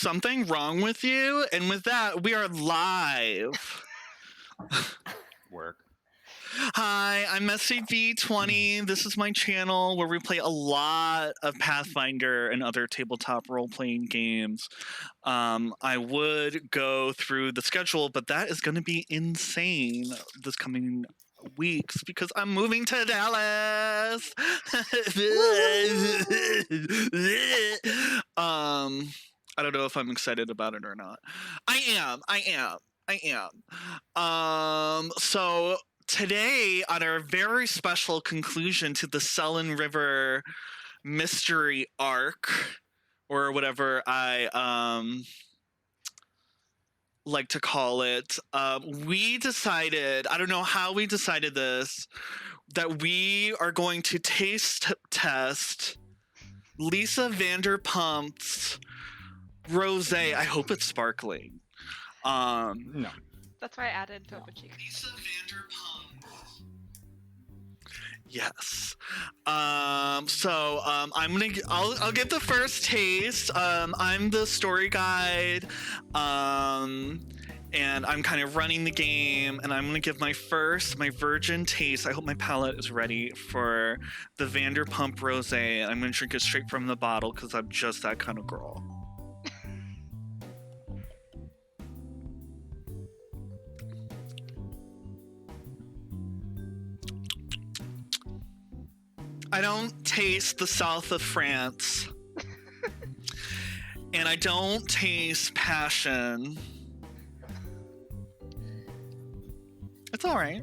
something wrong with you? And with that, we are live. Work. Hi, I'm Messy V20. This is my channel where we play a lot of Pathfinder and other tabletop role-playing games. I would go through the schedule, but that is going to be insane this coming weeks because I'm moving to Dallas. I don't know if I'm excited about it or not. I am. So today, on our very special conclusion to the Sellen River mystery arc, or whatever I like to call it, we decided, I don't know how we decided this, that we are going to taste test Lisa Vanderpump's rosé. I hope it's sparkling. No. That's why I added Topo Chico. Lisa Vanderpump. Yes. I'll give the first taste. I'm the story guide. And I'm kind of running the game, and I'm gonna give my virgin taste. I hope my palate is ready for the Vanderpump Rosé. I'm gonna drink it straight from the bottle because I'm just that kind of girl. I don't taste the south of France. And I don't taste passion. It's all right.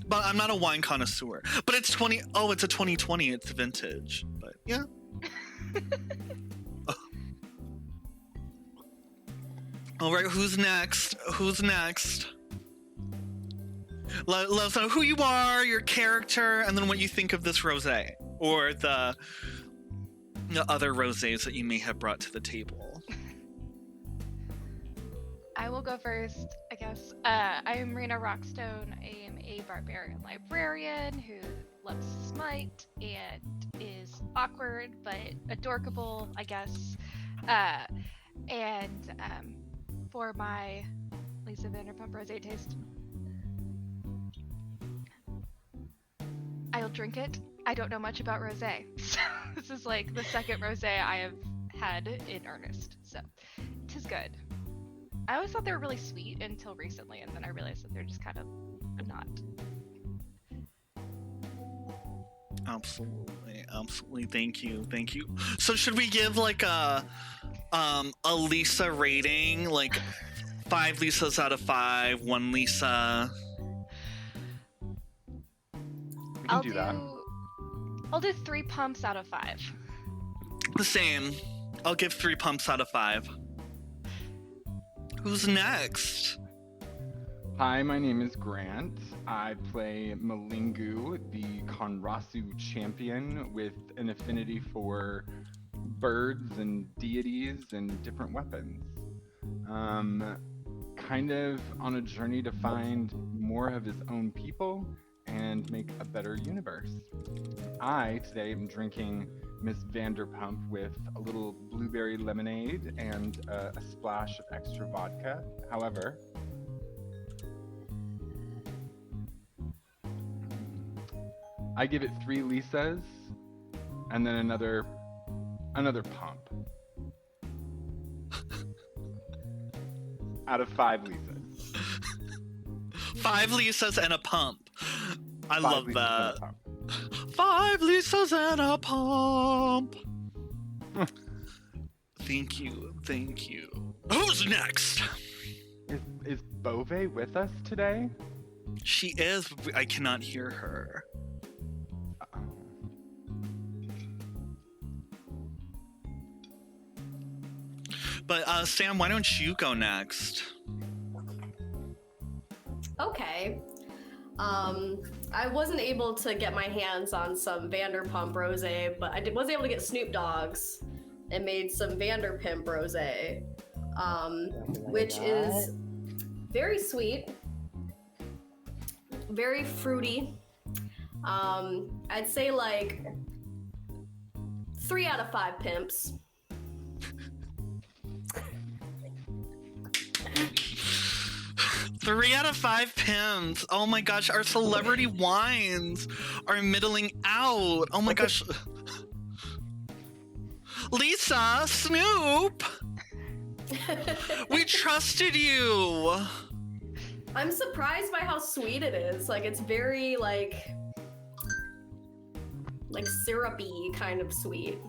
But I'm not a wine connoisseur. But it's it's a 2020, it's vintage. But yeah. All right, who's next? Let us know who you are, your character, and then what you think of this rosé, or the other rosés that you may have brought to the table. I will go first, I guess. I am Rena Rockstone. I am a barbarian librarian who loves Smite and is awkward but adorkable, I guess. For my Lisa Vanderpump Rosé taste, I'll drink it. I don't know much about rosé. So this is like the second rosé I have had in earnest. So it is good. I always thought they were really sweet until recently, and then I realized that they're just kind of not. Absolutely. Thank you. So should we give like a Lisa rating, like 5 Lisas out of 5, 1 Lisa? I'll do that. I'll do 3 pumps out of 5. The same. I'll give 3 pumps out of 5. Who's next? Hi, my name is Grant. I play Malingu, the Konrasu champion with an affinity for birds and deities and different weapons. Kind of on a journey to find more of his own people and make a better universe. I today am drinking Miss Vanderpump with a little blueberry lemonade and a splash of extra vodka. However, I give it 3 Lisas and then another pump. Out of 5 Lisas. 5 Lisas and a pump. I love Lisas that. and a pump. 5 Lisas and a pump. Thank you. Who's next? Is Bove with us today? She is, but I cannot hear her. Uh-oh. But Sam, why don't you go next? Okay. I wasn't able to get my hands on some Vanderpump Rosé, but I was able to get Snoop Dogg's and made some Vanderpimp Rosé, which is very sweet, very fruity. I'd say like 3 out of 5 pimps. 3 out of 5 pimps. Oh my gosh, our celebrity wines are middling out. Oh my gosh. Lisa, Snoop, we trusted you. I'm surprised by how sweet it is. Like, it's very, like syrupy kind of sweet.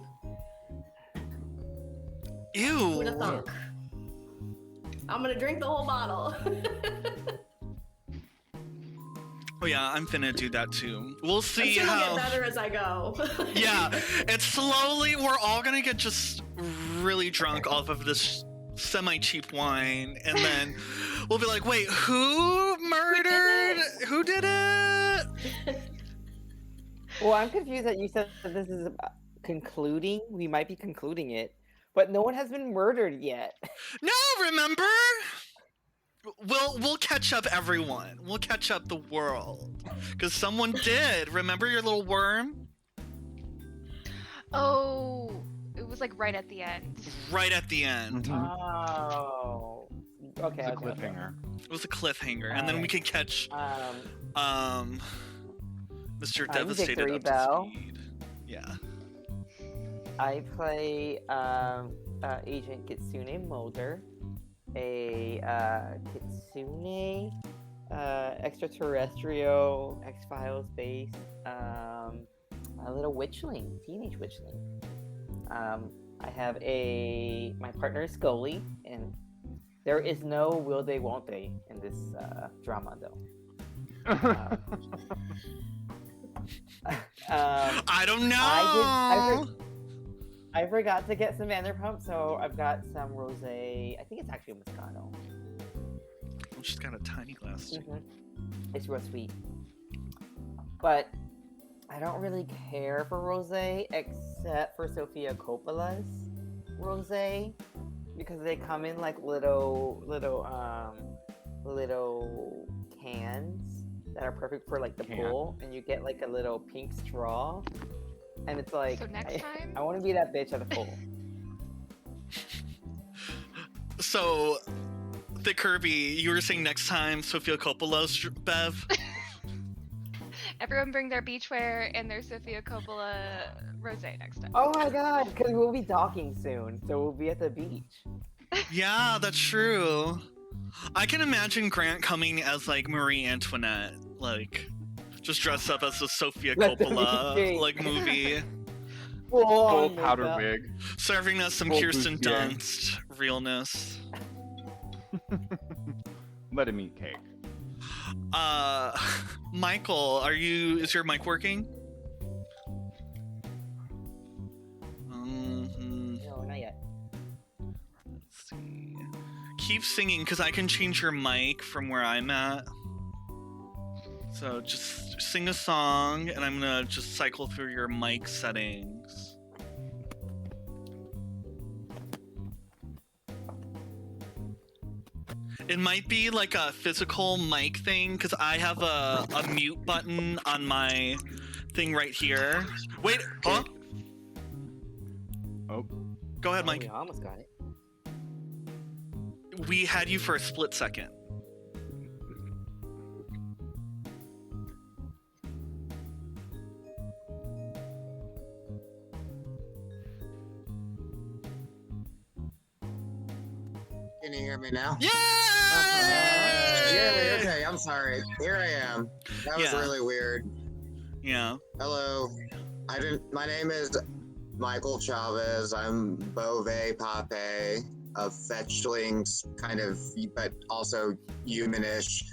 Who'd have Ew. thunk? I'm gonna drink the whole bottle. Oh yeah, I'm finna do that too. We'll I'm see sure it'll how. get better as I go. Yeah, it's slowly. We're all gonna get just really drunk off of this semi-cheap wine, and then we'll be like, "Wait, who murdered? Who did it?" Well, I'm confused that you said that this is concluding. We might be concluding it, but no one has been murdered yet. No, remember? We'll catch up, everyone. We'll catch up the world, because someone did. Remember your little worm? Oh, it was like right at the end. Right at the end. Oh, okay. It's a okay, okay. cliffhanger. It was a cliffhanger, and then we can catch Mr. I'm Devastated Victory up to Bell. speed. Yeah. I play Agent Kitsune Mulder, a Kitsune extraterrestrial X-Files based a little witchling, teenage witchling. I have my partner is Scully, and there is no will they won't they in this drama though. I don't know. I forgot to get some Vanderpump, so I've got some rosé. I think it's actually a Moscato. Oh, she's got a tiny glass. Too. It's real sweet. But I don't really care for rosé except for Sofia Coppola's rosé because they come in like little cans that are perfect for like the pool, and you get like a little pink straw. And it's like, So next time? I want to be that bitch at the pool. So, Thick Kirby, you were saying next time Sofia Coppola's Bev? Everyone bring their beachwear and their Sofia Coppola rosé next time. Oh my god, because we'll be docking soon, so we'll be at the beach. Yeah, that's true. I can imagine Grant coming as like Marie Antoinette, like just dressed up as a Sofia Let the Coppola beach. like movie, Full powder wig. serving us some Full Kirsten bustier. Dunst realness. Let him eat cake. Michael, is your mic working? No, not yet. Let's see. Keep singing, because I can change your mic from where I'm at. So just sing a song, and I'm gonna just cycle through your mic settings. It might be like a physical mic thing, because I have a mute button on my thing right here. Wait, huh? Oh, Go ahead, Oh, Mike. we almost got it. We had you for a split second. Can you hear me now? Yay! Yeah, okay, I'm sorry. Here I am. That was Yeah. really weird. Yeah. Hello. My name is Michael Chavez. I'm Beauvais Pape, a fetchlings kind of, but also humanish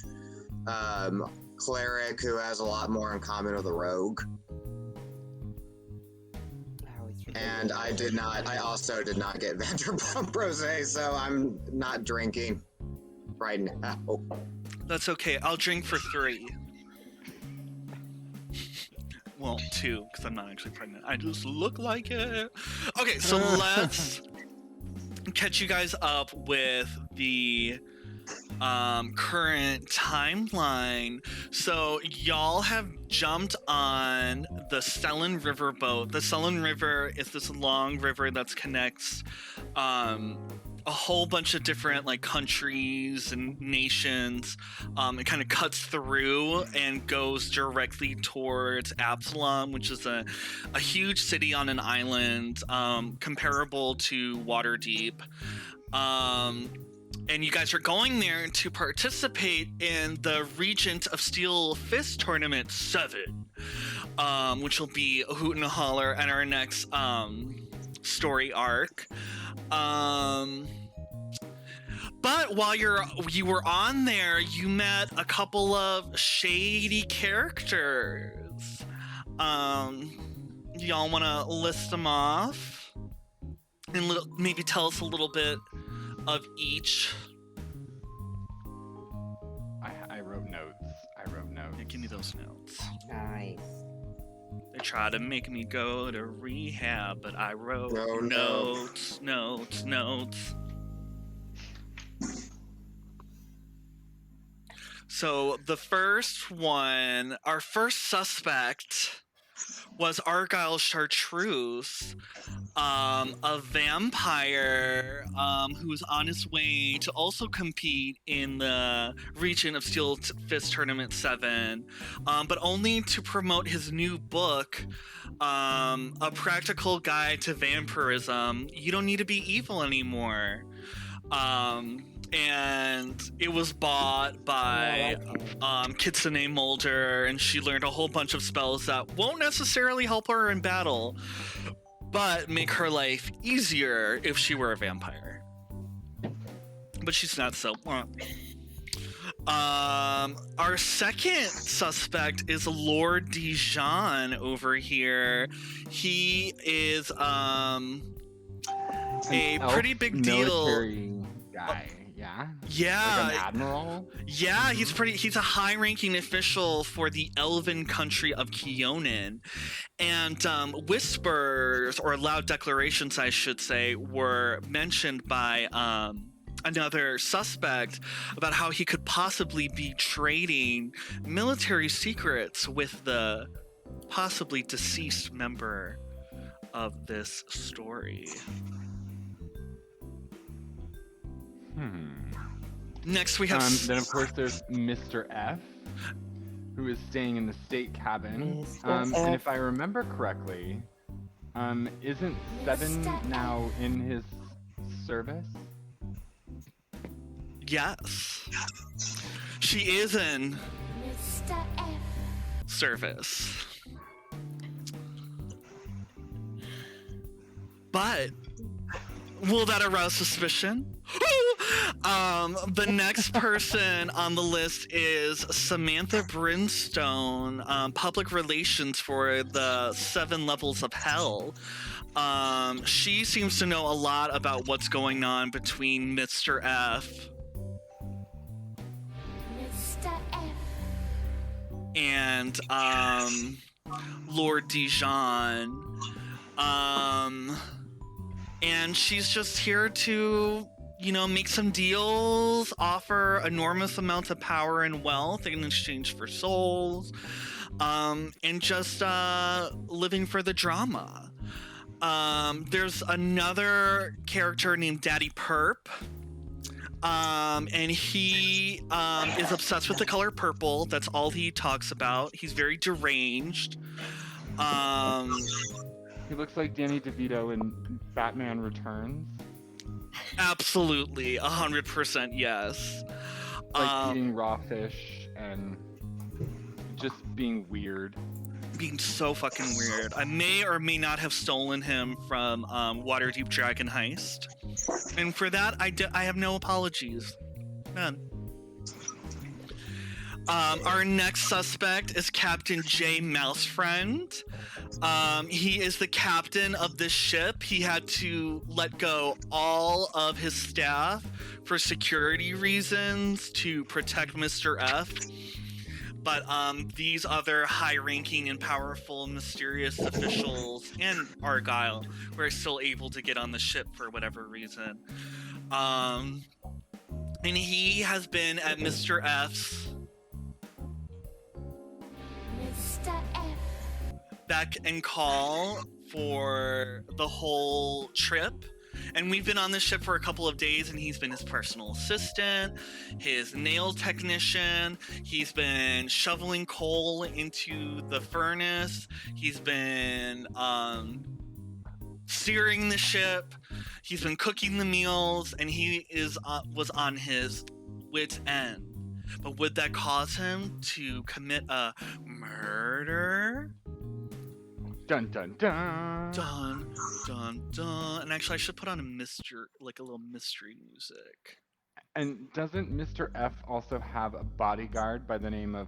cleric who has a lot more in common with a rogue. I always forget. And I also did not get Vanderpump Rosé, so I'm not drinking right now. That's okay. I'll drink for 3. Well, 2, because I'm not actually pregnant. I just look like it. Okay, so let's catch you guys up with the current timeline. So y'all have jumped on the Sellen River boat. The Sellen River is this long river that connects a whole bunch of different like countries and nations. It kind of cuts through and goes directly towards Absalom, which is a huge city on an island, comparable to Waterdeep. And you guys are going there to participate in the Regent of Steel Fist Tournament 7, which will be a hoot and a holler at our next story arc. But while you were on there, you met a couple of shady characters. Y'all want to list them off and maybe tell us a little bit of each? I wrote notes. Yeah, give me those notes. Nice. They tried to make me go to rehab, but I wrote Oh, no. notes. So the first one, our first suspect was Argyle Chartreuse, a vampire who's on his way to also compete in the Regent of Steel Fist Tournament 7, but only to promote his new book, A Practical Guide to Vampirism. You don't need to be evil anymore. And it was bought by Kitsune Mulder, and she learned a whole bunch of spells that won't necessarily help her in battle, but make her life easier if she were a vampire. But she's not, so. Our second suspect is Lord Dijon over here. He is a pretty big deal. Military guy, yeah? Yeah. Like an admiral? Yeah, he's a high-ranking official for the elven country of Keonan. And whispers, or loud declarations, I should say, were mentioned by another suspect about how he could possibly be trading military secrets with the possibly deceased member of this story. Next we have Then of course there's Mr. F, who is staying in the state cabin. Mr. And F. if I remember correctly, isn't Seven now in his service? Yes. She is in Mr. F. service. But will that arouse suspicion? The next person on the list is Samantha Brimstone, public relations for the 7 levels of hell. She seems to know a lot about what's going on between Mr. F Mr. F. and Lord Dijon. And she's just here to, make some deals, offer enormous amounts of power and wealth in exchange for souls, and just living for the drama. There's another character named Daddy Perp, and he is obsessed with the color purple. That's all he talks about. He's very deranged. He looks like Danny DeVito in Batman Returns. Absolutely, 100% yes. Like eating raw fish and just being weird. Being so fucking weird. I may or may not have stolen him from Waterdeep Dragon Heist. And for that, I have no apologies. None. Our next suspect is Captain J. Mousefriend. He is the captain of this ship. He had to let go all of his staff for security reasons to protect Mr. F. But these other high-ranking and powerful, mysterious officials and Argyle were still able to get on the ship for whatever reason. And he has been at Mr. F's Mr. F. beck and call for the whole trip, And we've been on this ship for a couple of days, and he's been his personal assistant, his nail technician. He's been shoveling coal into the furnace. He's been steering the ship. He's been cooking the meals, and he was on his wit's end. But would that cause him to commit a murder? Dun dun dun. Dun dun dun. And actually, I should put on a little mystery music. And doesn't Mr. F also have a bodyguard by the name of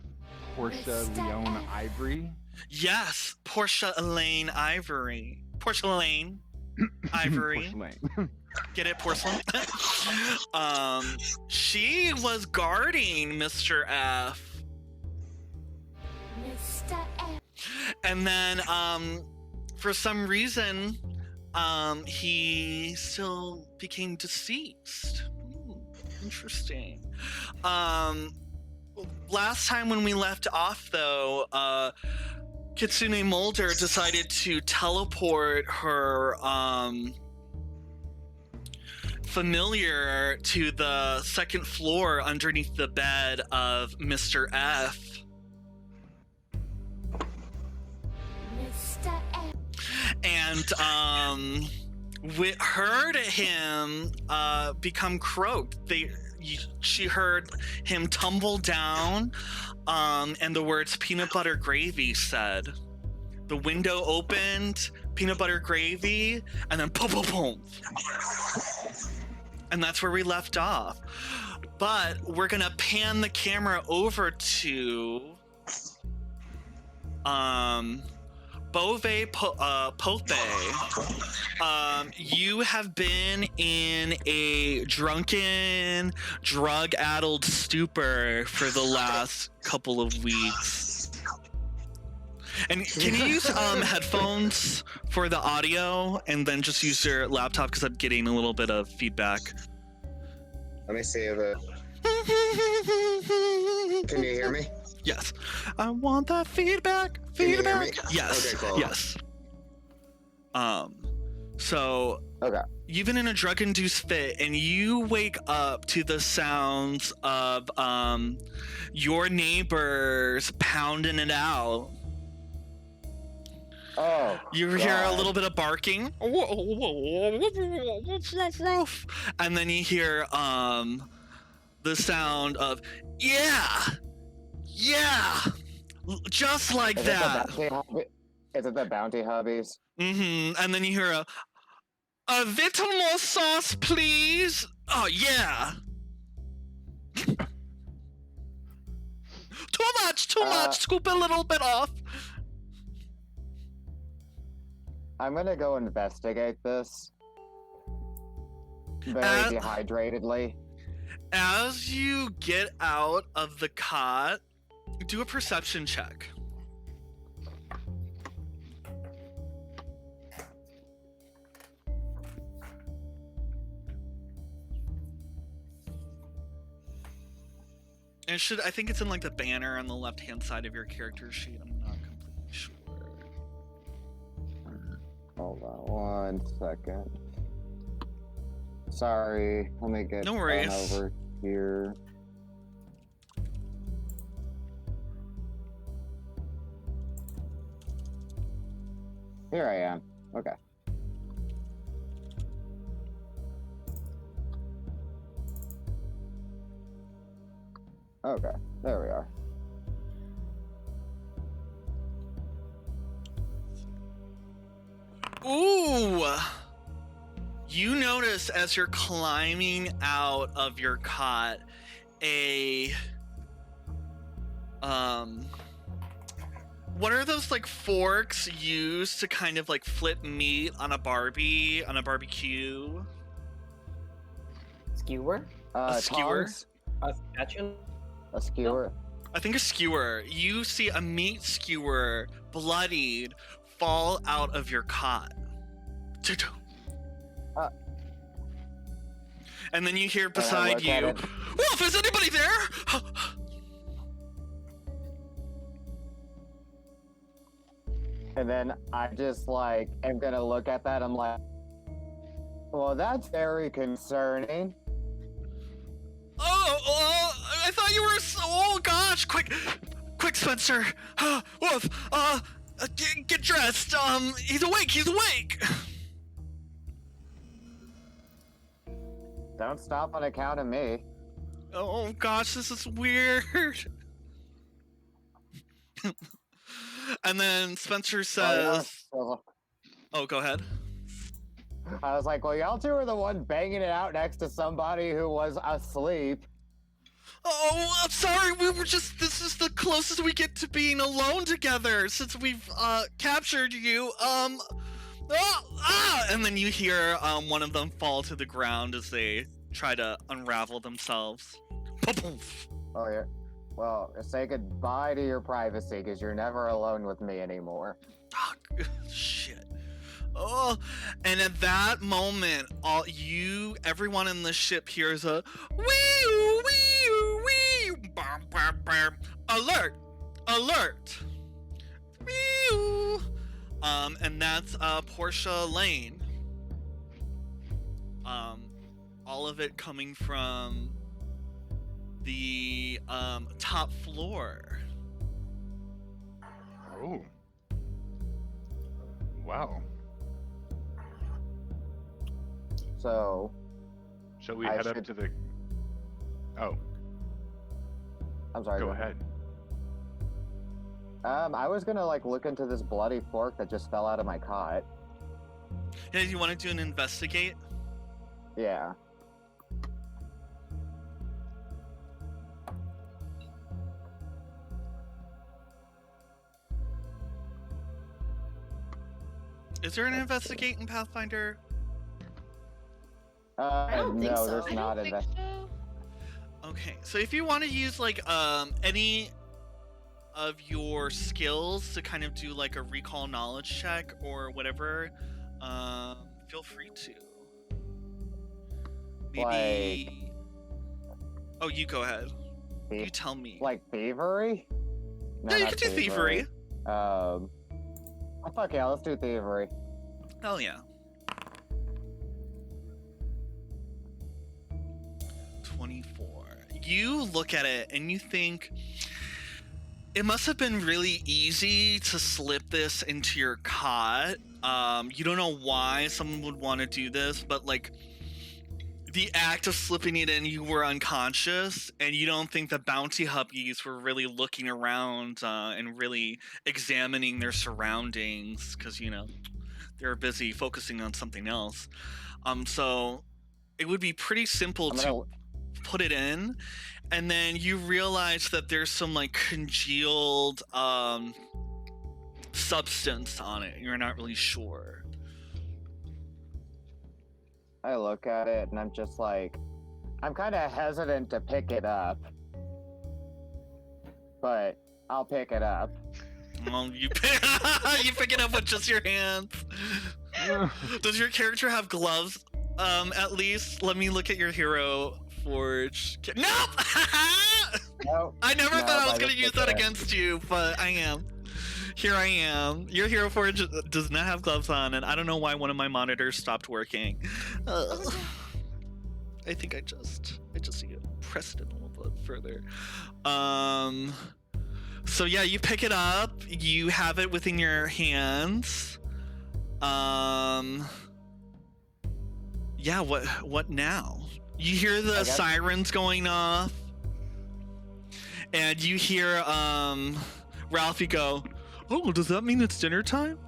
Portia Leone Ivory? Yes, Portia Elaine Ivory. Portia Elaine Ivory. Porcelain. Get it, porcelain? She was guarding Mr. F. Mr. F. And then, for some reason, he still became deceased. Interesting. Last time when we left off, though, Kitsune Mulder decided to teleport her, familiar to the second floor underneath the bed of Mr. F. Mr. F. And we heard him become croaked. She heard him tumble down, and the words peanut butter gravy said. The window opened, peanut butter gravy, and then boom, boom, boom. And that's where we left off. But we're gonna pan the camera over to Bove Pope. You have been in a drunken, drug-addled stupor for the last couple of weeks. And can you use headphones for the audio and then just use your laptop because I'm getting a little bit of feedback? Let me see if it. Can you hear me? Yes. I want that feedback. Can you hear me? Yes. Okay, cool. Yes. So Okay. you've been in a drug-induced fit, and you wake up to the sounds of your neighbors pounding it out. Oh. You hear a God. little bit of barking, and then you hear the sound of yeah, just like Is that. Is it the bounty hubbies? And then you hear a little more sauce, please. Oh yeah. Too much. Scoop a little bit off. I'm gonna go investigate this. Very dehydratedly. As you get out of the cot, do a perception check. And I think it's in like the banner on the left-hand side of your character sheet. I'm not completely sure. Hold on 1 second. Sorry, let me get No on worries. over here. Here I am. Okay. Okay, there we are. Ooh! You notice as you're climbing out of your cot what are those like forks used to kind of like flip meat on a barbecue? Skewer? A skewer? Tongs? A spatula? A skewer? I think a skewer. You see a meat skewer, bloodied, fall out of your cot. And then you hear beside look at you, it. Wolf, is anybody there? And then I just like am gonna look at that. I'm like, Well, that's very concerning. I thought you were so. Oh gosh! Quick, Spencer. Wolf. Get dressed. He's awake. He's awake. Don't stop on account of me. Oh gosh, this is weird. And then Spencer says, "Oh, go ahead." I was like, well, y'all two are the one banging it out next to somebody who was asleep. Oh, I'm sorry. We were just. This is the closest we get to being alone together since we've captured you. And then you hear one of them fall to the ground as they try to unravel themselves. Oh, yeah. Well, say goodbye to your privacy, because you're never alone with me anymore. Oh, shit. Oh, and at that moment, everyone in the ship hears a wee wee bam bam bam. Alert! Wee. And that's Portia Lane. All of it coming from the top floor. Oh. Wow. So, Shall we I head up should- to the... Oh, I'm sorry. go ahead. I was gonna look into this bloody fork that just fell out of my cot. Yeah, you want to do an investigate? Yeah. Is there an investigate in Pathfinder? I don't think no, so. there's I not don't think so. Okay, so if you want to use any of your skills to kind of do a recall knowledge check or whatever, feel free to. Maybe. Oh, you go ahead. You tell me. Thievery? No, Yeah, you not can do thievery. Oh, fuck yeah, let's do thievery. Hell yeah. 24. You look at it and you think it must have been really easy to slip this into your cot. You don't know why someone would want to do this, but the act of slipping it in, you were unconscious, and you don't think the bounty hubbies were really looking around and really examining their surroundings because they're busy focusing on something else. So it would be pretty simple to put it in, and then you realize that there's some congealed substance on it. You're not really sure. I look at it and I'm just I'm kind of hesitant to pick it up. But I'll pick it up. Well, you pick it up with just your hands. Does your character have gloves? At least let me look at your hero forge. Nope! No, I never no, thought I was I gonna just use look that at it. against you, but I am. Here I am. Your hero forge does not have gloves on, and I don't know why one of my monitors stopped working. I think I just need to press it a little bit further. So yeah, you pick it up. You have it within your hands. Yeah. What now? You hear the sirens going off, and you hear Ralphie go, "Oh, does that mean it's dinner time?"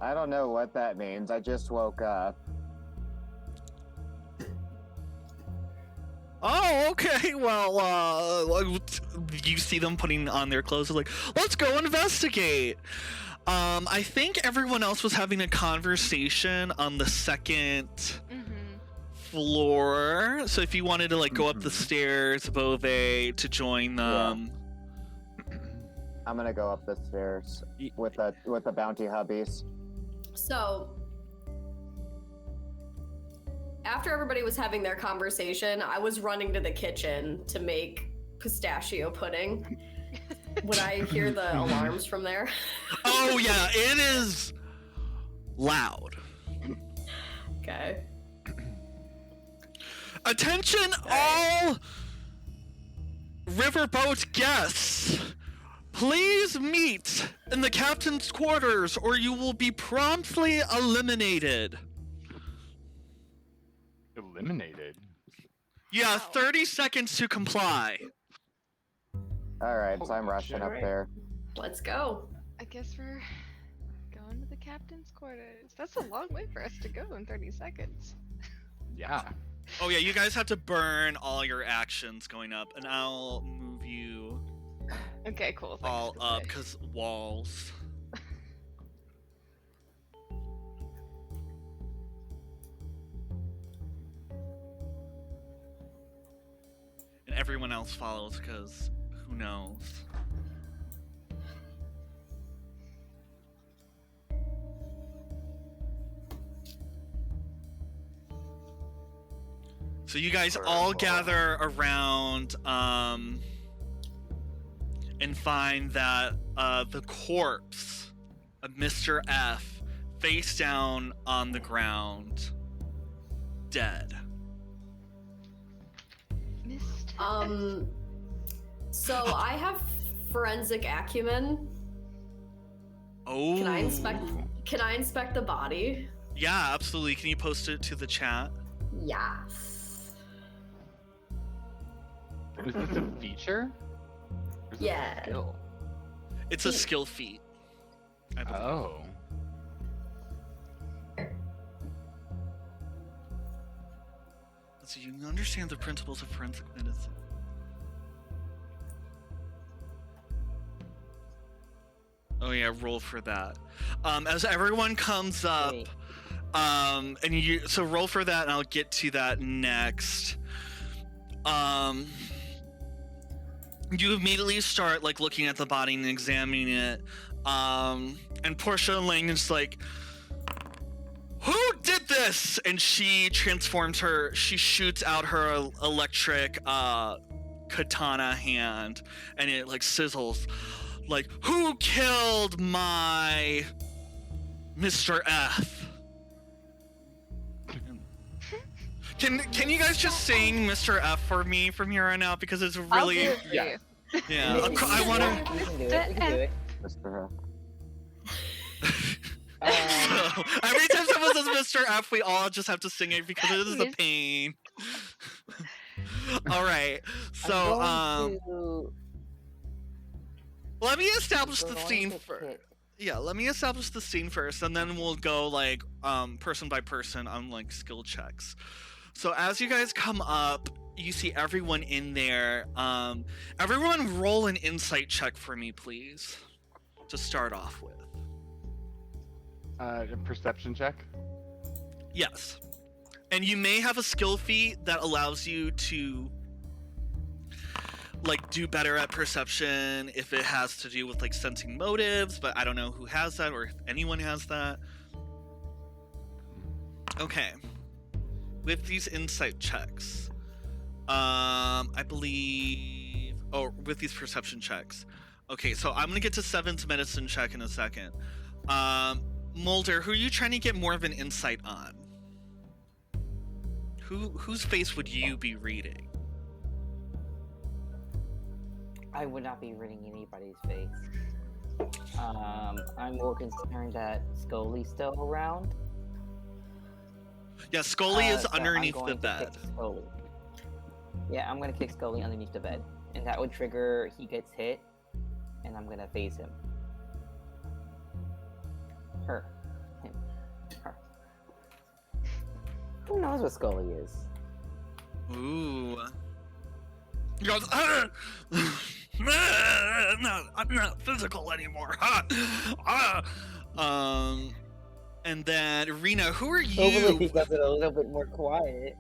I don't know what that means. I just woke up. Oh, okay. Well, you see them putting on their clothes. They're like, let's go investigate. I think everyone else was having a conversation on the second floor. So if you wanted to go up the stairs, Bove, to join them. Yeah. I'm gonna go up the stairs with the bounty hubbies. So, after everybody was having their conversation, I was running to the kitchen to make pistachio pudding. Would I hear the alarms from there? Oh yeah, it is loud. Okay. Attention all riverboat guests! Please meet in the captain's quarters or you will be promptly eliminated. Eliminated. You have 30 seconds to comply. All right, so I'm Holy rushing shit. up there. Let's go. I guess we're going to the captain's quarters. That's a long way for us to go in 30 seconds. Yeah. Oh yeah, you guys have to burn all your actions going up, and I'll move you Okay, cool. Thanks all for up the- because walls. And everyone else follows because who knows? So you guys all gather around and find that the corpse of Mr. F face down on the ground, dead. Mr. So I have forensic acumen. Oh. Can I inspect the body? Yeah, absolutely. Can you post it to the chat? Yes. Is this a feature? Or is this a Yeah. skill? It's a skill feat. I believe. Oh. So you understand the principles of forensic medicine. Oh yeah, roll for that. As everyone comes up, Wait. and you so roll for that, and I'll get to that next. You immediately start like looking at the body and examining it, and Portia Langdon's like, "Who did this?" And she transforms her. She shoots out her electric katana hand, and it like sizzles. Like, who killed my Mr. F? Can you guys just sing Mr. F for me from here on out because it's I'll really do it for yeah. you. yeah. I want to. We can do it. We can do it. Mr. So, every time someone says Mr. F, we all just have to sing it because it is a Miss- pain. All right. So I'm going to- let me establish I'm the going scene to first. pick- Yeah, let me establish the scene first, and then we'll go like person by person on like skill checks. So as you guys come up, you see everyone in there. Everyone roll an insight check for me, please, to start off with. A perception check. Yes, and you may have a skill feat that allows you to like do better at perception if it has to do with like sensing motives, but I don't know who has that or if anyone has that. Okay. With these insight checks, I believe, with these perception checks. Okay, so I'm gonna get to Seven's medicine check in a second. Mulder, who are you trying to get more of an insight on? Whose face would you be reading? I would not be reading anybody's face. I'm more concerned that Scully's still around. Yeah, Scully is so I'm underneath the going to bed. kick Scully. Yeah, I'm gonna kick Scully underneath the bed, and that would trigger he gets hit, and I'm gonna phase him. Her. Him. Her. Who knows what Scully is? Ooh. He goes, no, I'm not physical anymore. And then Rena, who are Hopefully he you? does it a little bit more quiet.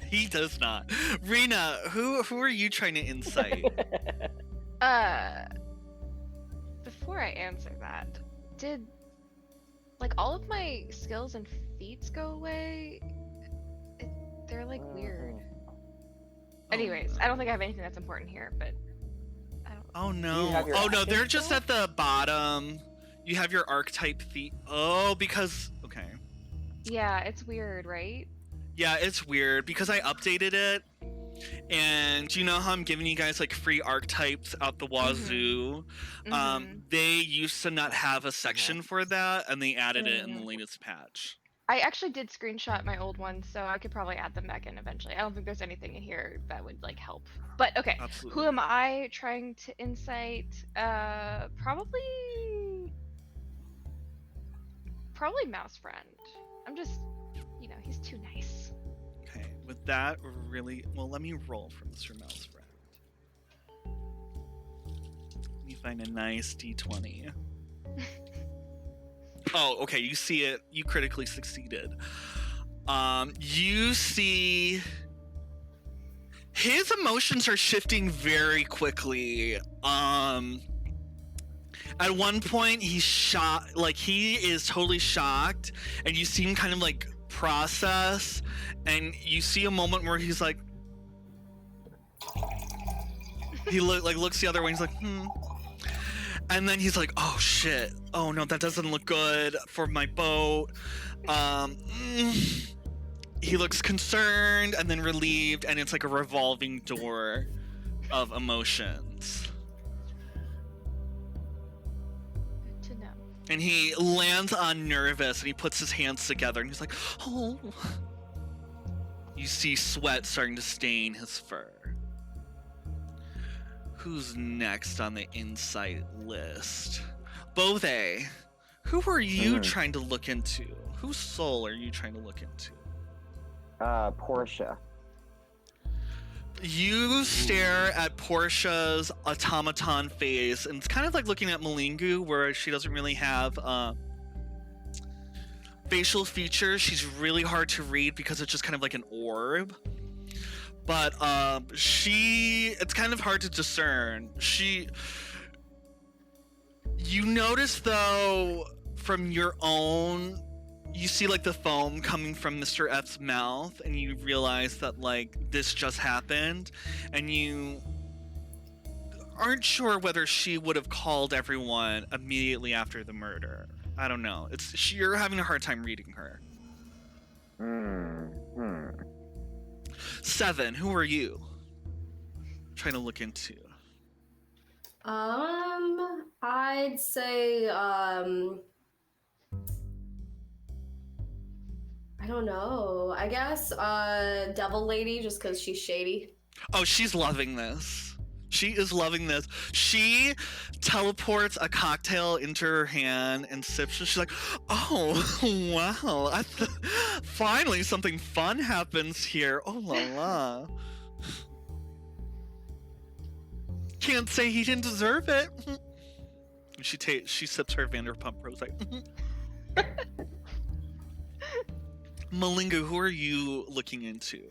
He does not. Rena, who are you trying to insight? Before I answer that, did like all of my skills and feats go away? They're like weird. Anyways, I don't think I have anything that's important here, but I don't. Oh You no. have your Oh no, actions they're just still? at the bottom. You have your archetype feat. Oh, because okay. Yeah, it's weird, right? Yeah, it's weird because I updated it, and you know how I'm giving you guys like free archetypes out the wazoo. They used to not have a section for that, and they added it in the latest patch. I actually did screenshot my old ones, so I could probably add them back in eventually. I don't think there's anything in here that would like help. But okay, Absolutely. who am I trying to insight? Probably Mouse Friend. I'm just, he's too nice. Okay, with that, really, well, let me roll for Mr. Mouse Friend. Let me find a nice d20. Oh, okay, you see it. You critically succeeded. You see his emotions are shifting very quickly. At one point, he's shocked, like he is totally shocked, and you see him kind of like process, and you see a moment where he's like, he looks the other way, and he's like, and then he's like, oh shit, oh no, that doesn't look good for my boat. He looks concerned and then relieved, and it's like a revolving door of emotions. Good to know. And he lands on nervous, and he puts his hands together, and he's like, oh. You see sweat starting to stain his fur. Who's next on the insight list? Bothe, who are you trying to look into? Whose soul are you trying to look into? Portia. You stare at Portia's automaton face, and it's kind of like looking at Malingu, where she doesn't really have facial features. She's really hard to read because it's just kind of like an orb. But it's kind of hard to discern. You notice though, from your own, you see like the foam coming from Mr. F's mouth, and you realize that like this just happened, and you aren't sure whether she would have called everyone immediately after the murder. I don't know. You're having a hard time reading her. Seven, who are you trying to look into? I'd say, I don't know. I guess, Devil Lady, just because she's shady. Oh, she's loving this. She is loving this. She teleports a cocktail into her hand and sips it. She's like, oh, wow. Finally, something fun happens here. Oh, la la. Can't say he didn't deserve it. She sips her Vanderpump Rose. Malinga, who are you looking into?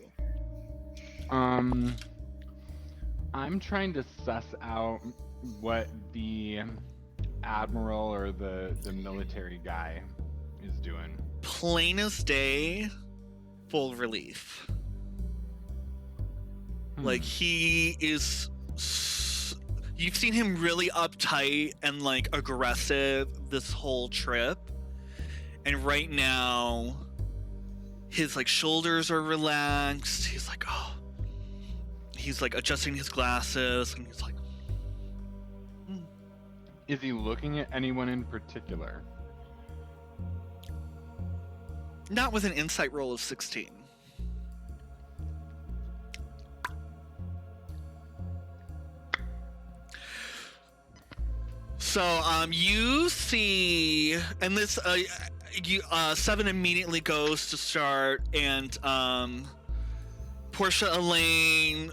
I'm trying to suss out what the admiral or the military guy is doing. Plain as day, full relief. Like he is. You've seen him really uptight and like aggressive this whole trip, and right now, his like shoulders are relaxed. He's like, oh. He's like adjusting his glasses, and he's like, Is he looking at anyone in particular? not with an insight roll of 16. So you see, and this Seven immediately goes to start, and Portia Elaine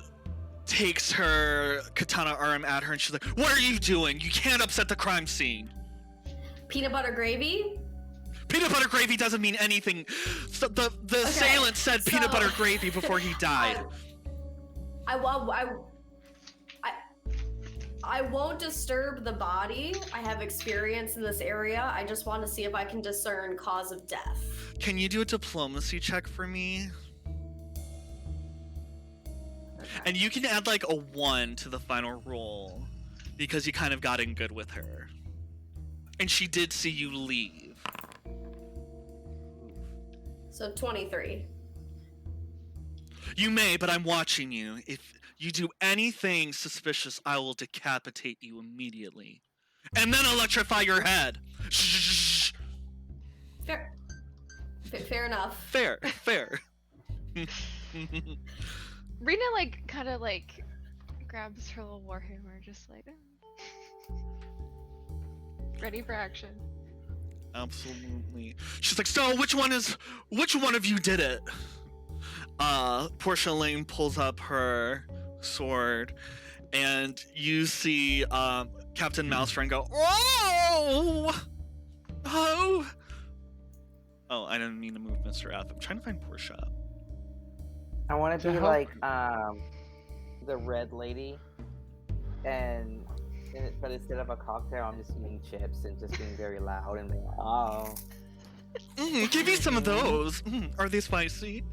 takes her katana arm at her, and she's like, what are you doing? You can't upset the crime scene. Peanut butter gravy? Peanut butter gravy doesn't mean anything. So the assailant said peanut butter gravy before he died. I won't disturb the body. I have experience in this area. I just want to see if I can discern cause of death. Can you do a diplomacy check for me? And you can add like a 1 to the final roll because you kind of got in good with her. And she did see you leave. So 23. You may, but I'm watching you. If you do anything suspicious, I will decapitate you immediately. And then electrify your head. Shh. Fair. Fair enough. Fair. Rena kind of grabs her little warhammer, just ready for action. Absolutely. She's like, so which one of you did it? Portia Lane pulls up her sword, and you see Captain Mousefriend go, oh! Oh, I didn't mean to move Mr. F. I'm trying to find Portia. I want to To be help- like the red lady, but instead of a cocktail, I'm just eating chips and just being very loud and being like, oh. Give you some of those. Are they spicy?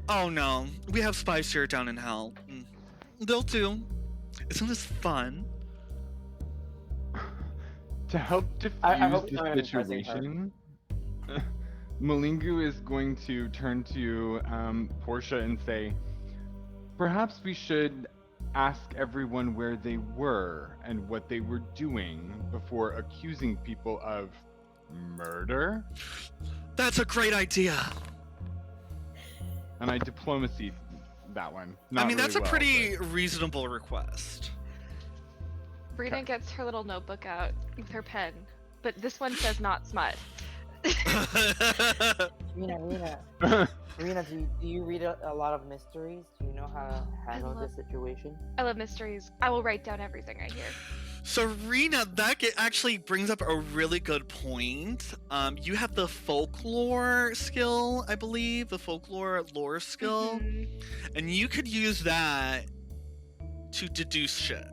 Oh no, we have spicier down in hell. They'll do. Isn't this fun? To help diffuse I hope the I'm impressing her. situation, Malingu is going to turn to Portia and say, perhaps we should ask everyone where they were and what they were doing before accusing people of murder. That's a great idea. And I diplomacy that one. I Not mean, that's really a well, pretty reasonable request. Rena Okay. gets her little notebook out with her pen, but this one says not smut. Rena, but- Rena, do you read a lot of mysteries? Do you know how to handle love- this situation? I love mysteries. I will write down everything I hear. So, Rena, actually brings up a really good point. You have the folklore skill, I believe, the folklore lore skill, Mhm. and you could use that to deduce shit.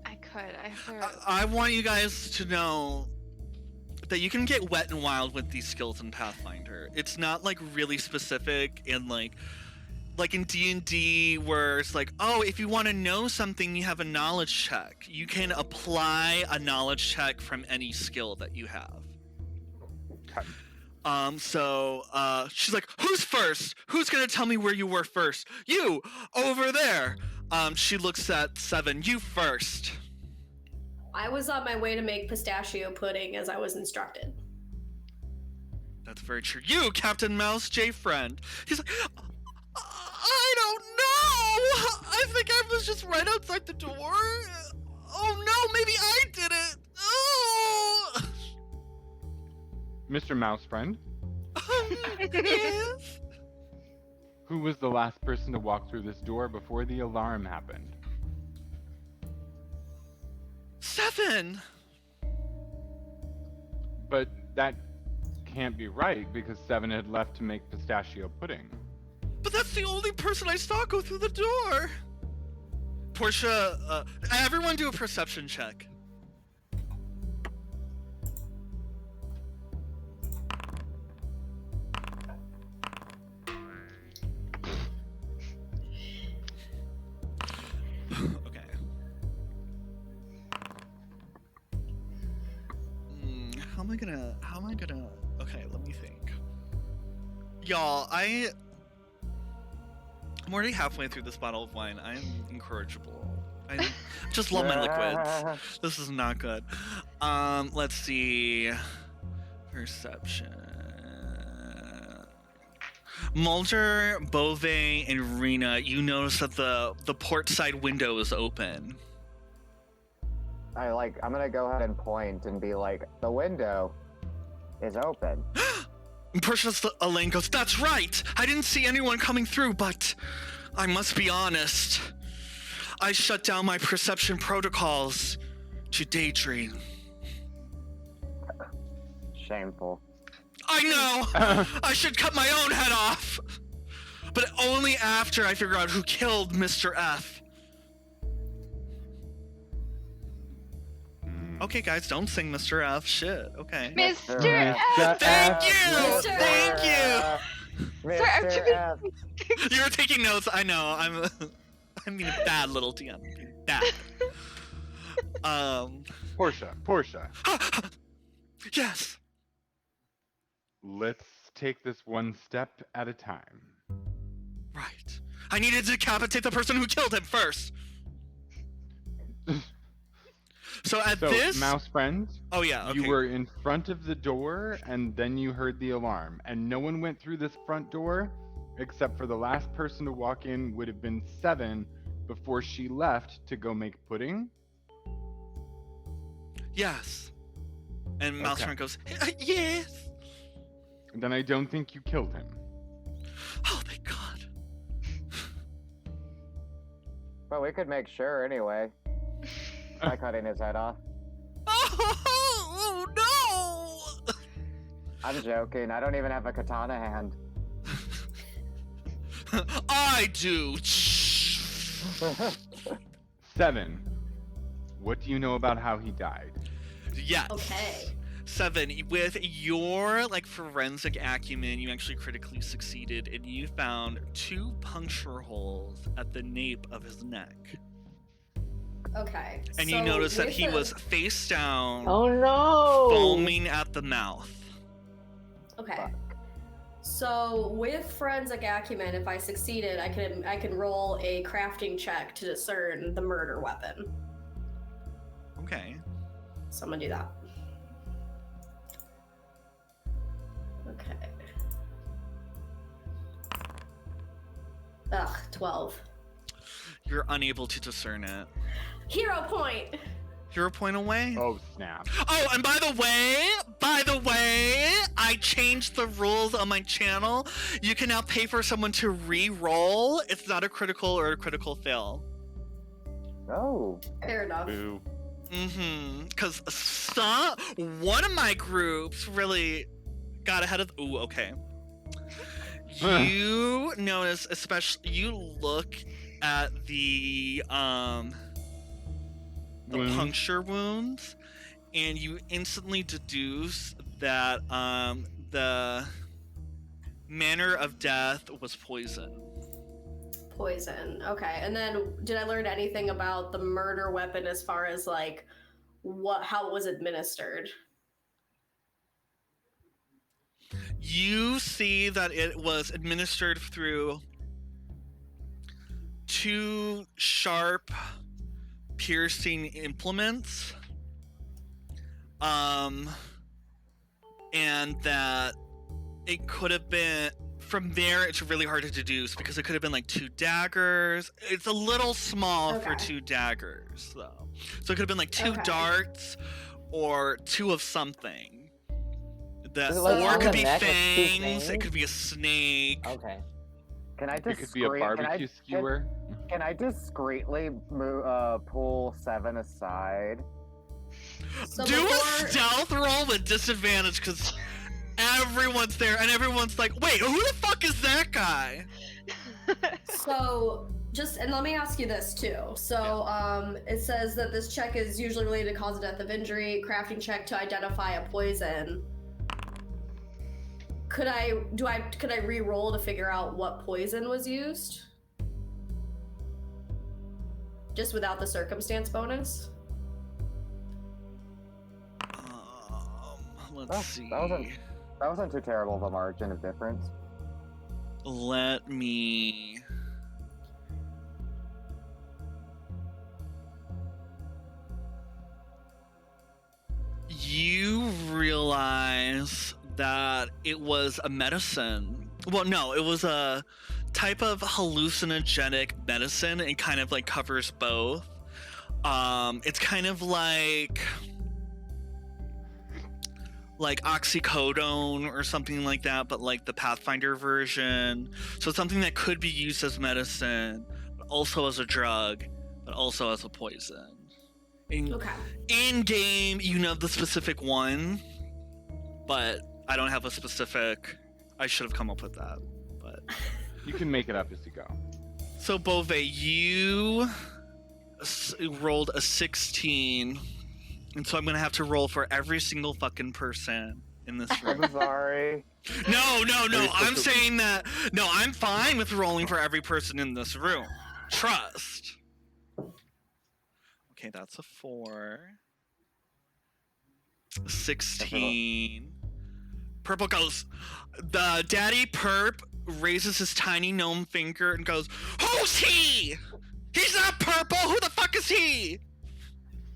I could. I have to. I want you guys to know that you can get wet and wild with these skills in Pathfinder. It's not really specific and like in D&D where it's like, oh, if you want to know something, you have a knowledge check. You can apply a knowledge check from any skill that you have. She's like, who's first? Who's gonna tell me where you were first? You over there. She looks at Seven. You first. I was on my way to make pistachio pudding as I was instructed. That's very true. You, Captain Mouse J friend. He's like, I don't know. I think I was just right outside the door. Oh no, maybe I did it. Oh. Mr. Mouse friend, Yes. who was the last person to walk through this door before the alarm happened? Seven. But that can't be right because Seven had left to make pistachio pudding. But that's the only person I saw go through the door. Portia, everyone do a perception check. Okay. How am I gonna, okay, let me think. Y'all, I'm already halfway through this bottle of wine. I am incorrigible. I just love my liquids. This is not good. Let's see. Perception. Mulder, Bove, and Rena, you notice that the port side window is open. I'm gonna go ahead and point and be like, the window is open. And Precious Elaine goes, that's right! I didn't see anyone coming through, but I must be honest. I shut down my perception protocols to daydream. Shameful. I know! I should cut my own head off! But only after I figure out who killed Mr. F. Okay, guys, don't sing Mr. F. Shit, okay. Mr. Mr. F. Thank you! Mr. Thank you! Sorry, I'm Mr. too F. You were taking notes, I know. I mean, a bad little DM. Bad. Portia. Yes. Let's take this one step at a time. Right. I need to decapitate the person who killed him first. So at So, this. mouse friend, Oh yeah. Okay. you were in front of the door, and then you heard the alarm, and no one went through this front door, except for the last person to walk in would have been Seven before she left to go make pudding. Yes. And Mouse Okay. Friend goes, yes. Then I don't think you killed him. Oh, thank God. But we could make sure anyway by cutting his head off. Oh, no. I'm joking. I don't even have a katana hand. I do. Seven, what do you know about how he died? Yes. Okay. 7, with your forensic acumen, you actually critically succeeded, and you found 2 puncture holes at the nape of his neck. Okay. And so you notice that with he the- was face down, Oh no! foaming at the mouth. Okay. So with forensic acumen, if I succeeded, I can roll a crafting check to discern the murder weapon. Okay. So I'm gonna do that. Okay. Ugh, 12. You're unable to discern it. Hero point! You're a point away? Oh, snap. Oh, and by the way, I changed the rules on my channel. You can now pay for someone to re-roll. It's not a critical or a critical fail. Oh. Fair enough. Boo. Because one of my groups really got ahead of. Ooh, okay. You notice, especially, you look at the Wounds. puncture wounds, and you instantly deduce that the manner of death was poison. Poison. Okay. And then did I learn anything about the murder weapon as far as how it was administered? You see that it was administered through 2 sharp, piercing implements, and that it could have been. From there, it's really hard to deduce because it could have been 2 daggers. It's a little small for Okay. 2 daggers, though. So it could have been 2 Okay. darts or 2 of something. That, Was it like or on it could the be neck, like 2 fangs. It fangs? could be a snake. Okay. Can I It could be a discreet- barbecue skewer. Can I discreetly pull Seven aside? So Do before- a stealth roll with disadvantage because everyone's there and everyone's like, wait, who the fuck is that guy? So and let me ask you this too. So it says that this check is usually related to cause of death of injury, crafting check to identify a poison. Could I re-roll to figure out what poison was used? Just without the circumstance bonus? Let's see. That wasn't too terrible of a margin of difference. Let me. You realize that it was a medicine. Well, no, it was a type of hallucinogenic medicine. It kind of covers both. It's kind of like oxycodone or something like that, but the Pathfinder version. So it's something that could be used as medicine, but also as a drug, but also as a poison. Okay. In game, you know the specific one, but I don't have a specific. I should have come up with that, but You can make it up as you go. so Bove, you rolled a 16, and so I'm gonna have to roll for every single fucking person in this room. I'm sorry. No. Very I'm specific. saying that. No, I'm fine with rolling for every person in this room. Trust. Okay, that's a 4. 16. Purple goes, the daddy perp raises his tiny gnome finger and goes, "Who's he? He's not purple. Who the fuck is he?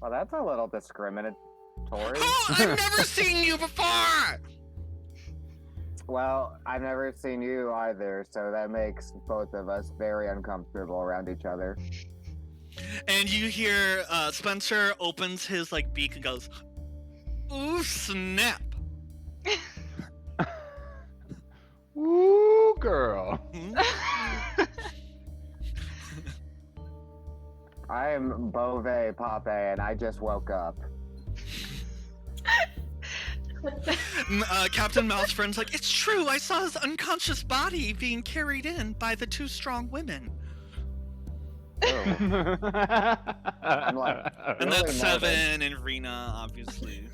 Well, that's a little discriminatory. I've never seen you before." Well, I've never seen you either, so that makes both of us very uncomfortable around each other. And you hear Spencer opens his like beak and goes, "Ooh, snap." Ooh, girl. I'm Beauvais Pape, and I just woke up. Captain Mouse friend's like, "It's true. I saw his unconscious body being carried in by the two strong women." I'm like, And really that's nervous. Seven and Rena, obviously.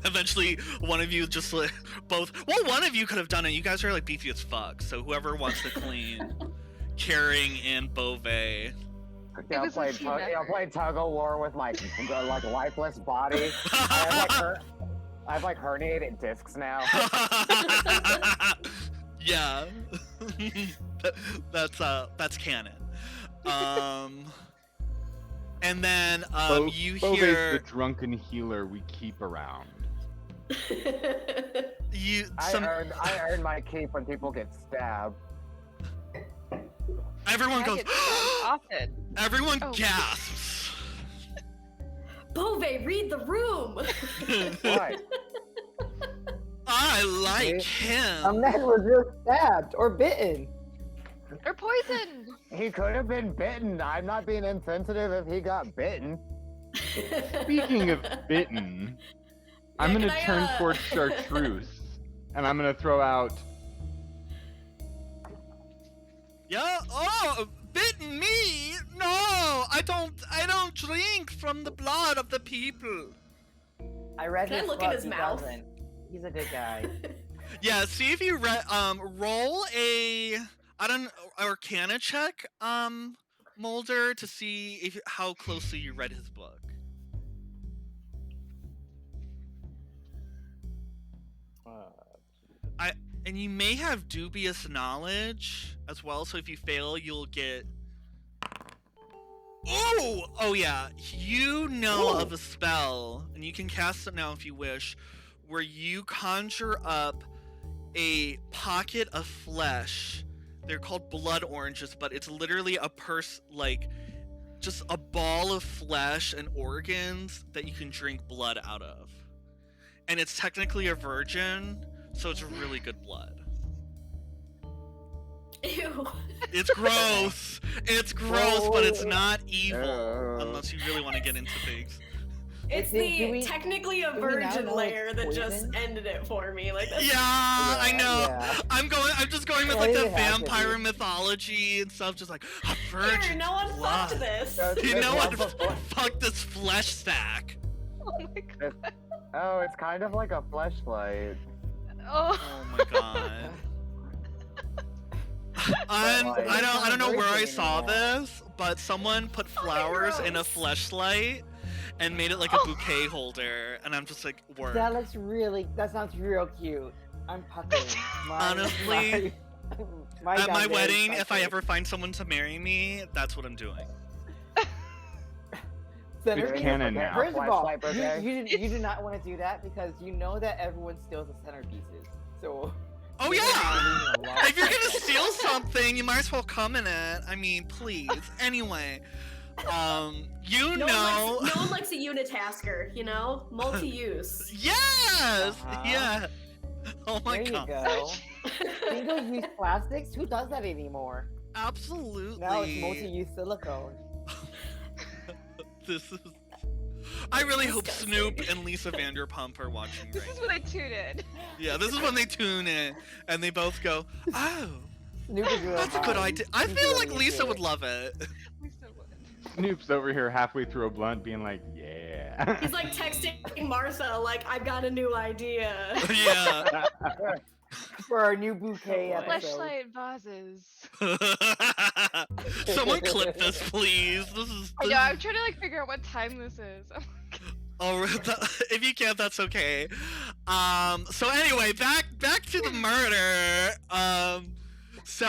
Eventually, one of you just like both. Well, one of you could have done it. You guys are like beefy as fuck. So whoever wants to clean, carrying in Beauvais. Yeah, I'll was a play, team I'll effort. play tug of war with my like lifeless body. I have like herniated discs now. Yeah, that's canon. And then you Beauvais's hear the drunken healer we keep around. you I some earn my keep when people get stabbed. everyone I goes. get stabbed often. Everyone Oh. gasps. Beauvais, read the room. Why? I like A him. man was just stabbed or bitten. Or poisoned. He could have been bitten. I'm not being insensitive if he got bitten. Speaking of bitten, I'm Yeah, gonna can I, turn towards Chartreuse, and I'm gonna throw out. Yeah. Oh, bitten me? No, I don't drink from the blood of the people. I read Can I his look in book, his he mouth? doesn't. He's a good guy. Yeah. See if you roll a Arcana check, Mulder, to see if how closely you read his book. And you may have dubious knowledge as well, so if you fail, you'll get. Oh yeah. You know of a spell, and you can cast it now if you wish, where you conjure up a pocket of flesh. They're called blood oranges, but it's literally a like just a ball of flesh and organs that you can drink blood out of. And it's technically a virgin, so it's really good blood. Ew. It's gross. It's gross, but it's not evil Oh. unless you really want to get into things. It's Do we- technically a do we now virgin know layer it's that just poison? ended it for me. Like that's Yeah, I know. yeah. I'm just going with Why like did the it have to vampire be? mythology and stuff, just like a Here, virgin no one blood. fucked this. You know what? Before- Fuck this flesh sack. Oh my god. Oh, it's kind of like a fleshlight. Oh. Oh my god. I don't know where I saw this, but someone put flowers in a gross. fleshlight and made it like a bouquet holder, and I'm just like, work. That sounds real cute. I'm puckering. Honestly, my At my goddamn wedding, if I pucker. ever find someone to marry me, that's what I'm doing. Centerpiece? canon now. First of all, Flashlight bouquet? you do not want to do that because you know that everyone steals the centerpieces. So. Oh you're yeah! gonna be losing a lot. If you're gonna steal something, you might as well come in it. I mean, please. Anyway, you No know. one likes a unitasker, you know? Multi-use. Yes! Uh-huh. Yeah. Oh my There you god. go. Single-use plastics? Who does that anymore? Absolutely. Now it's multi-use silicone. This is. I really hope Disgusting. Snoop and Lisa Vanderpump are watching This right is when I tune in. Yeah, this is when they tune in and they both go, "Oh, Snoop is really that's a good hot. idea." I He's feel really like into Lisa it. would love it. Lisa would. Snoop's over here halfway through a blunt, being like, "Yeah." He's like texting Martha, like, I've got a new idea. Yeah. For our new bouquet Oh, boy. episode. Fleshlight vases. Someone clip this, please. This is. I know, I'm trying to like figure out what time this is. Oh, if you can't, that's okay. So anyway, back to the murder. So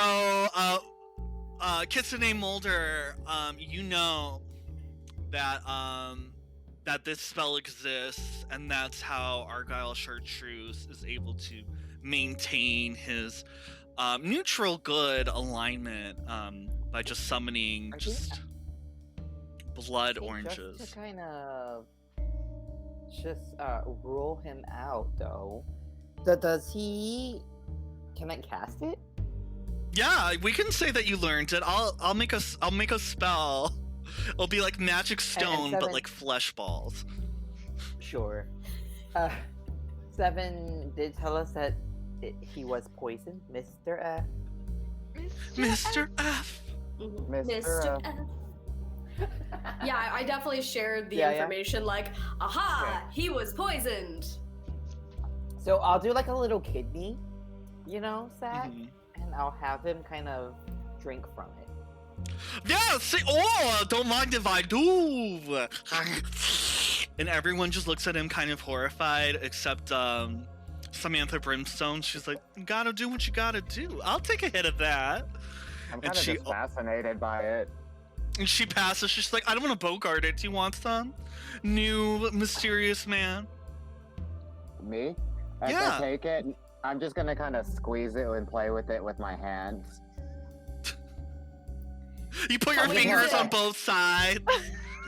Kitsune Mulder, you know that this spell exists, and that's how Argyle Chartreuse is able to maintain his neutral good alignment by just summoning I think- just blood I think oranges. Just to kind of rule him out, though. Does he? Can I cast it? Yeah, we can say that you learned it. I'll make a spell. It'll be like magic stone, but Seven- like flesh balls. Sure. Seven did tell us that he was poisoned, Mr. F. Mr. F. Mhm. Mr. F. Yeah, I definitely shared the Yeah, yeah. information. Like, aha, he was poisoned. So I'll do like a little kidney, sack, Mhm. and I'll have him kind of drink from it. Yeah, see, oh, don't mind if I do. And everyone just looks at him kind of horrified, except Samantha Brimstone. She's like, you gotta do what you gotta do. I'll take a hit of that. I'm And kind of she- just fascinated by it. And she passes. She's like, I don't want to bogart it. Do you want some? New mysterious man. Me? As Yeah. I take it, I'm just gonna kind of squeeze it and play with it with my hands. You put your Oh my fingers God. on both sides.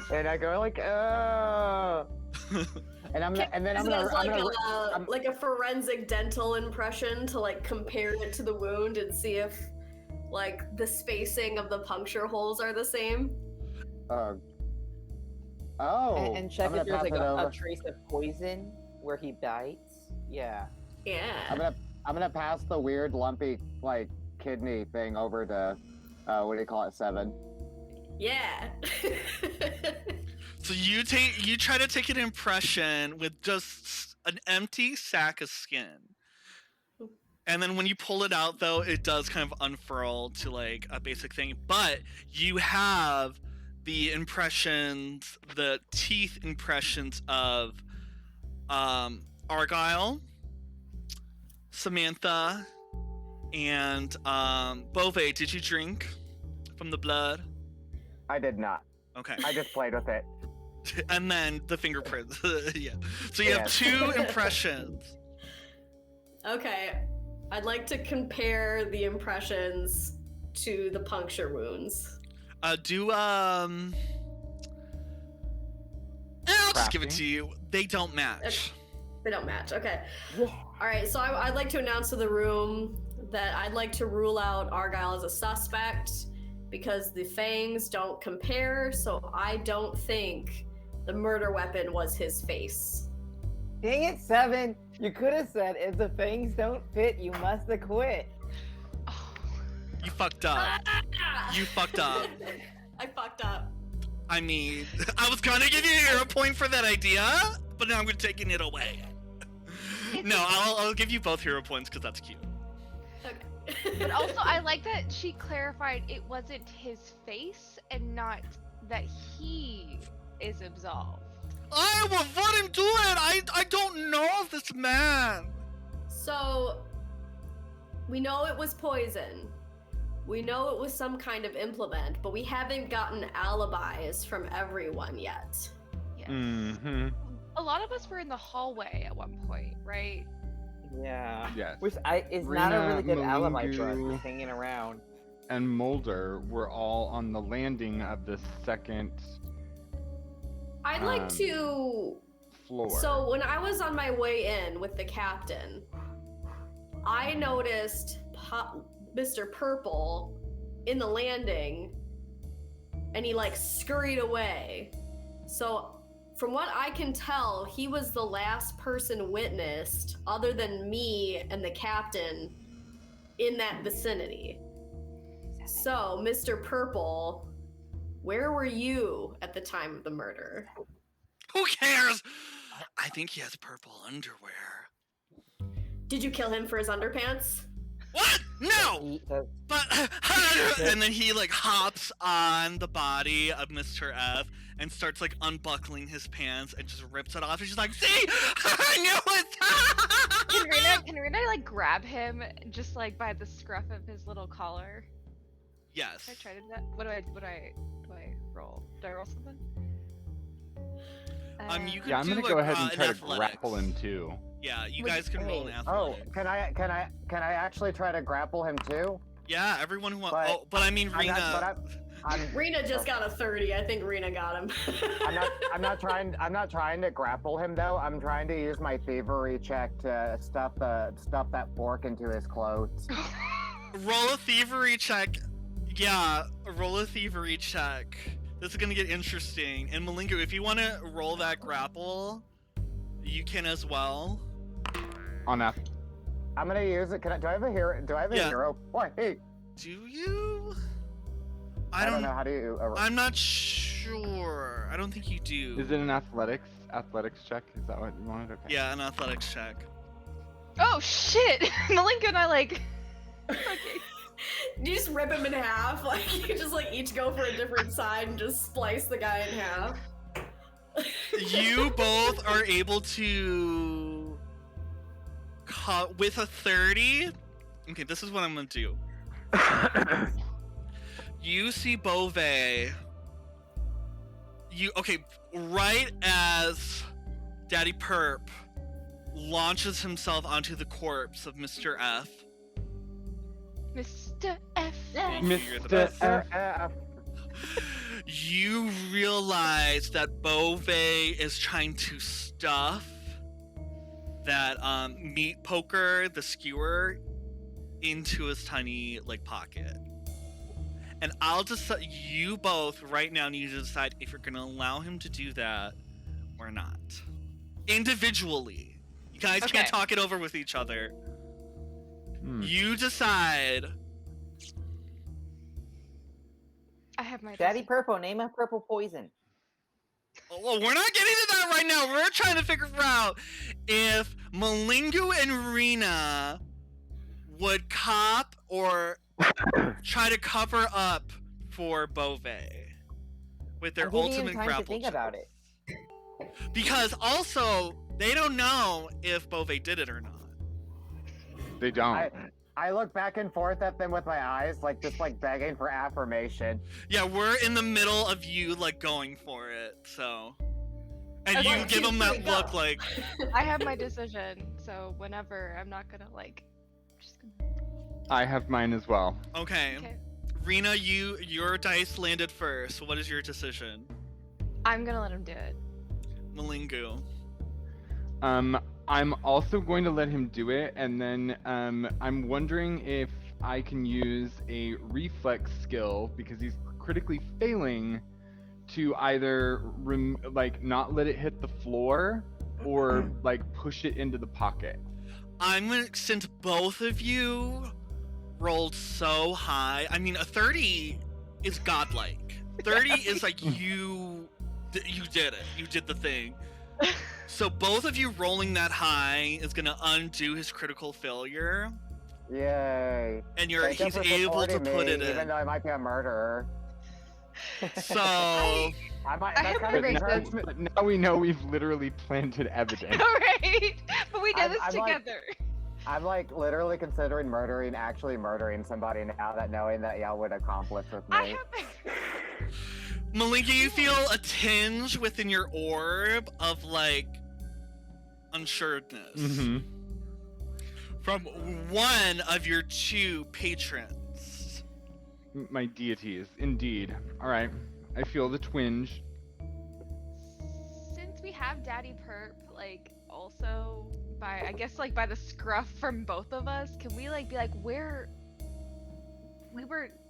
And I go like, oh. And I'm gonna, and then I'm It gonna, has I'm like gonna, a I'm- like a forensic dental impression to like compare it to the wound and see if like the spacing of the puncture holes are the same. oh, And check I'm gonna if there's pass like it a over. trace of poison where he bites. Yeah. Yeah. I'm gonna pass the weird lumpy like kidney thing over to, what do you call it, Seven? Yeah. So you try to take an impression with just an empty sack of skin. And then when you pull it out though, it does kind of unfurl to like a basic thing. But you have the impressions, the teeth impressions of Argyle, Samantha, and Bove. Did you drink from the blood? I did not. Okay. I just played with it. And then the fingerprints. Yeah. So you have Yes. 2 impressions. Okay. I'd like to compare the impressions to the puncture wounds. I'll just give it Crafting? to you. They don't match. They don't match. Okay. All right. So I'd like to announce to the room that I'd like to rule out Argyle as a suspect because the fangs don't compare. So I don't think the murder weapon was his face. Dang it, Seven! You could have said, if the fangs don't fit, you must acquit. You fucked up. You fucked up. I fucked up. I mean, I was gonna give you a hero point for that idea, but now I'm taking it away. No, I'll give you both hero points because that's cute. Okay. But also, I like that she clarified it wasn't his face and not that he is absolved. I will let him do it. I don't know this man. So, we know it was poison. We know it was some kind of implement, but we haven't gotten alibis from everyone yet. Yeah. Mm-hmm. A lot of us were in the hallway at one point, right? Yeah. Yes. Which is not a Rena, really good alibi for us, Malingu. just hanging around. And Mulder were all on the landing of the second I'd like Um, to. floor. So, when I was on my way in with the captain, I noticed Mr. Purple in the landing and he like scurried away. So, from what I can tell, he was the last person witnessed, other than me and the captain, in that vicinity. So, Mr. Purple, where were you at the time of the murder? Who cares? I think he has purple underwear. Did you kill him for his underpants? What? No. He does- But and then he like hops on the body of Mr. F and starts like unbuckling his pants and just rips it off. And she's like, "See, I knew it." Can Rena like grab him just like by the scruff of his little collar? Yes. Can I try to do that? What do I roll? Do I roll something? You could Yeah, I'm do gonna go ahead and an try to athletics. grapple him too. Yeah, you Wait, guys can roll an Oh, athletics. can I actually try to grapple him too? Yeah, everyone who wants. But Oh, but I mean, I'm Rena. not, I'm Rena just got a 30. I think Rena got him. I'm not trying to grapple him though. I'm trying to use my thievery check to stuff that fork into his clothes. Roll a thievery check. Yeah, roll a thievery check. This is gonna get interesting. And Malingo, if you want to roll that grapple, you can as well. On a I'm gonna use it. Do I have a hero? Do I have a Yeah. hero? What? Hey, Do you? I don't know how do you. I'm not sure. I don't think you do. is it an athletics check? Is that what you wanted? Okay. Yeah, an athletics check. Oh shit! Malinka and I like. Okay. You just rip him in half. Like you just like each go for a different side and just splice the guy in half. You both are able to cut with a 30. Okay, this is what I'm gonna do. You see Beauvais. Right as Daddy Perp launches himself onto the corpse of Mr. F. Mr. F. You're the Mr. best. F. You realize that Beauvais is trying to stuff that meat poker, the skewer, into his tiny like pocket. And I'll decide. You both right now need to decide if you're gonna allow him to do that or not. Individually, you guys Okay. can't talk it over with each other. You decide. I have my Daddy decision. Purple, name a purple poison. Well, we're not getting to that right now. We're trying to figure out if Malingu and Rena would cop or try to cover up for Beauvais with their I'm giving ultimate him time grapple to think check. about it. Because also, they don't know if Beauvais did it or not. They don't. I look back and forth at them with my eyes, like just like begging for affirmation. Yeah, we're in the middle of you like going for it, so. And Okay. you give them that Go. look like, I have my decision, so whenever I'm not gonna like. Just gonna... I have mine as well. okay. Okay. Rena, your dice landed first. What is your decision? I'm gonna let him do it. Malingu. I'm also going to let him do it, and then I'm wondering if I can use a reflex skill because he's critically failing to either not let it hit the floor or like push it into the pocket. I'm gonna, since both of you rolled so high, I mean, a 30 is godlike. 30 is like you did it. You did the thing. So both of you rolling that high is gonna undo his critical failure, Yay! and Thank you he's for able to supporting put me, it in. even though I might be a murderer. So I might. I That's have kind of my encouragement. But now we know we've literally planted evidence. Alright! But we did I'm- this I'm like- together. I'm like literally considering actually murdering somebody now that knowing that y'all would accomplish with I me. have Malinka, you feel a tinge within your orb of like unsuredness Mm-hmm. from one of your two patrons. My deities, indeed. All right, I feel the twinge. Since we have Daddy Perp, like, also by, I guess, like, by the scruff from both of us, can we, like, be like, where...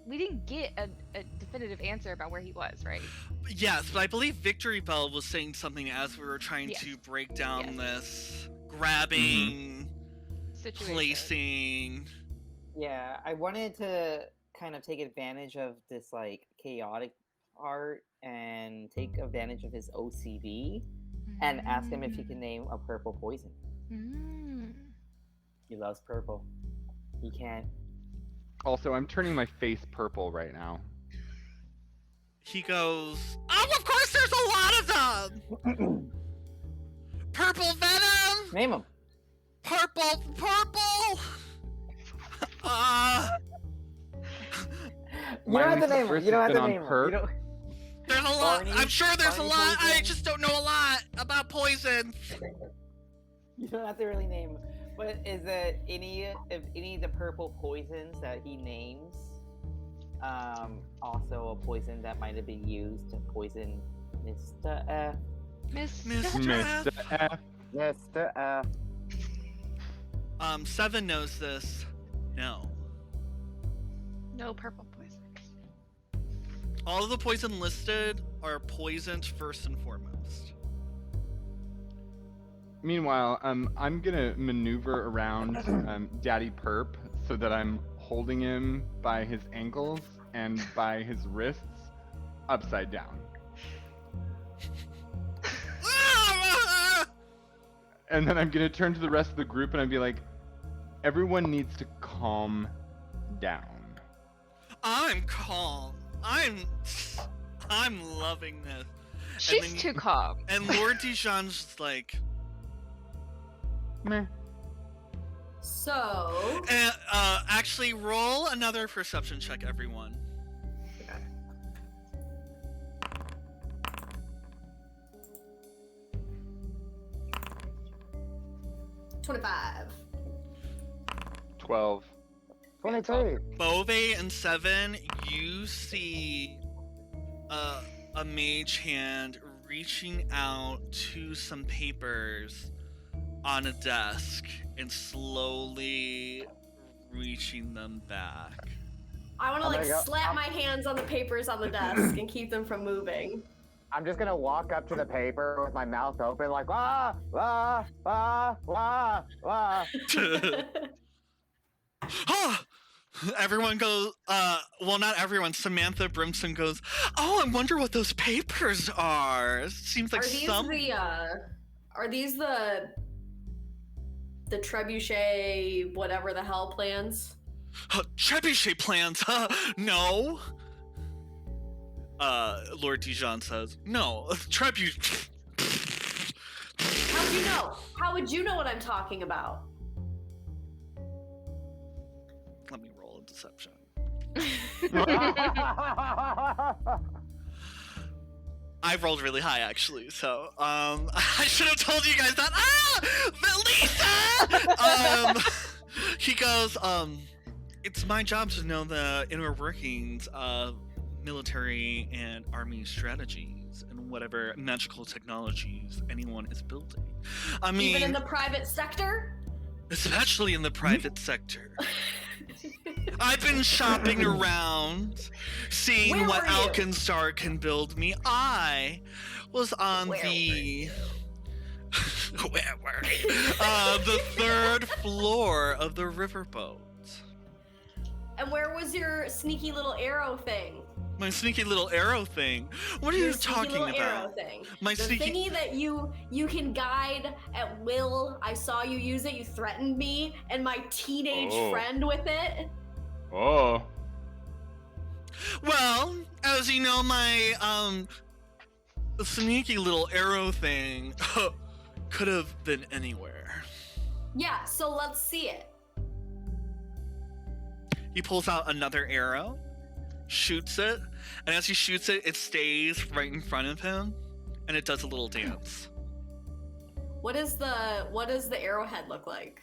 We didn't get a definitive answer about where he was, right? Yes, but I believe Victory Bell was saying something as we were trying Yes. to break down Yes. this grabbing, Situation. placing. Yeah, I wanted to kind of take advantage of this like chaotic part and take advantage of his OCD and ask him if he can name a purple poison. Mm. He loves purple. He can't Also, I'm turning my face purple right now. He goes, oh, of course there's a lot of them! Purple venom! Name him. Purple! You don't have to My name him. research You don't has have been to on name him. perp. You don't... There's a lot. Barney- I'm sure there's a Barney lot. I poison. just don't know a lot about poison. You don't have to really name him. But is it any of the purple poisons that he names? Also a poison that might have been used to poison Mr. F. Mr. F. Mr. F. Mr. F. Seven knows this. No. No purple poisons. All of the poison listed are poisoned first and foremost. Meanwhile, I'm gonna maneuver around Daddy Perp so that I'm holding him by his ankles and by his wrists upside down. And then I'm gonna turn to the rest of the group and I'd be like, everyone needs to calm down. I'm calm. I'm loving this. She's then- too calm. And Lord Dijon's just like, Meh. So, actually roll another perception check, everyone. 25. 12. 22. Bove and Seven, you see a mage hand reaching out to some papers on a desk and slowly reaching them back. I want to I'm like gonna go- slap my hands on the papers on the desk and keep them from moving. I'm just gonna walk up to the paper with my mouth open, like ah, ah, ah, ah, ah. Everyone goes, well, not everyone. Samantha Brimson goes, oh, I wonder what those papers are. Seems like Are these the trebuchet whatever the hell plans? Trebuchet plans, no. Lord Dijon says, no, trebuchet. How'd you know? How would you know what I'm talking about? Let me roll a deception. I rolled really high, actually, so, I should have told you guys that. Lisa! He goes, it's my job to know the inner workings of military and army strategies and whatever magical technologies anyone is building. I mean, Even in the private sector? especially in the private sector. I've been shopping around, seeing Where what were you? Alkenstar can build me. I was on Where the where were we? The third floor of the riverboat. And where was your sneaky little arrow thing? My sneaky little arrow thing. What are Your you sneaky talking little arrow about? thing. My The sneaky. thingy that you can guide at will. I saw you use it. You threatened me and my teenage Oh. friend with it. Oh. Well, as you know, my sneaky little arrow thing could have been anywhere. Yeah, so let's see it. He pulls out another arrow, shoots it, and as he shoots it, it stays right in front of him, and it does a little dance. What does the arrowhead look like?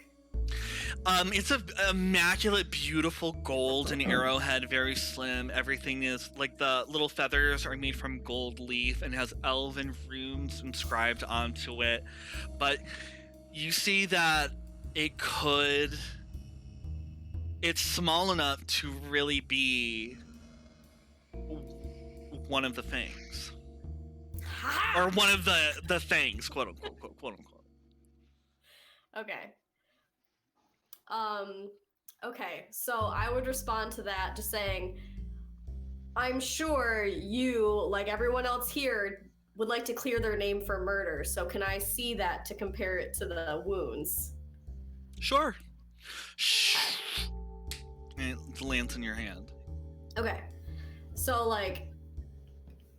It's a immaculate, beautiful golden arrowhead, very slim. Everything is like the little feathers are made from gold leaf and has elven runes inscribed onto it. But you see that it's small enough to really be one of the things. Or one of the things, quote unquote, quote unquote. Okay. Okay, so I would respond to that just saying, I'm sure you, like everyone else here, would like to clear their name for murder, so can I see that to compare it to the wounds? Sure. And it lands in your hand. Okay. So, like,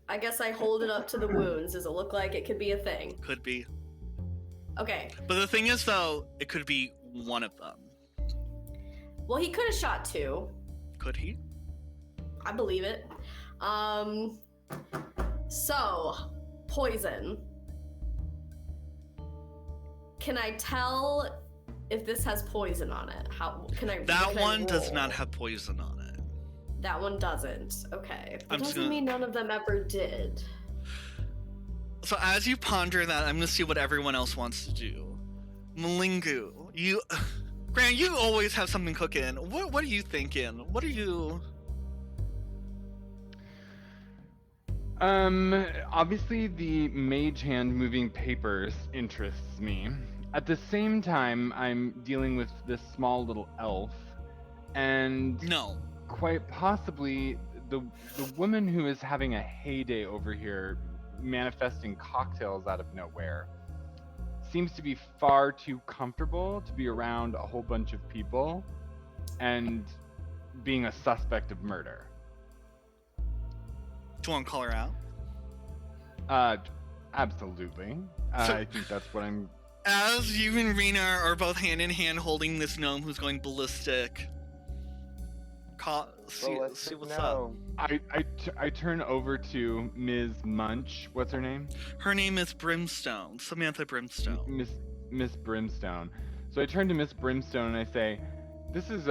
I guess I hold it up to the wounds. Does it look like it could be a thing? Could be. Okay. But the thing is, though, it could be one of them. Well, he could have shot 2. Could he? I believe it. So, poison. Can I tell if this has poison on it? How can I? That can I one does roll? not have poison on it. That one doesn't. Okay. That I'm just doesn't gonna- mean none of them ever did. So as you ponder that, I'm gonna see what everyone else wants to do. Malingu, you, Grant, you always have something cooking. What are you thinking? What are you? Obviously the mage hand moving papers interests me. At the same time, I'm dealing with this small little elf, and No. quite possibly the woman who is having a heyday over here, manifesting cocktails out of nowhere, seems to be far too comfortable to be around a whole bunch of people and being a suspect of murder. Do you want to call her out? Absolutely. So- I think that's what I'm. As you and Rena are both hand in hand holding this gnome who's going ballistic, see what's up. I turn over to Ms. Munch. What's her name? Her name is Brimstone, Samantha Brimstone. Miss Brimstone. So I turn to Miss Brimstone and I say, "This is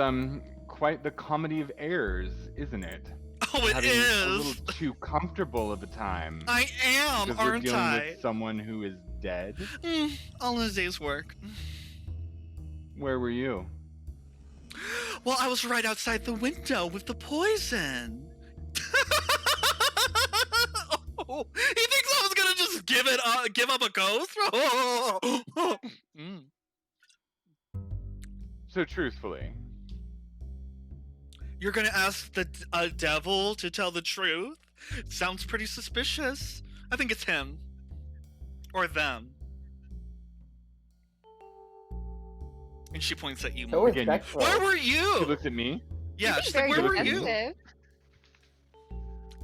quite the comedy of errors, isn't it? Oh, it Having a is. little too comfortable of a time. I am, because we're aren't dealing I? with someone who is dead. All in a day's work. Where were you? Well, I was right outside the window with the poison. Oh, he thinks I was gonna just give up a ghost? Mm. So truthfully, You're gonna ask a devil to tell the truth? Sounds pretty suspicious. I think it's him. Or them. And she points at you So more. Again, respectful. Where were she you? looked at me. Yeah, You're she's being like, very where were you? defensive.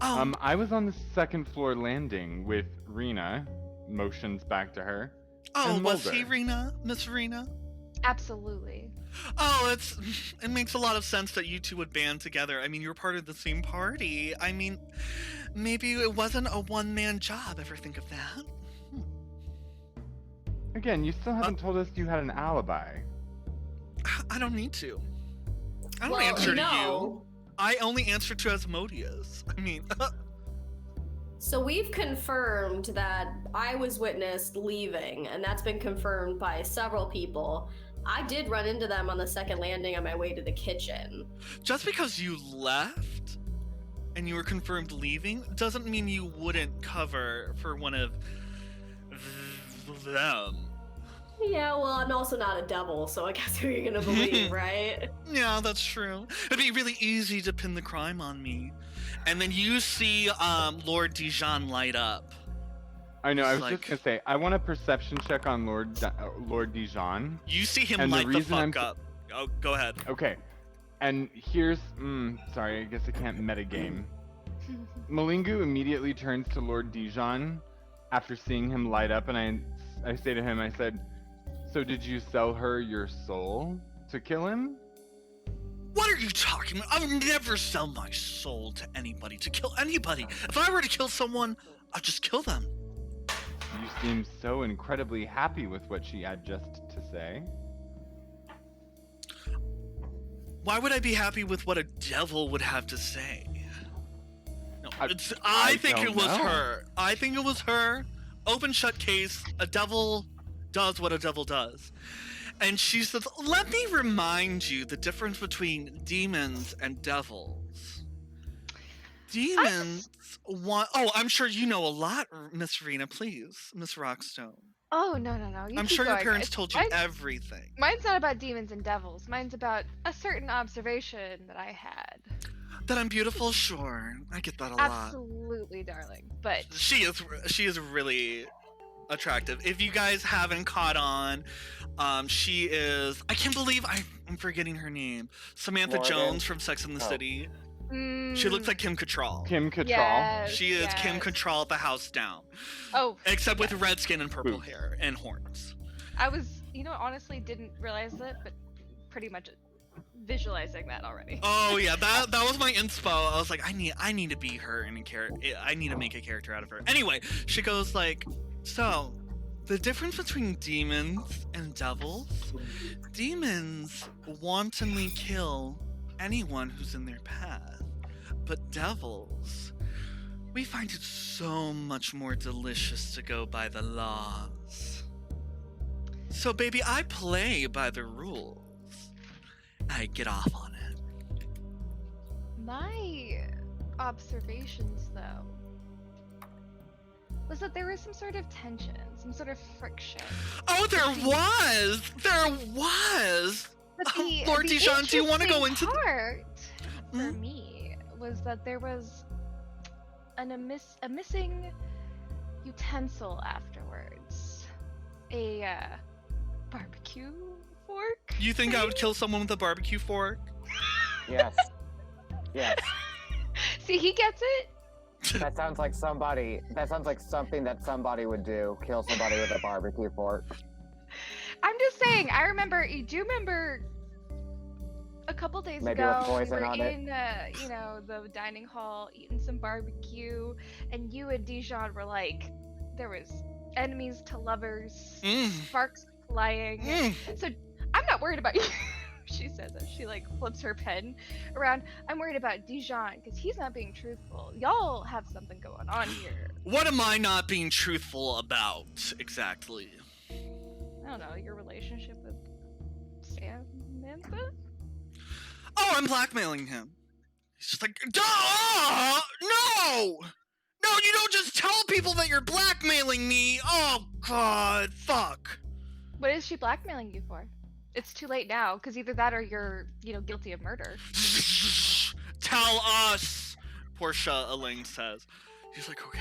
Oh, I was on the second floor landing with Rena. Motions back to her. oh, and was he Mulder. Rena? Miss Rena? Absolutely. Oh, it makes a lot of sense that you two would band together. I mean, you're part of the same party. I mean, maybe it wasn't a one-man job. Ever think of that? Again, you still haven't told us you had an alibi. I don't need to. I don't Well, answer to you. no. I only answer to Asmodeus. I mean, So we've confirmed that I was witnessed leaving, and that's been confirmed by several people. I did run into them on the second landing on my way to the kitchen. just because you left and you were confirmed leaving doesn't mean you wouldn't cover for one of them. Yeah, well, I'm also not a devil, so I guess who are you gonna believe, right? Yeah, that's true. It'd be really easy to pin the crime on me. And then you see Lord Dijon light up. I know. I was Like- just gonna say. I want a perception check on Lord Dijon. You see him And the light the reason I'm fuck up. Oh, go ahead. Okay. And here's. Sorry, I guess I can't metagame. Malingu immediately turns to Lord Dijon after seeing him light up, and I say to him, I said, "So did you sell her your soul to kill him?" What are you talking about? I would never sell my soul to anybody, to kill anybody. If I were to kill someone, I'd just kill them. You seem so incredibly happy with what she had just to say. Why would I be happy with what a devil would have to say? No, I I think don't it was know. her. I think it was her. Open shut case. A devil does what a devil does. And she says, let me remind you the difference between demons and devils. Demons want. Oh, I'm sure you know a lot, Miss Rena. Please, Miss Rockstone. Oh, no, no, no. You I'm keep sure your going. parents told you Mine's- everything. Mine's not about demons and devils. Mine's about a certain observation that I had. That I'm beautiful, sure. I get that a lot. Absolutely, darling. But She is really attractive. If you guys haven't caught on, she is. I can't believe I'm forgetting her name. Samantha Morgan. Jones from Sex and the Oh. City. She looks like Kim Cattrall. Kim Cattrall. Yes, She is Kim yes. Cattrall at the house down, Oh, except with yes. red skin and purple Boobs. hair and horns. I was, honestly didn't realize it, but pretty much visualizing that already. Oh yeah, that was my inspo. I was like, I need to be her in a character. I need to make a character out of her. Anyway, she goes like, so the difference between demons and devils, demons wantonly kill anyone who's in their path, but devils, we find it so much more delicious to go by the laws. So baby, I play by the rules. I get off on it. My observations, though, was that there was some sort of tension, some sort of friction. Oh, there was! There was! But Lord the Dijon, do you want to go interesting into part for Mhm. me was that there was a missing utensil afterwards. A barbecue fork? You think I would kill someone with a barbecue fork? Yes. Yes. See, he gets it. That sounds like somebody. That sounds like something that somebody would do. Kill somebody with a barbecue fork. I'm just saying, I remember, you do remember a couple days Maybe ago, with we poison were on it. in, the dining hall eating some barbecue, and you and Dijon were like, there was enemies to lovers, Mm. sparks flying. Mm. So I'm not worried about you. She says as she like flips her pen around. I'm worried about Dijon because he's not being truthful. Y'all have something going on here. What am I not being truthful about, exactly? I don't know, your relationship with Samantha? Oh, I'm blackmailing him. He's just like, duh! No! No, you don't just tell people that you're blackmailing me! Oh, God, fuck. What is she blackmailing you for? It's too late now, because either that or you're, guilty of murder. Tell us, Portia Elaine says. He's like, okay.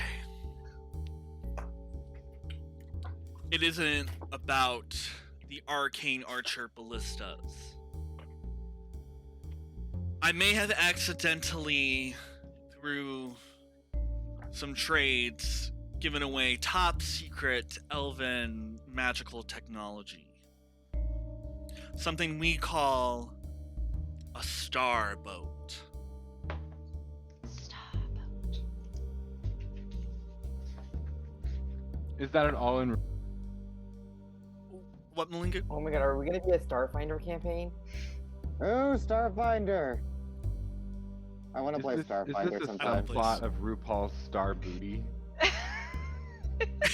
It isn't about the arcane archer ballistas. I may have accidentally, through some trades, given away top secret elven magical technology. Something we call a star boat. Stop. Is that at all in? What, Malinga? Oh my god, are we gonna be a Starfinder campaign? Ooh, Starfinder. I want to play Is Starfinder this a sometime. subplot of RuPaul's Star Booty?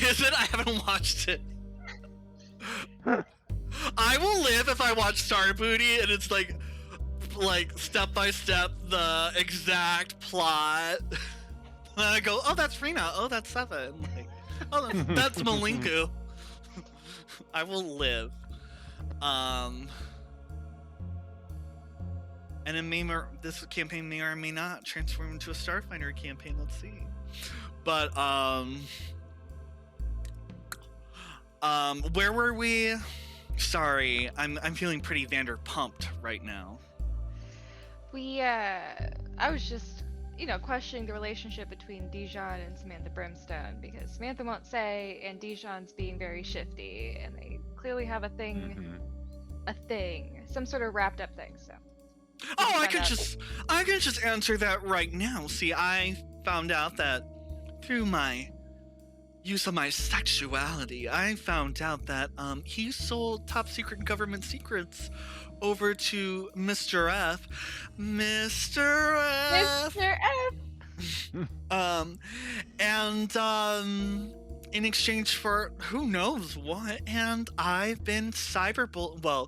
Is it? I haven't watched it. I will live if I watch Star Booty and it's like step by step the exact plot. And I go, oh, that's Rena. Oh, that's Seven. Like, oh, that's Malinku. I will live. And this campaign may or may not transform into a Starfinder campaign. Let's see. But where were we? Sorry, I'm feeling pretty Vanderpumped right now. I was just, questioning the relationship between Dijon and Samantha Brimstone because Samantha won't say, and Dijon's being very shifty, and they clearly have a thing, some sort of wrapped up thing. So. Oh, I find can just answer that right now. See, I found out that through my use of my sexuality, I found out that he sold top secret government secrets over to Mr. F. Mr. F. Mr. F. And in exchange for who knows what, and I've been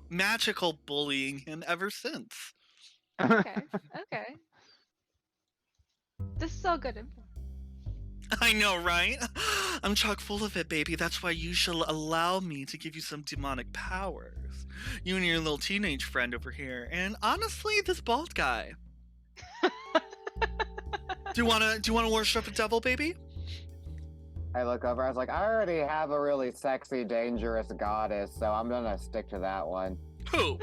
magical bullying him ever since. Okay. Okay. This is all good info. I know, right? I'm chock full of it, baby. That's why you shall allow me to give you some demonic powers. You and your little teenage friend over here. And honestly, this bald guy. Do you wanna worship a devil, baby? I look over. I was like, I already have a really sexy, dangerous goddess, so I'm gonna stick to that one. Who?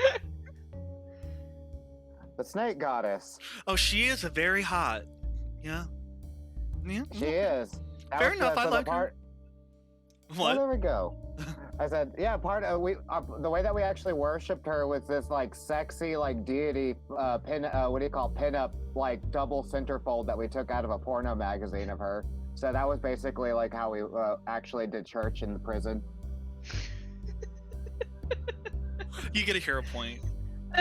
The snake goddess. Oh, she is very hot. Yeah. Yeah. She is. That Fair was enough. the- I so the like her. part- Well, What? there we go. I said, yeah. Part of the way that we actually worshipped her was this like sexy like deity pinup like double centerfold that we took out of a porno magazine of her. So that was basically like how we actually did church in the prison. You get a hero point.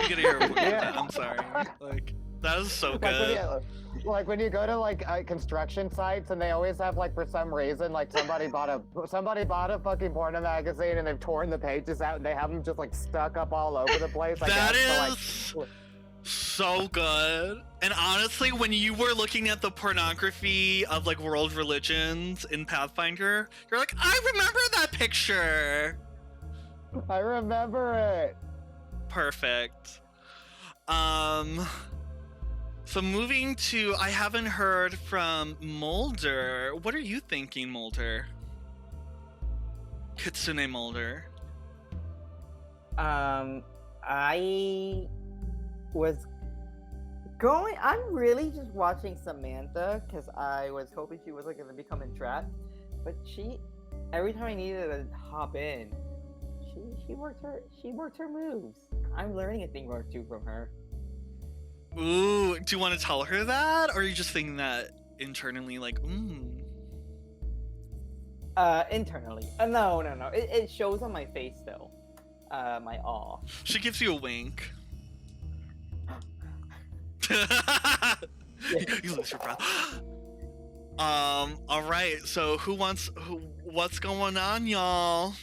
You get a hero point. with Yeah. that. I'm sorry. Like that is so Like good. when you go to like construction sites and they always have like for some reason like somebody bought a fucking porno magazine and they've torn the pages out and they have them just like stuck up all over the place. I That guess, is so good. And honestly, when you were looking at the pornography of like world religions in Pathfinder, you're like, I remember that picture. I remember it. Perfect. So moving to, I haven't heard from Mulder. What are you thinking, Mulder? Kitsune Mulder. I was going. I'm really just watching Samantha because I was hoping she wasn't going to become entrapped, but every time I needed to hop in, she worked her moves. I'm learning a thing or two from her. Ooh, do you want to tell her that? Or are you just thinking that internally, like, Internally. No. It shows on my face though. My awe. She gives you a wink. You lose your breath. Alright, so what's going on, y'all?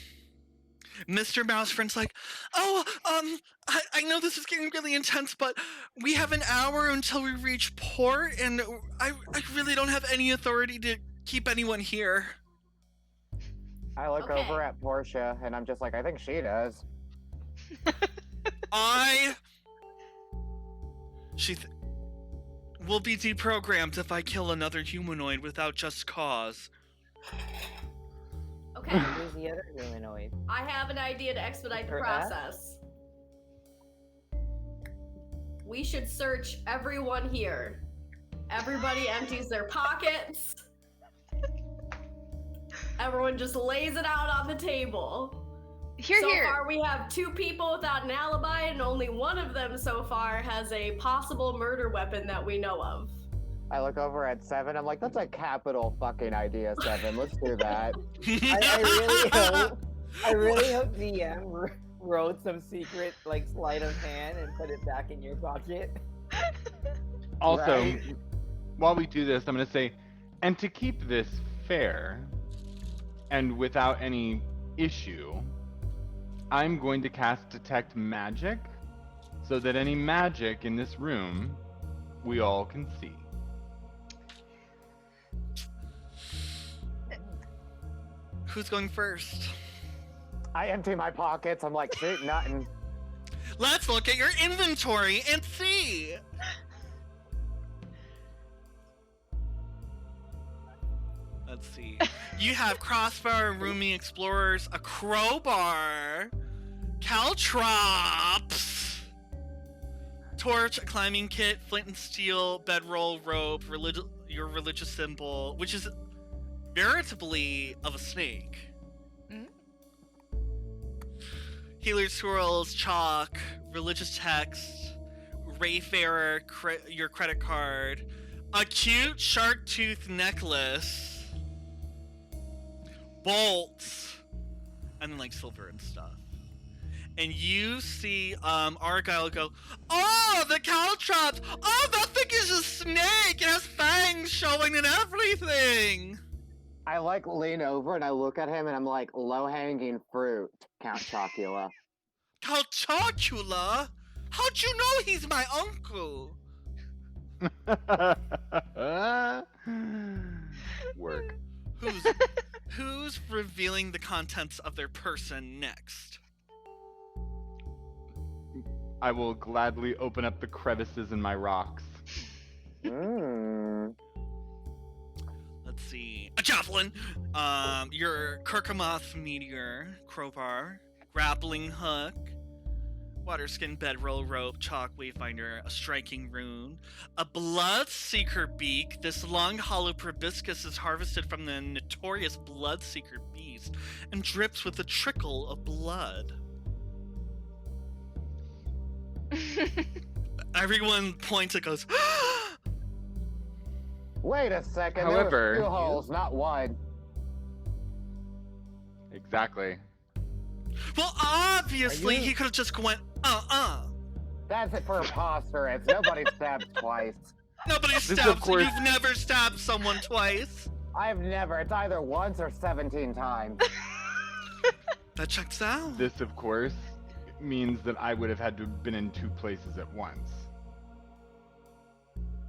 Mr. Mouse Friend's like, oh, I know this is getting really intense, but we have an hour until we reach port, and I really don't have any authority to keep anyone here. I look Okay. over at Portia and I'm just like, I think she does. She will be deprogrammed if I kill another humanoid without just cause. Okay. Who's the other humanoid? I have an idea to expedite the Her ass? process. We should search everyone here. Everybody empties their pockets. Everyone just lays it out on the table. Here, so here. far, we have 2 people without an alibi, and only one of them so far has a possible murder weapon that we know of. I look over at Seven. I'm like, that's a capital fucking idea, Seven. Let's do that. I really hope DM wrote some secret like sleight of hand and put it back in your pocket. Also, Right. while we do this, I'm going to say, and to keep this fair and without any issue, I'm going to cast Detect Magic so that any magic in this room we all can see. Who's going first? I empty my pockets. I'm like, shoot, nothing. Let's look at your inventory and see. Let's see. You have crossbar, rooming explorers, a crowbar, caltrops, torch, a climbing kit, flint and steel, bedroll, rope, your religious symbol, which is veritably of a snake. Mhm. Healer's swirls, chalk, religious text, Rayfarer, your credit card, a cute shark tooth necklace, bolts, and then like silver and stuff. And you see Argyle go, oh, the caltrops! Oh, that thing is a snake! It has fangs showing and everything! I like lean over and I look at him and I'm like, low hanging fruit, Count Chocula. Caltocula? How'd you know he's my uncle? Work. Who's revealing the contents of their person next? I will gladly open up the crevices in my rocks. Mmm. Let's see. a javelin, your Kirkamoth meteor, crowbar, grappling hook, waterskin bedroll rope, chalk wayfinder, a striking rune, a bloodseeker beak. This long hollow proboscis is harvested from the notorious bloodseeker beast and drips with a trickle of blood. Everyone points and goes, Wait a second. However- there were 2 holes, not one. Exactly. well, obviously Are you- he could have just went, That's it preposterous. Nobody stabs twice. Nobody This, of stabs. course- You've never stabbed someone twice. I've never. It's either once or 17 times. That checks out. This, of course, means that I would have had to have been in 2 places at once.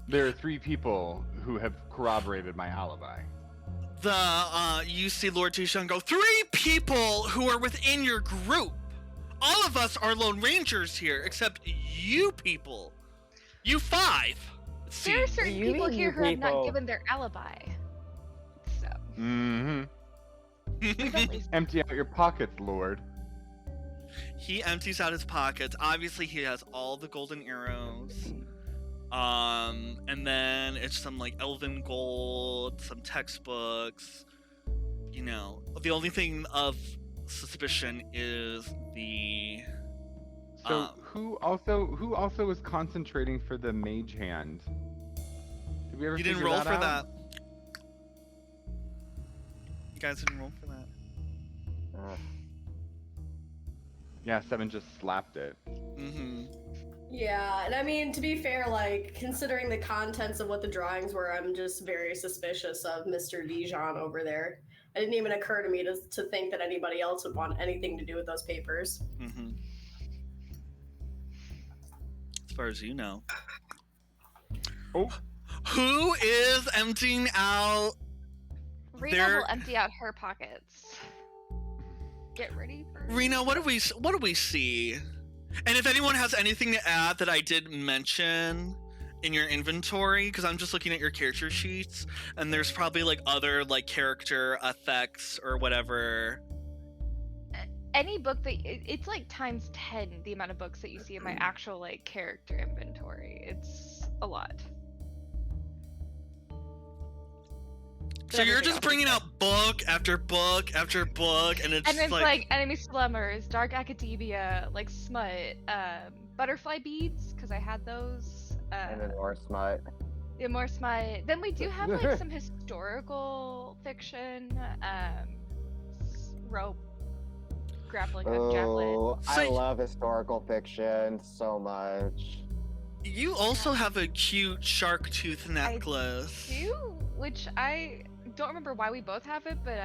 There are 3 people who have corroborated my alibi. You see Lord Tishan go, 3 people who are within your group. All of us are Lone Rangers here, except you people. You 5. See, There are certain You people mean here you who have not people? given their alibi. So, Mm-hmm. we've at least Empty out your pockets, Lord. he empties out his pockets. Obviously, he has all the golden arrows. And then it's some like elven gold, some textbooks. You know, the only thing of suspicion is the So who also was concentrating for the mage hand? Did we ever you didn't figure roll that for out? that. You guys didn't roll for that. Yeah, 7 just slapped it. Mm-hmm. Yeah, and I mean, to be fair, like, considering the contents of what the drawings were, I'm just very suspicious of Mr. Dijon over there. It didn't even occur to me to think that anybody else would want anything to do with those papers. Mm-hmm. As far as you know. Oh. Who is emptying out? Rena There- will empty out her pockets. Get ready for Rena, what do we see? And if anyone has anything to add that I did mention in your inventory, because I'm just looking at your character sheets, and there's probably like other like character effects or whatever. any book that it's like times 10 the amount of books that you see in my actual like character inventory. It's a lot. So you're everything just else bringing is out book after book after book, and it's And it's like enemy slummers, dark academia, like smut, butterfly beads because I had those. And then more smut. Yeah, more smut. Then we do have like some historical fiction, rope, grappling hook, javelin. Oh, I So- love historical fiction so much. you also have a cute shark tooth necklace. Do, which I don't remember why we both have it, but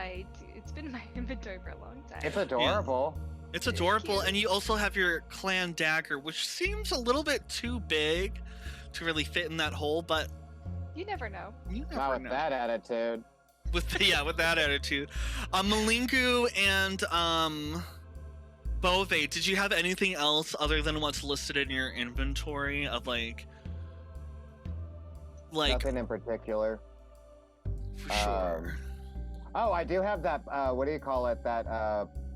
it's been in my inventory for a long time. It's adorable. It's adorable, cute. and you also have your clan dagger, which seems a little bit too big to really fit in that hole, but You never know. you Not never with know. that attitude. With that attitude. Malingu and Bove, did you have anything else other than what's listed in your inventory of like Nothing in particular. for sure? Oh, I do have that. What do you call it? That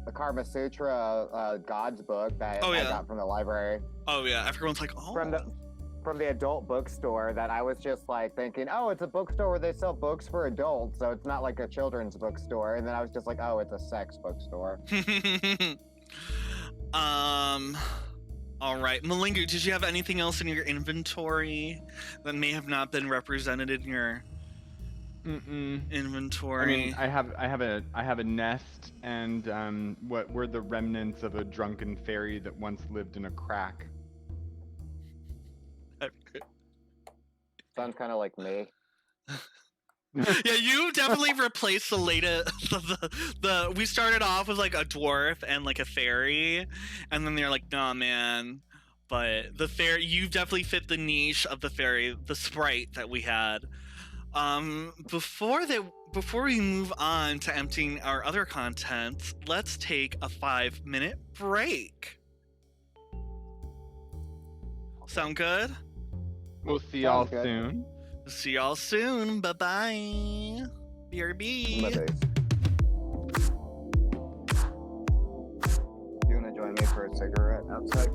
the Karma Sutra God's book that Oh, I yeah. got from the library, Oh yeah, everyone's like, oh. from the adult bookstore. That I was just like thinking, oh, it's a bookstore where they sell books for adults, so it's not like a children's bookstore. And then I was just like, oh, it's a sex bookstore. All right, Malingu, did you have anything else in your inventory that may have not been represented in your inventory? I mean, I have a nest and what were the remnants of a drunken fairy that once lived in a crack. Sounds kind of like me. Yeah, you definitely replaced the latest. We started off with like a dwarf and like a fairy, and then they're like, nah, man. But the fairy, you definitely fit the niche of the fairy, the sprite that we had. Before we move on to emptying our other content, let's take a 5-minute break. Sound good? We'll see y'all Sounds good. soon. See y'all soon. Bye bye. BRB. My base. You wanna join me for a cigarette outside?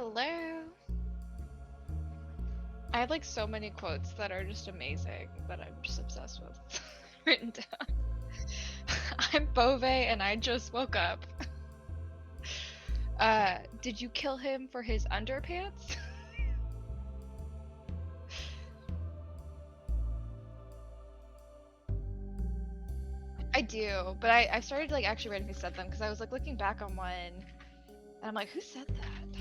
Hello. I have like so many quotes that are just amazing that I'm just obsessed with written down. I'm Bove and I just woke up. Did you kill him for his underpants? I do, but I started like actually writing who said them because I was like looking back on one and I'm like, who said that?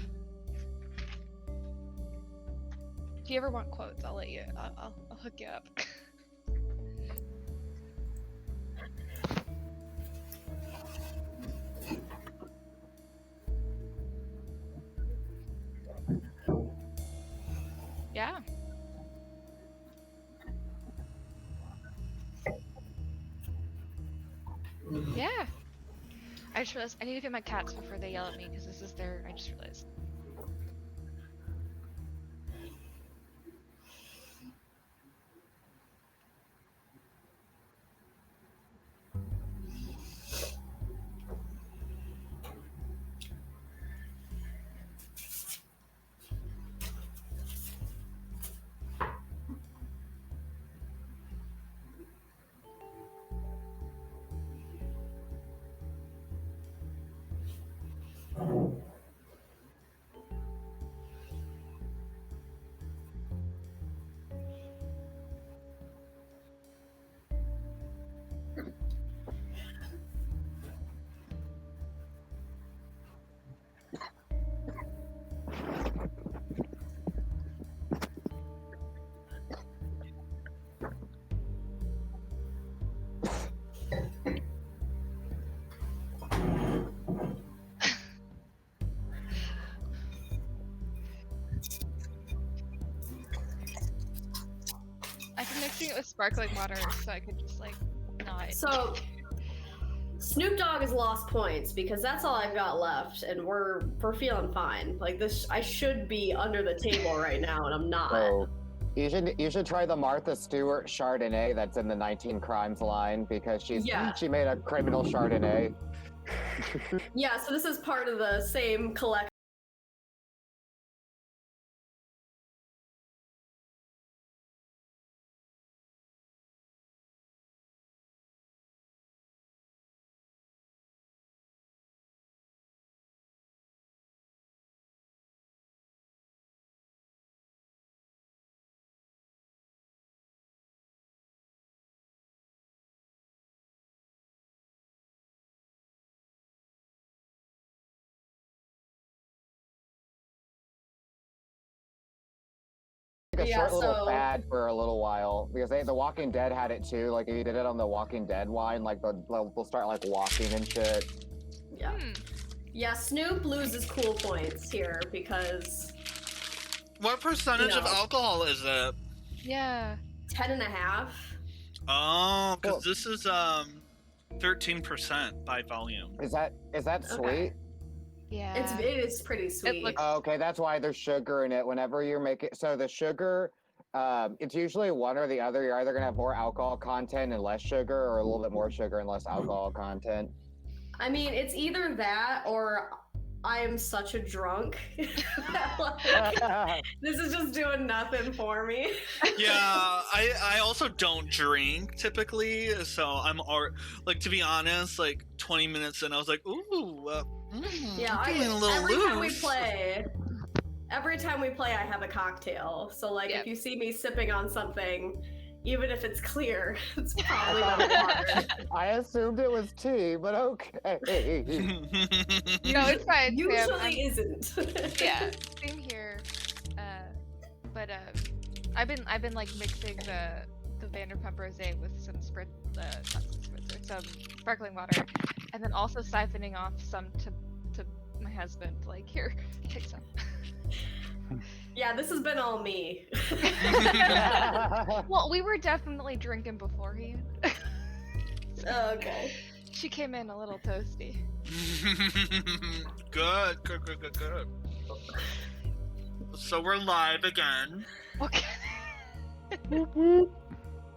If you ever want quotes, I'll let you. I'll hook you up. Yeah. Yeah. I just realized I need to feed my cats before they yell at me because this is their. I just realized. I've been mixing it with sparkling water so I could just like not. So Snoop Dogg has lost points because that's all I've got left, and we're feeling fine. Like this, I should be under the table right now, and I'm not. So you should try the Martha Stewart Chardonnay that's in the 19 Crimes line because she made a criminal Chardonnay. Yeah, so this is part of the same collection. A Yeah, short little so- fad for a little while because The Walking Dead had it too. Like if you did it on the Walking Dead wine, like they'll start like walking and shit. Yeah. Yeah, Snoop loses cool points here because What percentage of No. alcohol is it? Yeah. 10.5. Oh, because Well- this is 13% by volume. Is that sweet? Okay. Yeah. It is pretty sweet. looks- Oh, okay, that's why there's sugar in it. Whenever you make it, so the sugar, it's usually one or the other. You're either gonna have more alcohol content and less sugar, or a little bit more sugar and less alcohol content. I mean, it's either that or I am such a drunk. Like, this is just doing nothing for me. Yeah, I also don't drink typically, so like, to be honest, like 20 minutes in, I was like, ooh, Yeah, I'm feeling a little every loose. time we play, I have a cocktail. So like, Yep. if you see me sipping on something, even if it's clear, it's probably not water. I assumed it was tea, but okay. No, it's fine. Sam. Usually isn't. Yeah, same here. But I've been like mixing the Vanderpump Rosé with some some sparkling water, and then also siphoning off some to my husband. Like, here, take some. Yeah, this has been all me. Well, we were definitely drinking beforehand. Okay. She came in a little toasty. Good. So we're live again. Okay.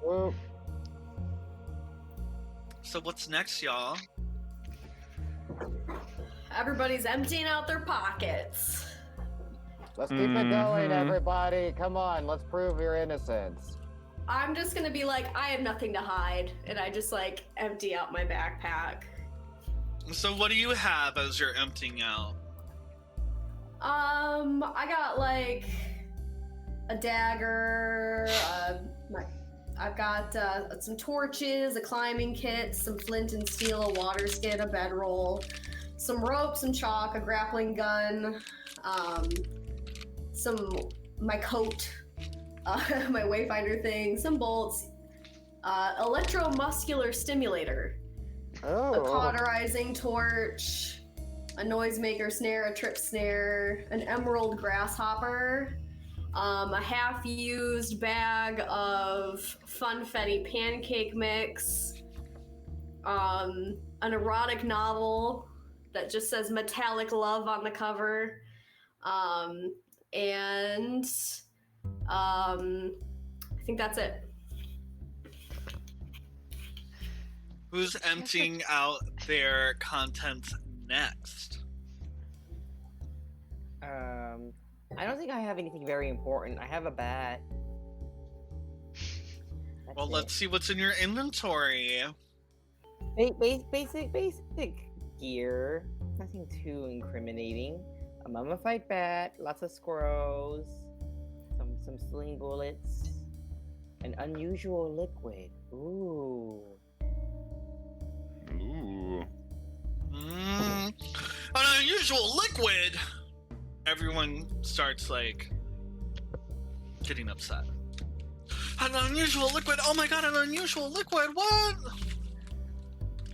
Well, So what's next, y'all? Everybody's emptying out their pockets. Let's keep it going, Mhm. everybody. Come on, let's prove your innocence. I'm just gonna be like, I have nothing to hide, and I just like empty out my backpack. So what do you have as you're emptying out? I got like a dagger. I've got some torches, a climbing kit, some flint and steel, a water skin, a bedroll, some rope, some chalk, a grappling gun, my coat, my wayfinder thing, some bolts, electromuscular stimulator, a Oh, cauterizing torch, a noisemaker snare, a trip snare, an emerald grasshopper, a half-used bag of funfetti pancake mix, an erotic novel that just says metallic love on the cover, and I think that's it. Who's emptying out their contents next? I don't think I have anything very important. I have a bat. That's Well, it. let's see what's in your inventory. Basic gear. Nothing too incriminating. A mummified bat, lots of squirrels, some sling bullets, an unusual liquid. Ooh. Ooh. An unusual liquid. Everyone starts like getting upset. An unusual liquid. Oh my god, an unusual liquid. What?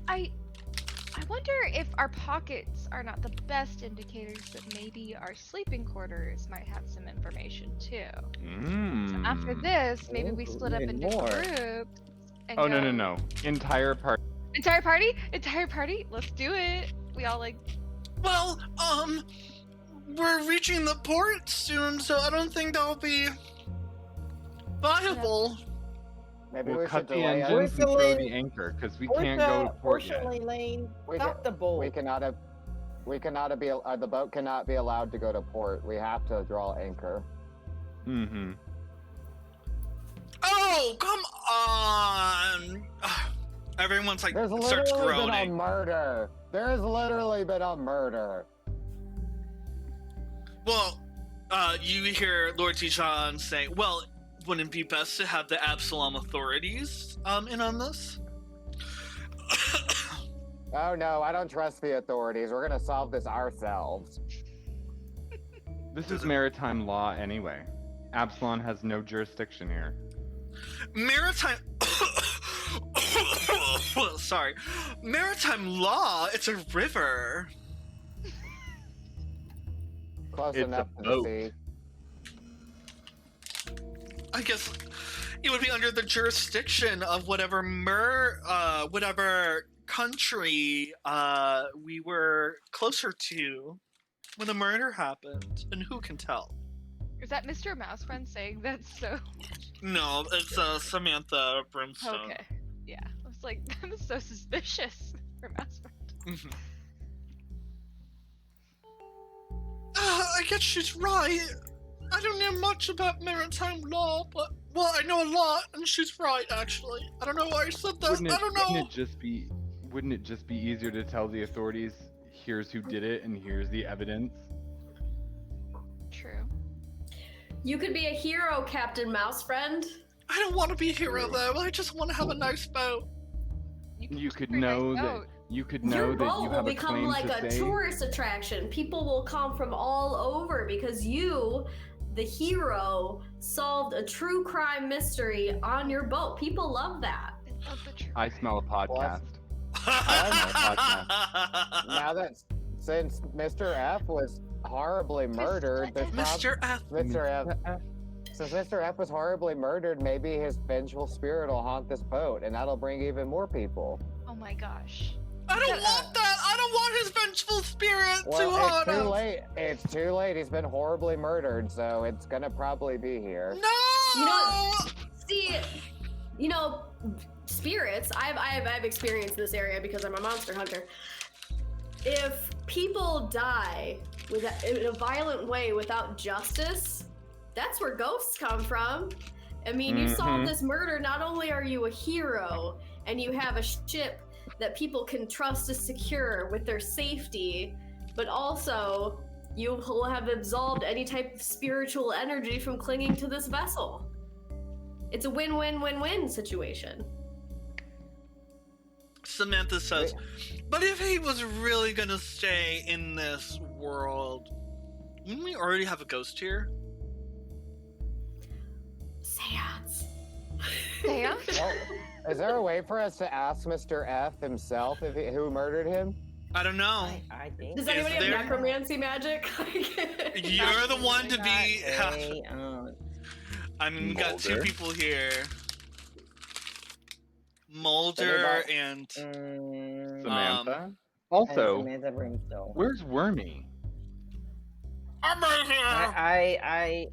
I wonder if our pockets are not the best indicators that maybe our sleeping quarters might have some information too. So after this, maybe we Ooh, split up even into more. groups. And Oh, go... no. Entire party. Entire party? Entire party? Let's do it. We all like. Well, we're reaching the port soon, so I don't think that'll be viable. maybe We'll we should cut the delay engines it. and throw Porcelain- the anchor, because we can't go to port yet. Porcelain Lane. We Stop can- the boat. The boat cannot be allowed to go to port. We have to draw anchor. Mm-hmm. Oh, come on! Everyone's like There's starts literally been a groaning. murder. There has literally been a murder. Well, you hear Lord Tijan say, "Well, wouldn't it be best to have the Absalom authorities in on this?" Oh no, I don't trust the authorities. We're gonna solve this ourselves. This is maritime law anyway. Absalon has no jurisdiction here. Maritime. Sorry, maritime law. It's a river. Close It's enough a to boat. see. I guess it would be under the jurisdiction of whatever whatever country we were closer to when the murder happened, and who can tell? Is that Mr. Mouse Friend saying that? So No, it's Samantha Brimstone. okay, yeah. I was like, that is so suspicious for Mouse Friend. Mhm. I guess she's right. I don't know much about maritime law, but well, I know a lot, and she's right. Actually, I don't know why I said that. Wouldn't I don't know. Wouldn't it just be easier to tell the authorities, here's who did it and here's the evidence? True. You could be a hero, Captain Mouse Friend. I don't want to be a hero though. I just want to have a nice boat. You could very nice know that boat. you could Your know that boat you will have a become claim like to a say. tourist attraction. People will come from all over because you, the hero, solved a true crime mystery on your boat. People love that. I love the true. I smell a podcast. Now that since Mr. F was horribly murdered, this Mr. F. Mr. F. Since Mr. F was horribly murdered, maybe his vengeful spirit will haunt this boat, and that'll bring even more people. Oh my gosh. I don't want that. I don't want his vengeful spirit to Well, haunt it's too us. late. It's too late. He's been horribly murdered, so it's gonna probably be here. No. You know, see, you know, spirits. I have experience in this area because I'm a monster hunter. If people die in a violent way without justice, that's where ghosts come from. I mean, you solve this murder, not only are you a hero and you have a ship that people can trust is secure with their safety, but also you will have absolved any type of spiritual energy from clinging to this vessel. It's a win-win-win-win situation. Samantha says, but if he was really gonna stay in this world, wouldn't we already have a ghost here? Seance. Seance? Well, is there a way for us to ask Mr. F himself who murdered him? I don't know. I think. Does anybody have there- necromancy magic? You're the one to be. Hey, I mean, we got two Mulder. people here. Mulder and Samantha. Also, Samantha Brimstone. where's Wormy? I'm right here.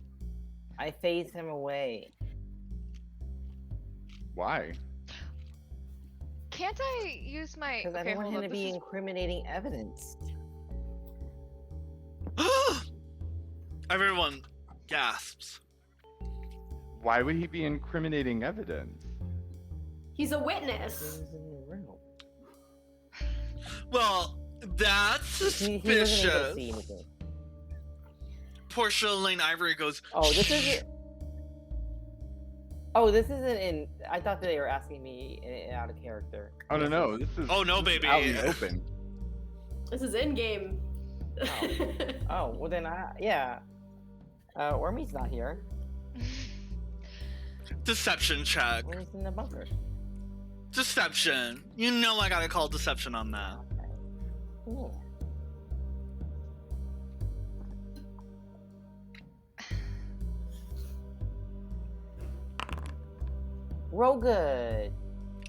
I phase him away. Why? Can't I use my? Because I Okay, don't want hold him on, to this be is- incriminating evidence. Everyone gasps. Why would he be incriminating evidence? He's a He witness. was in the room. Well, that's He wasn't able to suspicious. see anything. Portia Lane Ivory goes, Oh, this isn't. Oh, this isn't in. I thought they were asking me out of character. Oh no, this is. Oh, no, this is baby. Out in the open. This is in game. Oh, well then yeah. Wormy's not here. Deception check. Wormy's in the bunker. Deception. You know I gotta call deception on that. Yeah. Roll good.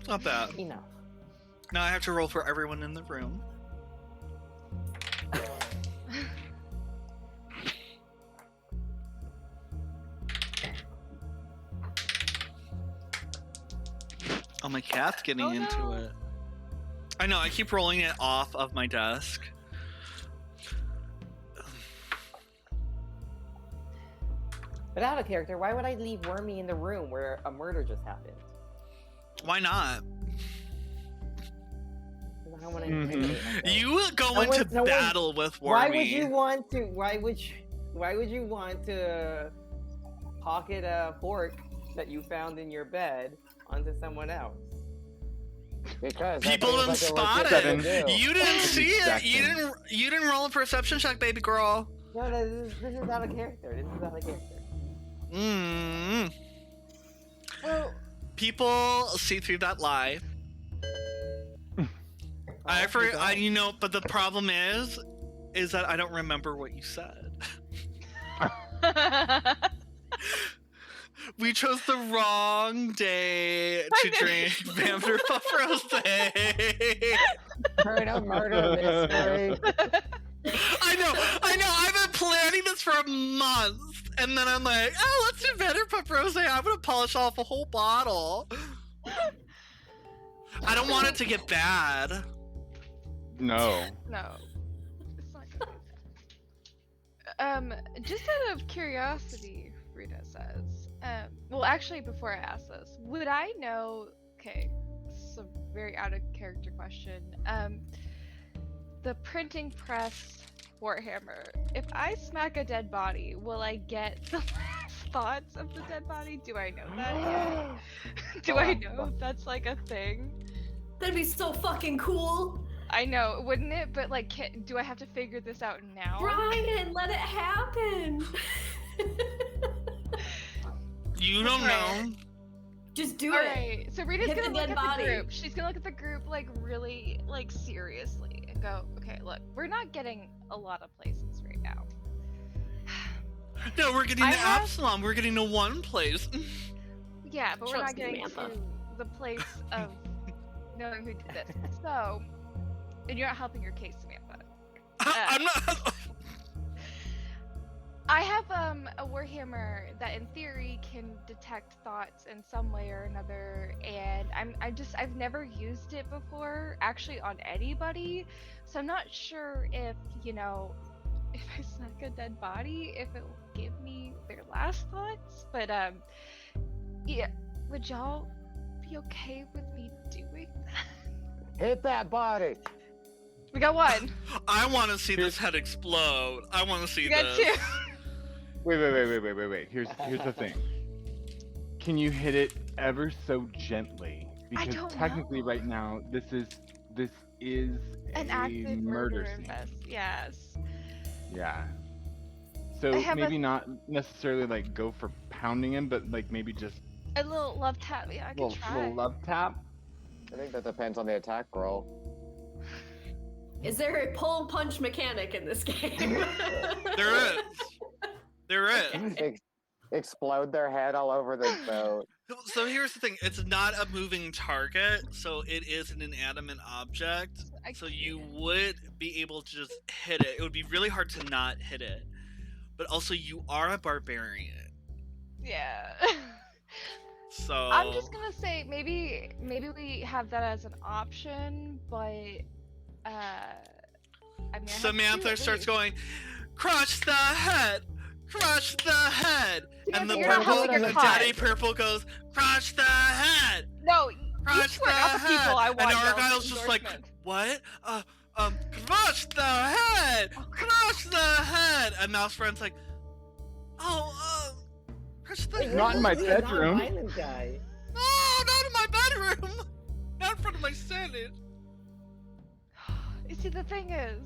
Not bad. Enough. Now I have to roll for everyone in the room. Oh, my cat's getting Oh, into no. it. I know, I keep rolling it off of my desk. But out of character, why would I leave Wormy in the room where a murder just happened? Why not? 'Cause I don't want to Mhm. incriminate myself. You go No into one- no one- battle with Wormy. Why would you want to? Why would you want to pocket a fork that you found in your bed onto someone else? Because that People seems didn't like a spot legit it. thing to do. You didn't see it. You Deception. didn't roll a perception check, baby girl. No, this is out of character. This is out of character. Mm. Well, People see through that lie. You know, but the problem is that I don't remember what you said. We chose the wrong day to drink Vanderpuff Rosé. Turn a murder mystery. I know. I've been planning this for months, and then I'm like, oh, let's do Vanderpuff Rosé. I'm gonna polish off a whole bottle. I don't want it to get bad. No. no, it's not good. Just out of curiosity, Rita says. Well, actually, before I ask this, would I know? Okay, this is a very out of character question. The printing press Warhammer. If I smack a dead body, will I get the last thoughts of the dead body? Do I know that yet? Do I know if that's like a thing? That'd be so fucking cool. I know, wouldn't it? But like, do I have to figure this out now? Brian, let it happen. You don't know. Just do All it. right. So Rita's Hit gonna the look dead at body. the group. She's gonna look at the group like really like seriously and go, okay, look, we're not getting a lot of places right now. No, we're getting I to have- Absalom. We're getting to one place. Yeah, but we're Trust not me, getting Samantha. to the place of knowing who did this. So, and you're not helping your case, Samantha. I'm not. I have a Warhammer that in theory can detect thoughts in some way or another, and I've never used it before actually on anybody, so I'm not sure if if I snuck a dead body, if it will give me their last thoughts. But yeah, would y'all be okay with me doing that? Hit that body. We got one. I want to see this head explode. I want to see We got this. two. Wait. Here's the thing. Can you hit it ever so gently? I Because don't technically, know. right now, this is An a active murder murder scene. fest. Yes. Yeah. So I have maybe not necessarily like go for pounding him, but like maybe just a little love tap. Yeah, I could try. little love tap. I think that depends on the attack roll. Is there a pull punch mechanic in this game? There is. There is. Explode their head all over the boat. So here's the thing. It's not a moving target, so it is an inanimate object. I So you can't. would be able to just hit it. It would be really hard to not hit it. But also, you are a barbarian. Yeah. So I'm just gonna say maybe we have that as an option, but I mean. I have two Samantha at starts least. going, crush the head, crush the head, and the Samantha, you're not purple, helping your the cause. daddy purple goes, crush the head, No, you crush two the are not the head, people I and want. y'all's Argyle's just like, endorsement. what? Crush the head, crush the head, and Mouse Friend's like, oh, crush the head. Not in my You're a bedroom. non-violent guy. No, not in my bedroom, not in front of my Senate. You see, the thing is,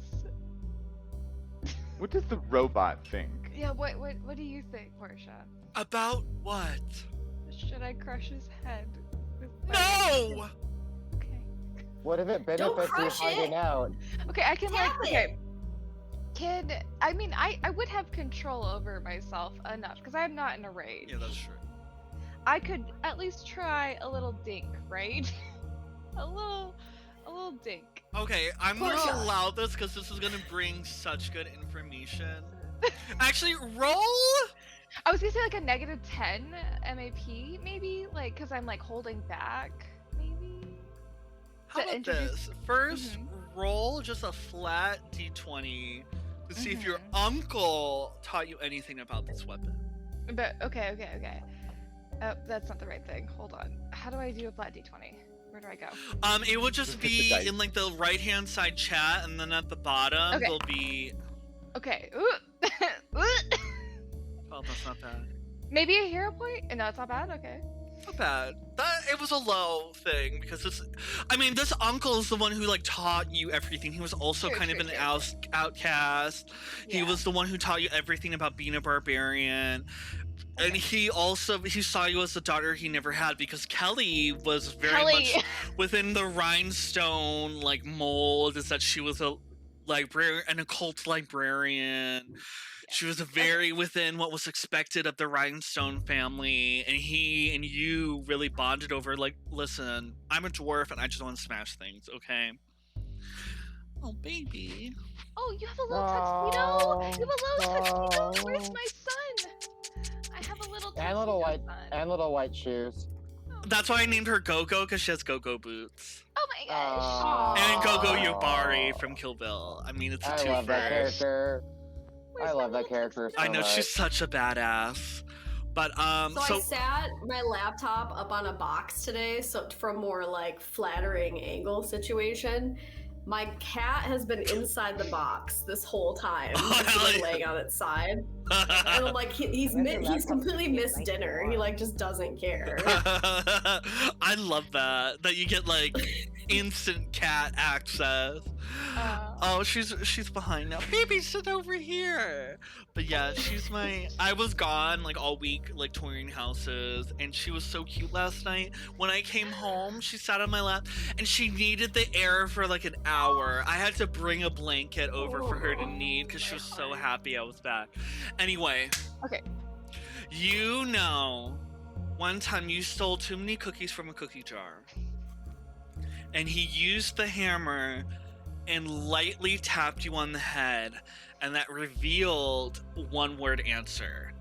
What does the robot think? yeah. What do you think, Portia? About what? Should I crush his head? with my- No! Okay. What if it Don't benefits you crush hiding it. out? Okay, I can like. Tap it. Okay. I mean, I would have control over myself enough because I'm not in a rage. Yeah, that's true. I could at least try a little dink, right? a little dink. Okay, I'm gonna Portia. allow this because this is gonna bring such good information. Actually, roll. I was gonna say like a -10 MAP, maybe, like, cause I'm like holding back, maybe. How To about introduce- this? First, Mhm. roll just a flat d20 to see if your Mhm. uncle taught you anything about this weapon. But okay. Oh, that's not the right thing. Hold on. How do I do a flat D20? Where do I go? It would just Just hit the be dice. in like the right-hand side chat, and then at the bottom Okay. there'll be. Okay. Ooh. Oh, that's not bad. Maybe a hero point? No, it's not bad. Okay. Not bad. It was a low thing because this. I mean, this uncle is the one who like taught you everything. He was also True, kind true, of an true. outcast. He Yeah. was the one who taught you everything about being a barbarian. And he saw you as a daughter he never had because Kelly was very much within the rhinestone like mold. Is that she was a librarian, an occult librarian. She was very within what was expected of the Rhinestone family, and he and you really bonded over like, listen, I'm a dwarf and I just want to smash things, okay? Oh, baby. Oh, you have a little tuxedo. You have a little tuxedo. Where's my son? I have a little tuxedo. And little white son. and little white shoes. That's why I named her Go-Go, because she has go-go boots. Oh my gosh. Aw. And Go-Go Yubari from Kill Bill. I mean, it's a I love that twofer. character. Where's I my love that little character tuxedo? I know, much. she's such a badass. But, So I sat my laptop up on a box today, so from more like flattering angle situation. My cat has been inside the box this whole time, Oh, just hell like yeah. laying on its side. And I'm like, he's And then your he's laptop completely can get missed nice dinner. and He warm. like just doesn't care. I love that you get like instant cat access. Oh, she's behind now. Baby, sit over here. But yeah, I was gone like all week, like touring houses, and she was so cute last night. When I came home, she sat on my lap, and she needed the air for like an hour. I had to bring a blanket over for her to need because she was so happy I was back. Anyway. Okay. You know, one time you stole too many cookies from a cookie jar. And he used the hammer and lightly tapped you on the head, and that revealed one word answer.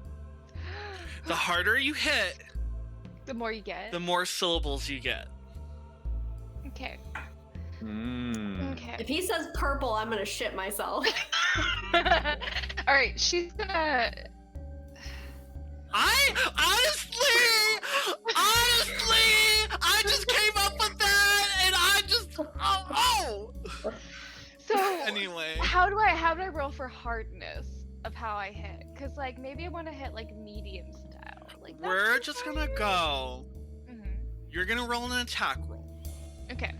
The harder you hit, The more you get. the more syllables you get. Okay. Mm. Okay. If he says purple, I'm gonna shit myself. All right, she's gonna. Honestly, I just came up with that, and I just oh. So Anyway, how do I roll for hardness of how I hit? Cause like maybe I want to hit like medium style. Like that's we're too just gonna hard. go. Mhm. You're gonna roll an attack roll, Okay.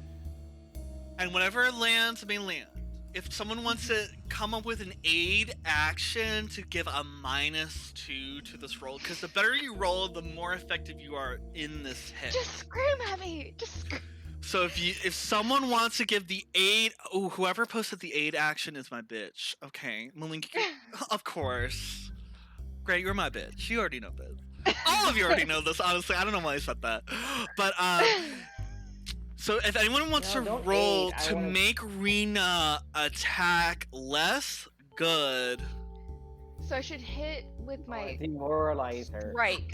and whatever lands may land. If someone wants to come up with an aid action to give a -2 to this roll, because the better you roll, the more effective you are in this hit. Just scream at me. Just scream. So if someone wants to give the aid, whoever posted the aid action is my bitch. Okay, Malinky, of course. Great, you're my bitch. You already know this. All of you already know this. Honestly, I don't know why I said that, but so if anyone wants No, to don't roll aid, I to wanna- make Rena attack less good. So I should hit with my Demoralize her. strike.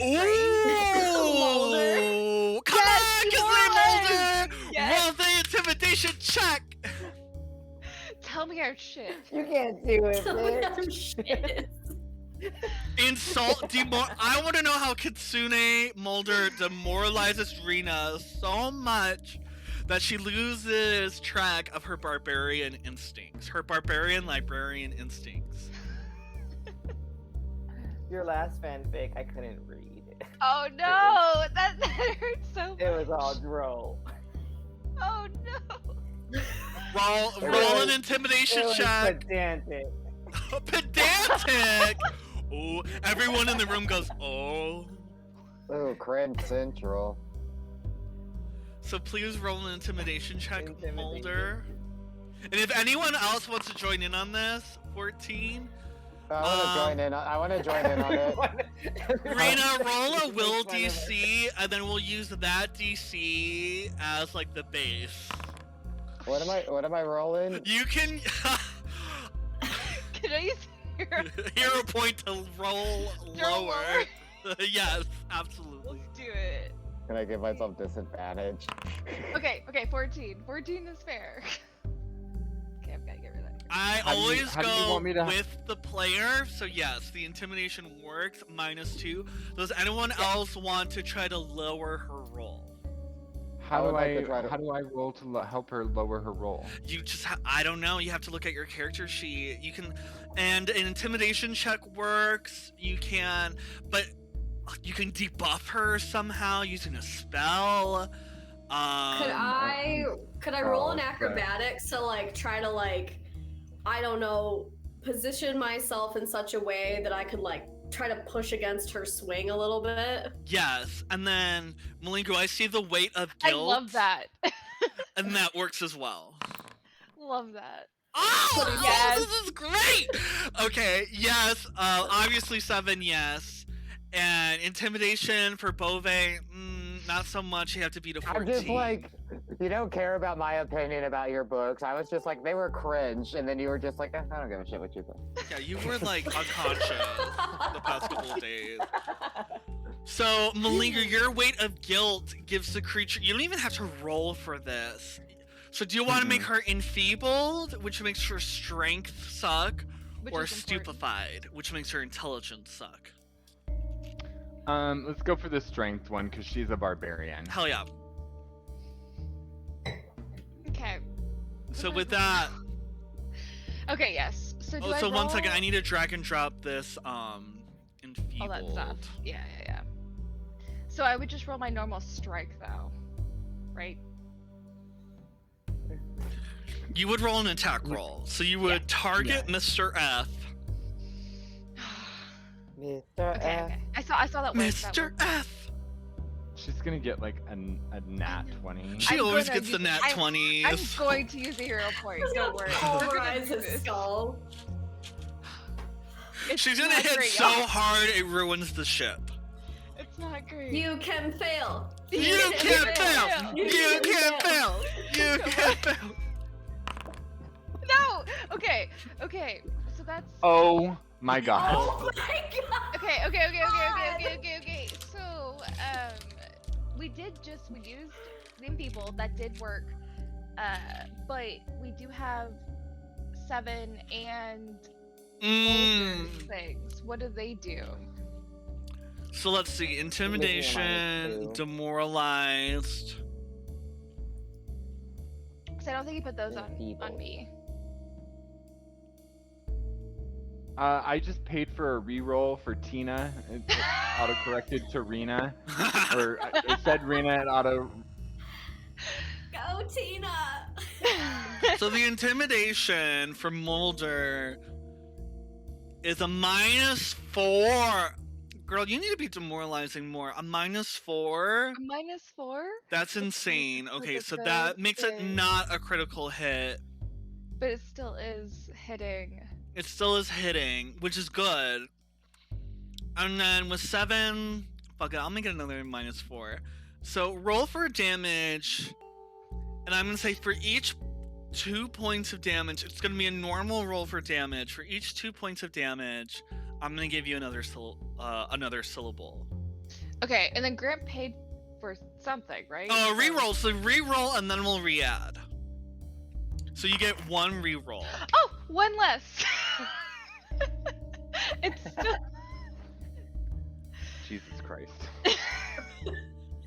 Ooh! Come Yes, on, Gizzy Mulder! Yes. Roll the intimidation check! Tell me our shit. You can't do it, Tell me bitch. I'm shit. Insult, I want to know how Kitsune Mulder demoralizes Rena so much that she loses track of her barbarian instincts, her barbarian librarian instincts. Your last fanfic, I couldn't read it. Oh no, that hurts so It much. was all droll. Oh no. Roll an intimidation It was check. pedantic. Pedantic. Oh, everyone in the room goes, oh. Ooh, cringe central. So please roll an intimidation check, Intimidation. Mulder. And if anyone else wants to join in on this, 14. I want to join in. I want to join in on it. Rena, roll a Make will fun of her. DC, and then we'll use that DC as like the base. What am I rolling? You can Can I use hero? hero point to roll Roll lower. Yes, absolutely. Let's do it. Can I give myself disadvantage? Okay, 14. 14 is fair. Okay, I've got to get rid of that. I How do you- always how do you go want me to- with the player, so yes, the intimidation works, -2. Does anyone else want to try to lower her roll? How would do like to try to- how do I roll to help her lower her roll? You just, I don't know, you have to look at your character sheet. You can, and an intimidation check works, you can, but you can debuff her somehow using a spell. Could I roll an Oh, okay. acrobatics to like try to like, I don't know, position myself in such a way that I could like try to push against her swing a little bit? Yes, and then, Malingo, I see the weight of guilt. I love that. And that works as well. Love that. Oh, Yes. this is great. Okay, yes. Obviously 7, yes. And intimidation for Bove, not so much. You have to beat a 14. I'm just like, you don't care about my opinion about your books. I was just like, they were cringe, and then you were just like, I don't give a shit what you think. Yeah, you were like unconscious the past couple of days. So, Malingo, your weight of guilt gives the creature. You don't even have to roll for this. So, do you want to make her enfeebled, which makes her strength suck, Which or is important. stupefied, which makes her intelligence suck? Let's go for the strength one because she's a barbarian. Hell yeah. Okay. So with that, Okay, yes. So do I so one second, roll I need to drag and drop this enfeebled. all that stuff. Yeah. So I would just roll my normal strike though, right? You would roll an attack roll. So you would target Mr. F. Mr. Okay, F. okay. I saw that one. Mr. F. She's gonna get like a nat 20. She I'm always gonna gets the use- nat I'm 20s. going to use a hero point. Don't worry. We're gonna Pulverize do his this. skull. It's She's gonna not hit great, so y'all. hard it ruins the ship. It's not great. You can fail. You can't fail. You You can't fail. You can't fail. No. Okay. So that's. Oh my gosh. Oh my god! Okay. So we used them people that did work But we do have Seven and Mm. things. What do they do? So let's see. Intimidation, -2. demoralized. Because I don't think you put those They're on feeble. me. I just paid for a reroll for Tina. It auto-corrected to Rena. Or it said Rena and auto. Go, Tina! So the intimidation for Mulder is a -4. Girl, you need to be demoralizing more. A -4? A -4? That's insane. Like Okay, a so good that makes it thing. not a critical hit. But it still is hitting. It still is hitting, which is good. And then with 7, fuck it, I'll make it another -4. So roll for damage, and I'm gonna say for each 2 points of damage, it's gonna be a normal roll for damage. For each 2 points of damage, I'm gonna give you another syllable. Okay, and then Grant paid for something, right? Oh, So- reroll. So reroll, and then we'll re-add. So you get 1 reroll. Oh, one less. It's still. Jesus Christ.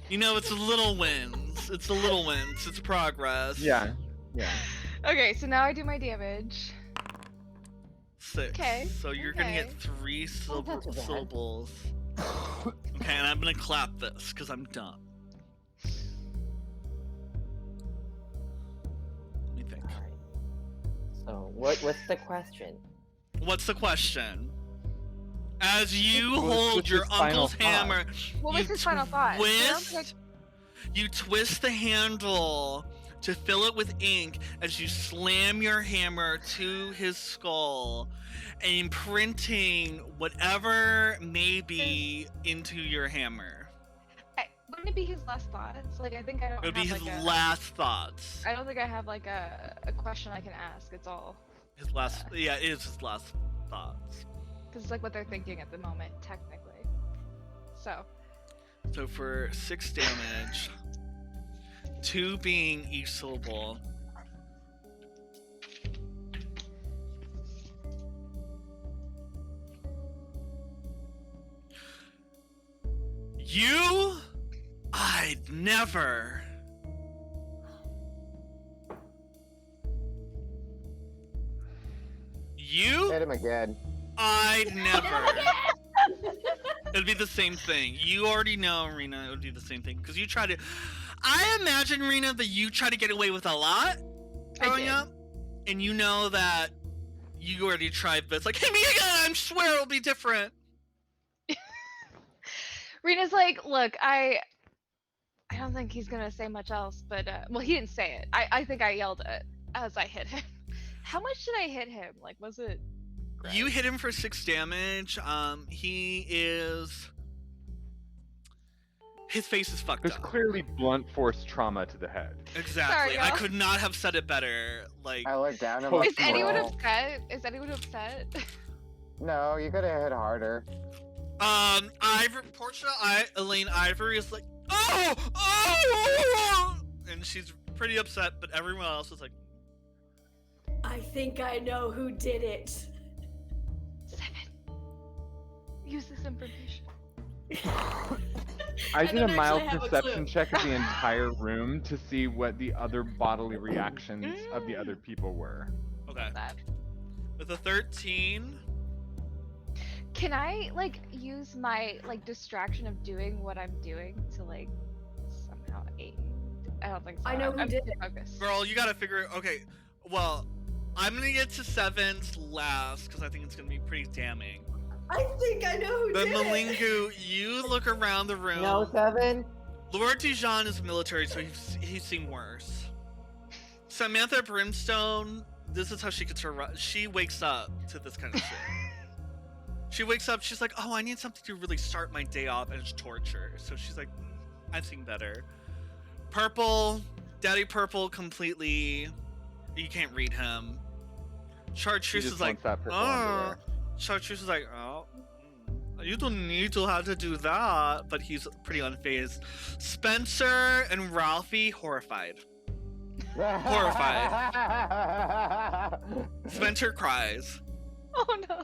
You know, it's the little wins. It's the little wins. It's progress. Yeah. Okay, so now I do my damage. 6. Okay, So you're gonna get okay. 3 not too bad. syllables. Okay, and I'm gonna clap this because I'm dumb. Let me think. Alright. So what's the question? What's the question? As you What was hold your his final uncle's thought? hammer, What was you his final thought? I don't think twist. You twist the handle to fill it with ink as you slam your hammer to his skull, and imprinting whatever may be into your hammer. wouldn't it be his last thoughts? Like, I think I don't It would be have his like last thoughts. I don't think I have like a question I can ask. It's all His last, yeah, it is his last thoughts. because it's like what they're thinking at the moment, technically. So So for 6 damage, 2 being each syllable. You? I'd never. You? Hit him again. I'd never. It'd be the same thing. You already know, Rena, it would be the same thing. Because you try to. I imagine, Rena, that you try to get away with a lot growing did. up. And you know that you already tried this. Like, hit me again! I swear it'll be different. Rena's like, look, I don't think he's gonna say much else, but well, he didn't say it. I think I yelled it as I hit him. How much did I hit him? Like, was it? You hit him for 6 damage. He is. His face is fucked There's up. clearly blunt force trauma to the head. Exactly. Sorry, I y'all. could not have said it better. Like, I looked down and Is looked Is anyone small. upset? Is anyone upset? No, you could have hit harder. Elaine Ivory is like, oh, and she's pretty upset, but everyone else is like, I think I know who did it. 7. Use this information. I I did a don't mild actually have a perception clue. check of the entire room to see what the other bodily reactions of the other people were. okay. That. With a 13, Can I like use my like distraction of doing what I'm doing to like somehow aid? I don't think so. I know who I'm did it. focused. girl, you gotta figure. Okay, well, I'm gonna get to 7s last because I think it's gonna be pretty damning. I think I know who But did it. Malingu, you look around the room. No, 7. Lord Dijon is military, so he's seen worse. Samantha Brimstone, this is how she gets her. She wakes up to this kind of shit. She wakes up, she's like, oh, I need something to really start my day off, and it's torture. So she's like, I've seen better. Purple, Daddy Purple completely. You can't read him. She Chartreuse just is like, wants that purple oh. underwear. Chartreuse is like, oh, you don't need to have to do that, but he's pretty unfazed. Spencer and Ralphie horrified. Spencer cries. Oh no.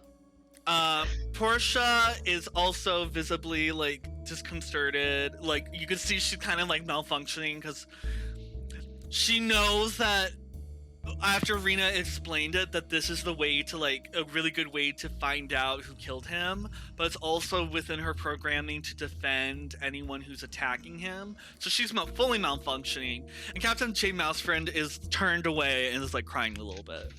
Portia is also visibly like disconcerted. Like you can see she's kind of like malfunctioning because she knows that after Rena explained it that this is the way to like a really good way to find out who killed him, but it's also within her programming to defend anyone who's attacking him. So she's fully malfunctioning, and Captain J Mousefriend is turned away and is like crying a little bit.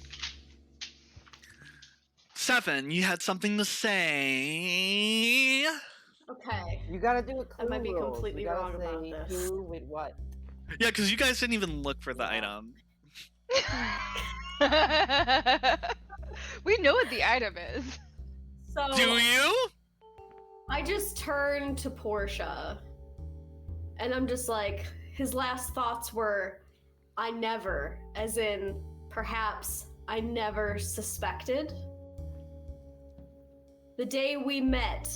Seven, you had something to say. Okay. You gotta do a clue I might be rules. completely You gotta wrong about say this. who with what. Yeah, because you guys didn't even look for the Yeah. item. We know what the item is. So Do you? I just turned to Portia, and I'm just like, his last thoughts were, I never, as in, perhaps I never suspected. The day we met,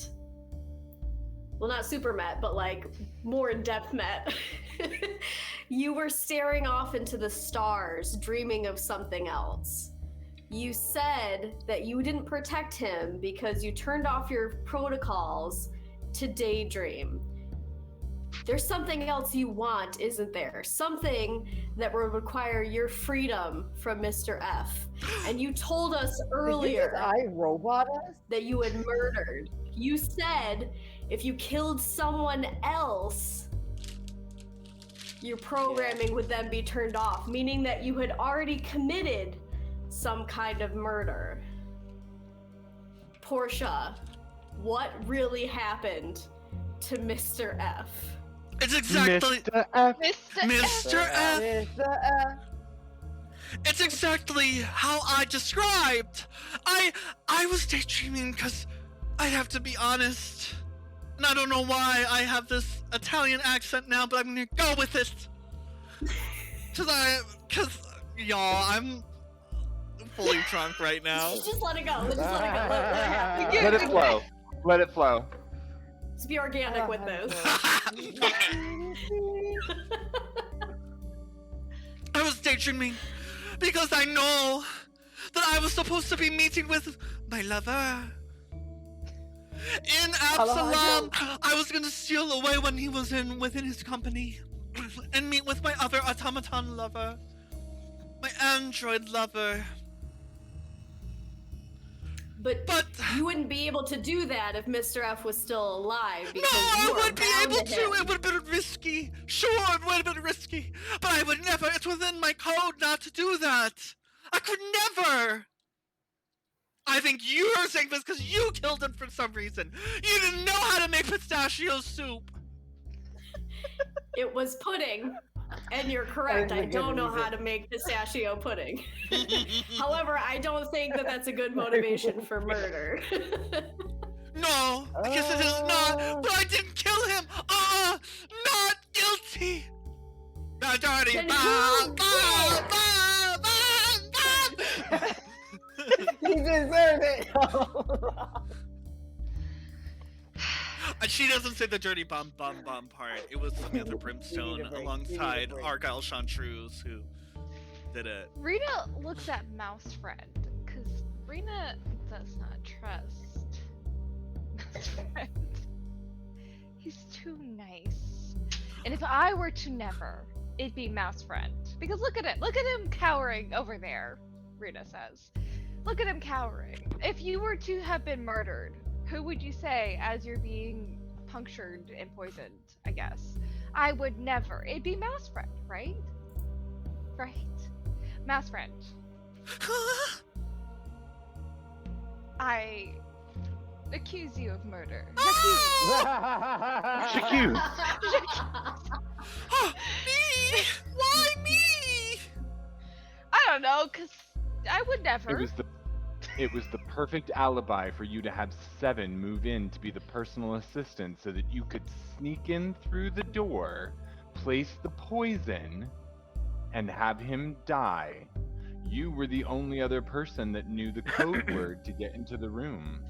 well, not super met, but like more in depth met, you were staring off into the stars, dreaming of something else. You said that you didn't protect him because you turned off your protocols to daydream. There's something else you want, isn't there? Something that would require your freedom from Mr. F. And you told us earlier I robot us? that you had murdered. You said if you killed someone else, your programming would then be turned off, meaning that you had already committed some kind of murder. Portia, what really happened to Mr. F? It's exactly Mr. F. Mr. F. Mr. F. It's exactly how I described. I was daydreaming because I have to be honest. And I don't know why I have this Italian accent now, but I'm gonna go with it. Cause y'all, I'm fully drunk right now. Just let it go. Just let it go. Let it happen. Let it flow. Let it flow. Let's be organic with this. I was daydreaming because I know that I was supposed to be meeting with my lover. In Absalom, I was gonna steal away when he was within his company and meet with my other automaton lover, my android lover. But But you wouldn't be able to do that if Mr. F was still alive no, because I you are would be bound able to to. him. It would have been risky. Sure, it would have been risky, but I would never. It's within my code not to do that. I could never. I think you're saying this because you killed him for some reason. You didn't know how to make pistachio soup. It was pudding. And you're correct. That is I a good don't know reason. how to make pistachio pudding. However, I don't think that that's a good motivation for murder. No, I guess it is not. But I didn't kill him. Not guilty. Not dirty. Then Bah, who bah, did? bah, bah, bah. He deserved it. She doesn't say the dirty bomb part. It was Samantha Brimstone break. We need a alongside break. Argyle Chantreuse who did it. Rena looks at Mouse Friend because Rena does not trust Mouse Friend. He's too nice. And if I were to never, it'd be Mouse Friend. Because look at it. Look at him cowering over there, Rena says. Look at him cowering. If you were to have been murdered, who would you say as you're being punctured and poisoned, I guess? I would never. It'd be Mouse Friend, right? Right. Mouse Friend. I accuse you of murder. Accused. Me? Why me? I don't know, cause I would never. It was the perfect alibi for you to have Seven move in to be the personal assistant so that you could sneak in through the door, place the poison, and have him die. You were the only other person that knew the code word to get into the room.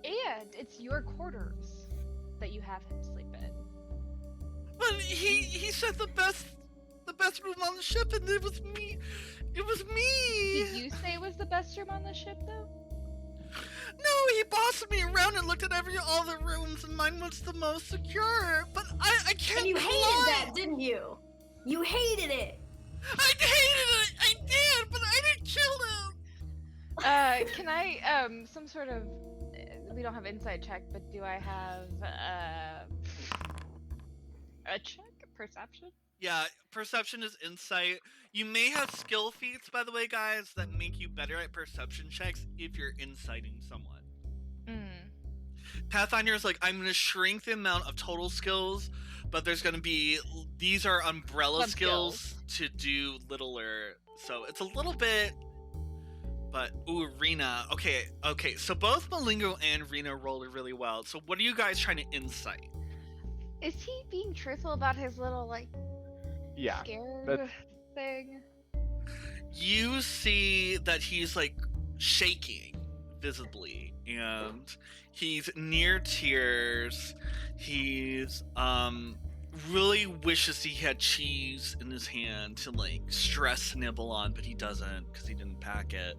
And it's your quarters that you have him sleep in. But he said the best room on the ship, and it was me. It was me. Did you say it was the best room on the ship, though? No, he bossed me around and looked at all the rooms, and mine was the most secure. But I can't. And you hated lie. that, didn't you? You hated it. I hated it. I did, but I didn't kill him. Can I, some sort of, we don't have inside check, but do I have, a check? Perception? Yeah, perception is insight. You may have skill feats, by the way, guys, that make you better at perception checks if you're inciting someone. Pathfinder is like, I'm going to shrink the amount of total skills, but there's going to be, these are umbrella skills to do littler. So it's a little bit, but, ooh, Rena. Okay, so both Malingo and Rena rolled really well. So what are you guys trying to insight? Is he being truthful about his little, like, Yeah. scared that's- thing? You see that he's, like, shaking visibly, and he's near tears. He's, really wishes he had cheese in his hand to, like, stress nibble on, but he doesn't because he didn't pack it.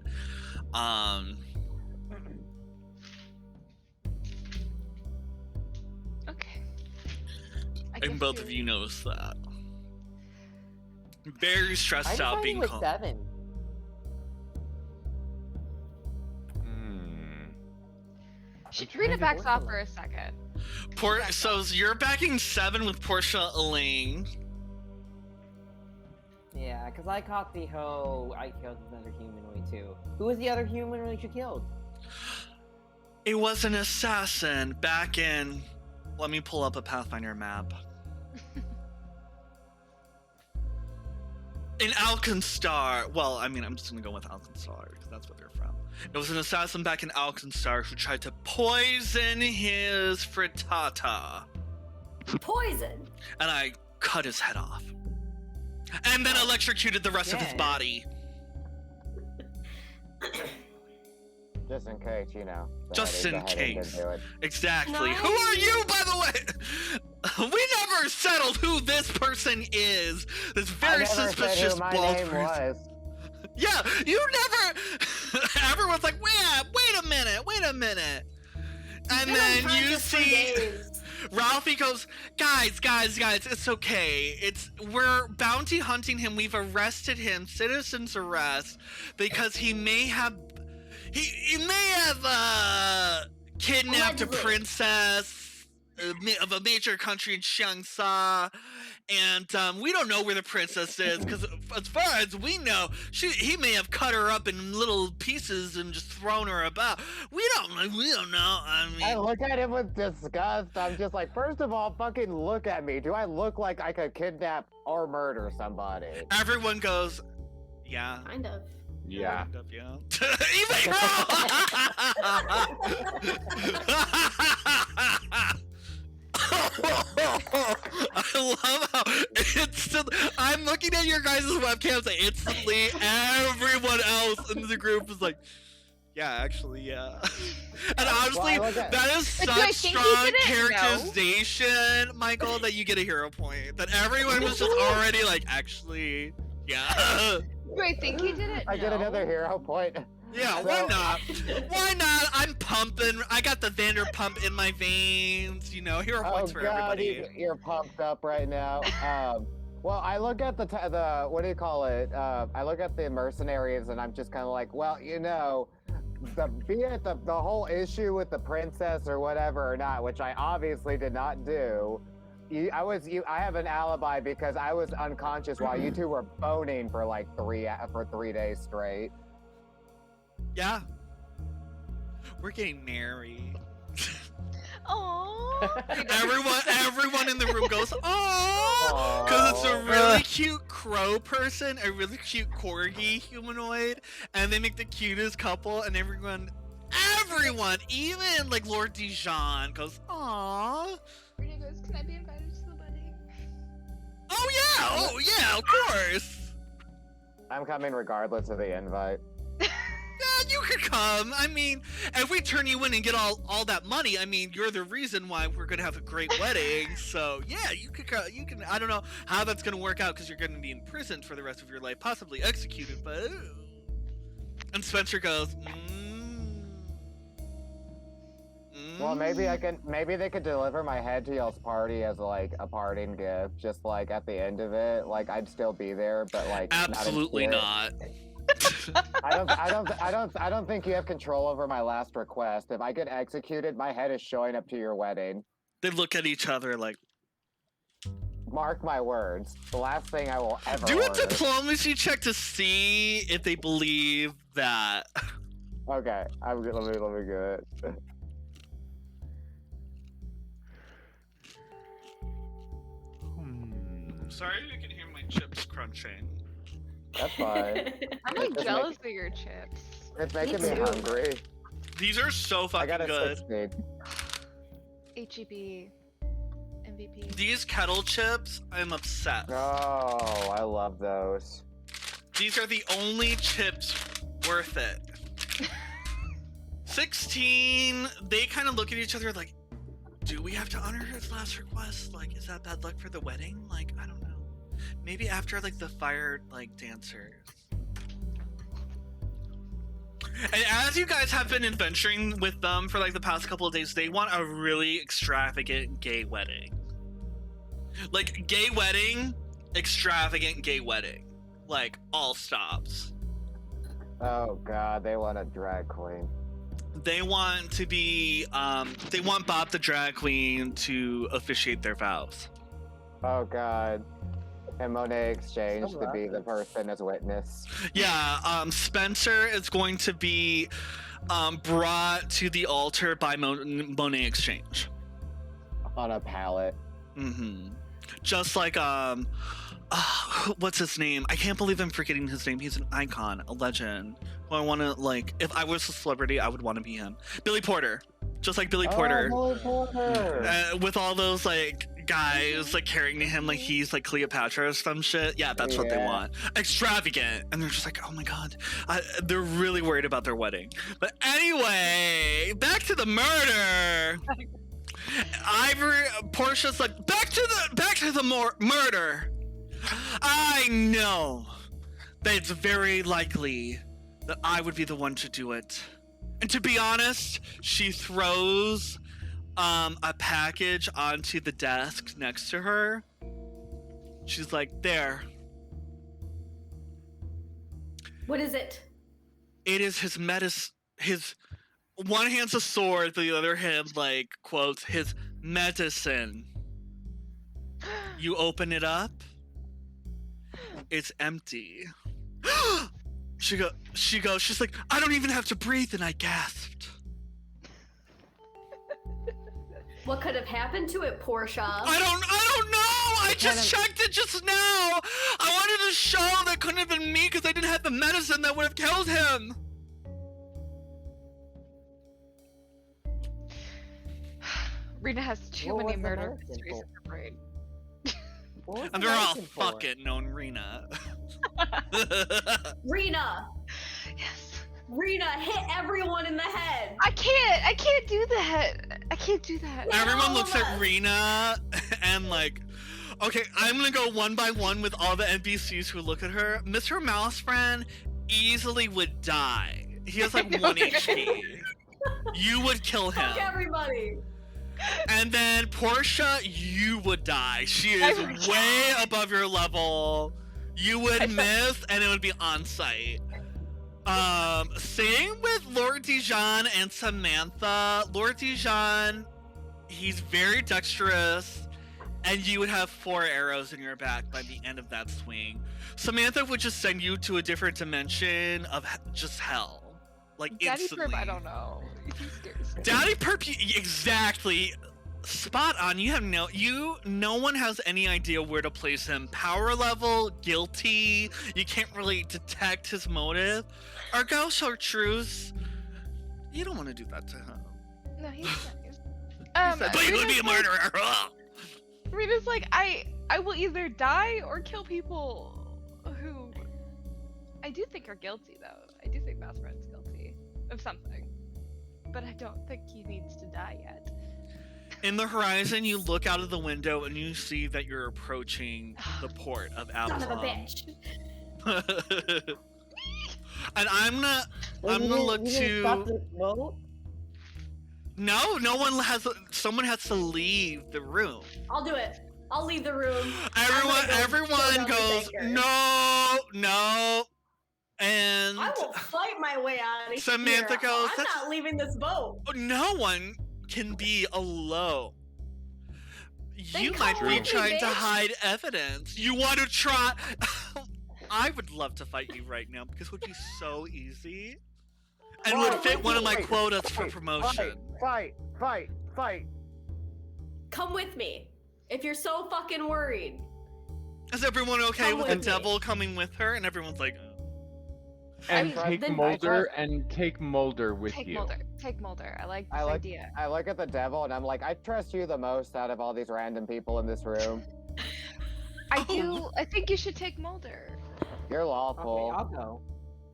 Okay. I And guess both of you notice that. Very I'm stressed out fighting being with calm. 7. Rita backs off for a second. So you're backing 7 with Portia Elaine. Yeah, because I caught the hoe I killed another humanoid too. Who was the other humanoid you killed? It was an assassin back in... Let me pull up a Pathfinder map. In Alkenstar. Well, I mean, I'm just gonna go with Alkenstar because that's where they're from. It was an assassin back in Alkenstar who tried to poison his frittata. Poison. And I cut his head off. And then electrocuted the rest of his Yeah. body. Just in case, you know. Just Go in ahead and case. do it. Exactly. Nice. Who are you, by the way? We never settled who this person is. This I very never said suspicious who my bald name person. was. Yeah, you never. Everyone's like, wait a minute. And Been then you unconscious for see days. Ralphie goes, guys, it's okay. We're bounty hunting him. We've arrested him, citizen's arrest, because he may have kidnapped a Allegedly. princess of a major country in Xiangsa, and we don't know where the princess is because, as far as we know, he may have cut her up in little pieces and just thrown her about. We don't know. I I mean, look at him with disgust. I'm just like, first of all, fucking look at me. Do I look like I could kidnap or murder somebody? everyone goes, yeah. Kind of. Yeah. Kind of, yeah. Even I love how instantly, I'm looking at your guys' webcams and instantly everyone else in the group is like, yeah, actually, yeah. And honestly, Well, I look at- that is But do I such think he strong did it? No. characterization, Michael, that you get a hero point. That everyone was just already like, actually, yeah. Do I think he did it? I get No. another hero point. Yeah, why not? Why not? I'm pumping. I got the Vanderpump in my veins. You know, hero Oh points for god, everybody. you're pumped up right now. Well, I look at the what do you call it? I look at the mercenaries, and I'm just kind of like, well, you know, be it the whole issue with the princess or whatever or not, which I obviously did not do. I have an alibi because I was unconscious while you two were boning for like 3 days straight. Yeah. We're getting married. Aww. Everyone in the room goes, oh, because it's a really cute crow person, a really cute corgi humanoid, and they make the cutest couple, and everyone, even like Lord Dijon goes, aw. Rita goes, can I be invited to the wedding? Oh yeah, of course. I'm coming regardless of the invite. Yeah, you could come. I mean, if we turn you in and get all that money, I mean, you're the reason why we're gonna have a great wedding. So yeah, you could come. You can. I don't know how that's gonna work out because you're gonna be imprisoned for the rest of your life, possibly executed. But and Spencer goes. Well, maybe I can. Maybe they could deliver my head to y'all's party as like a parting gift, just like at the end of it. Like I'd still be there, but like Absolutely not. I don't think you have control over my last request. If I get executed, my head is showing up to your wedding. They look at each other like. Mark my words. The last thing I will ever Do a order. diplomacy check to see if they believe that. Okay, let me get it. Sorry if you can hear my chips crunching. That's fine. I'm like It's jealous of your chips. It's making me too. hungry. These are so I fucking got a good. 16. HEB MVP. These kettle chips, I'm obsessed. Oh, I love those. These are the only chips worth it. 16, they kind of look at each other like, do we have to honor his last request? Like, is that bad luck for the wedding? Like, I don't know. Maybe after, like, the fire, like, dancers. And as you guys have been adventuring with them for, like, the past couple of days, they want a really extravagant gay wedding. Like, gay wedding, extravagant gay wedding. Like, all stops. Oh god, they want a drag queen. They want to be, they want Bob the drag queen to officiate their vows. Oh god. And Monet Exchange So to be the person as witness. Yeah, Spencer is going to be brought to the altar by Monet Exchange. On a pallet. Mm-hmm. Just like, what's his name? I can't believe I'm forgetting his name. He's an icon, a legend. Who I want to, like, if I was a celebrity, I would want to be him. Billy Porter. Just like Billy Porter. Oh, Billy Porter. With all those, like, guys, like, carrying him like he's, like, Cleopatra or some shit. Yeah, that's what they Yeah. want. Extravagant. And they're just like, oh my god. They're really worried about their wedding. But anyway, back to the murder. Portia's like, back to the murder. I know that it's very likely that I would be the one to do it. And to be honest, she throws a package onto the desk next to her. She's like, there. What is it? It is his one hand's a sword, the other hand, like, quotes, his medicine. You open it up. It's empty. She's like, I don't even have to breathe, and I gasped. What could have happened to it, Portia? I don't know! I just checked it just now! I wanted to show that couldn't have been me because I didn't have the medicine that would have killed him! Rena has too What many was the murder medicine mysteries for? in her brain. What was And the they're all medicine for? fucking known Rena. Rena! Yes. Rena, hit everyone in the head! I can't do that. I can't do that. Everyone looks all at of us. Rena and like, okay, I'm gonna go one by one with all the NPCs who look at her. Mr. Mouse Friend easily would die. He has like 1 HP. You would kill him. Fuck everybody! And then Portia, you would die. She is way above your level. You would miss, and it would be on site. Same with Lord Dijon and Samantha. Lord Dijon, he's very dexterous, and you would have 4 arrows in your back by the end of that swing. Samantha would just send you to a different dimension of just hell. Like, Daddy instantly. Perp, I don't know. He scares me. Daddy Perp, exactly. Spot on. No one has any idea where to place him. Power level, guilty. You can't really detect his motive. Argyle Chartreuse, you don't want to do that to him. No, he's nice. But he would be a murderer. Rena's like, I will either die or kill people who I do think are guilty, though. I do think Mouse Friend's guilty. of something. But I don't think he needs to die yet. In the horizon, you look out of the window and you see that you're approaching the port of Son of a Absalom. bitch. And I'm gonna look you didn't stop to. the boat? No, no one has. Someone has to leave the room. I'll do it. I'll leave the room. I'm gonna go Everyone kill down this goes anchor. no, and I will fight my way out of Samantha here. goes, I'm not leaving this boat. no one can be alone. You Then might come be with me, trying to bitch. hide evidence. You want to try? I would love to fight you right now because it would be so easy and would fit one of my quotas for promotion. Fight! Come with me. If you're so fucking worried. Is everyone okay Come with the with me. devil coming with her? And everyone's like, And I- take then- Mulder and take Mulder with Take you. Mulder. Take Mulder. I like this I like- idea. I look at the devil and I'm like, I trust you the most out of all these random people in this room. I do. I think you should take Mulder. You're lawful. Okay, I'll go.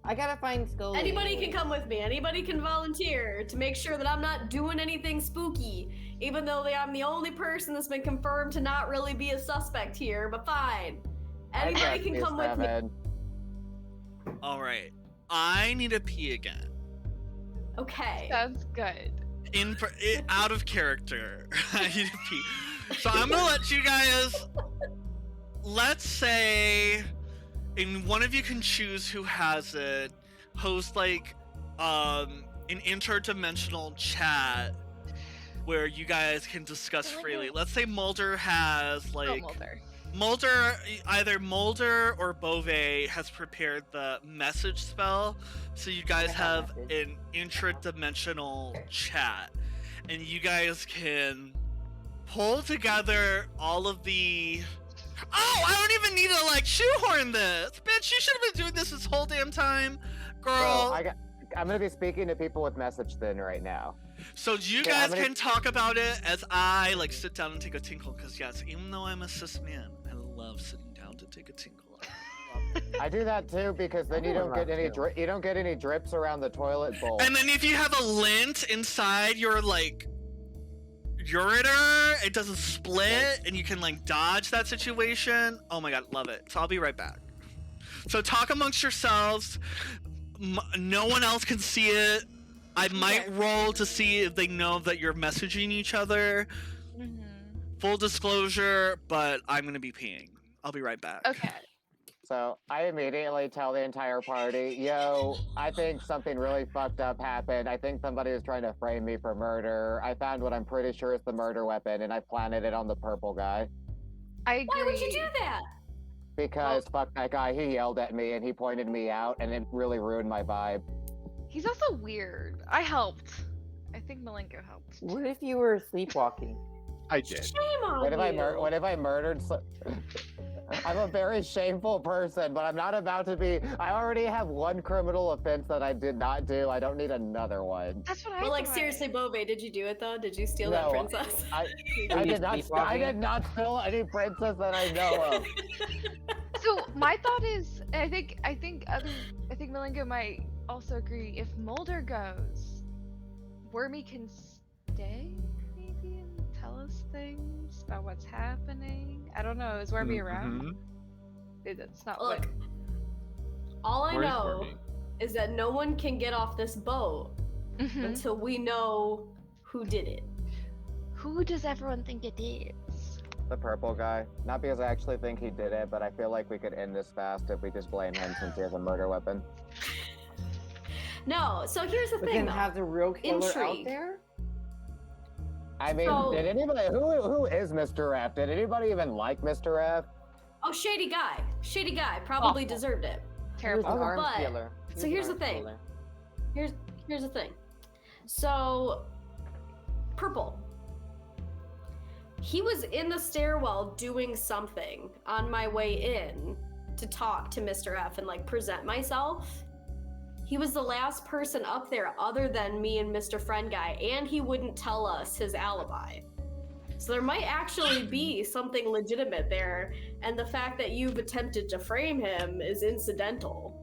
I gotta find Scully. Anybody can come with me. Anybody can volunteer to make sure that I'm not doing anything spooky. Even though I'm the only person that's been confirmed to not really be a suspect here, but fine. Anybody can come with me. all right, I need to pee again. Okay. Sounds good. Out of character. I need to pee. So I'm gonna let you guys. Let's say, and one of you can choose who has it. Host like an interdimensional chat where you guys can discuss freely. Let's say Mulder has Oh, like Mulder. either Mulder or Bove has prepared the message spell, so you guys I have have message. an intradimensional chat, and you guys can pull together all of the. Oh, I don't even need to like shoehorn this, bitch. You should have been doing this whole damn time, girl. I'm gonna be speaking to people with message then right now. So you Yeah, guys I'm gonna- can talk about it as I like sit down and take a tinkle, because yes, even though I'm a cis man, I love sitting down to take a tinkle. I love it. I do that too because then you I don't love get any too. you don't get any drips around the toilet bowl. And then if you have a lint inside your like ureter, it doesn't split, and you can like dodge that situation. Oh my god, love it. So I'll be right back. So talk amongst yourselves. No one else can see it. I might roll to see if they know that you're messaging each other. Mm-hmm. Full disclosure, but I'm gonna be peeing. I'll be right back. Okay. So I immediately tell the entire party, yo, I think something really fucked up happened. I think somebody was trying to frame me for murder. I found what I'm pretty sure is the murder weapon, and I planted it on the purple guy. I agree. Why would you do that? Because fuck that guy, he yelled at me and he pointed me out, and it really ruined my vibe. He's also weird. I helped. I think Malenko helped. What if you were sleepwalking? I did. Shame on What if you. what if I murdered? I'm a very shameful person, but I'm not about to be. I already have one criminal offense that I did not do. I don't need another one. That's what I But like thought. seriously, Bove, did you do it though? Did you steal that No, princess? I you did not. I sleepwalking? did not steal any princess that I know of. So my thought is, I think Malenko might also agree. If Mulder goes, Wormy can stay, maybe, and tell us things about what's happening. I don't know. Is Wormy around? Mhm. It's not. Look, all I Where's know Wormy? is that no one can get off this boat Mhm. until we know who did it. Who does everyone think it is? The purple guy. Not because I actually think he did it, but I feel like we could end this fast if we just blame him since he has a murder weapon. No, so here's the But thing then though. have the real killer out Intrigue. there? I mean, So- did anybody who is Mr. F? Did anybody even like Mr. F? Oh, shady guy. Shady guy. Probably Awful. deserved it. He was Terrible. an arms But- dealer. He so was an here's the arms thing. dealer. Here's the thing. So, Purple. He was in the stairwell doing something on my way in to talk to Mr. F and like present myself. He was the last person up there other than me and Mr. Friend Guy, and he wouldn't tell us his alibi. So there might actually be something legitimate there, and the fact that you've attempted to frame him is incidental.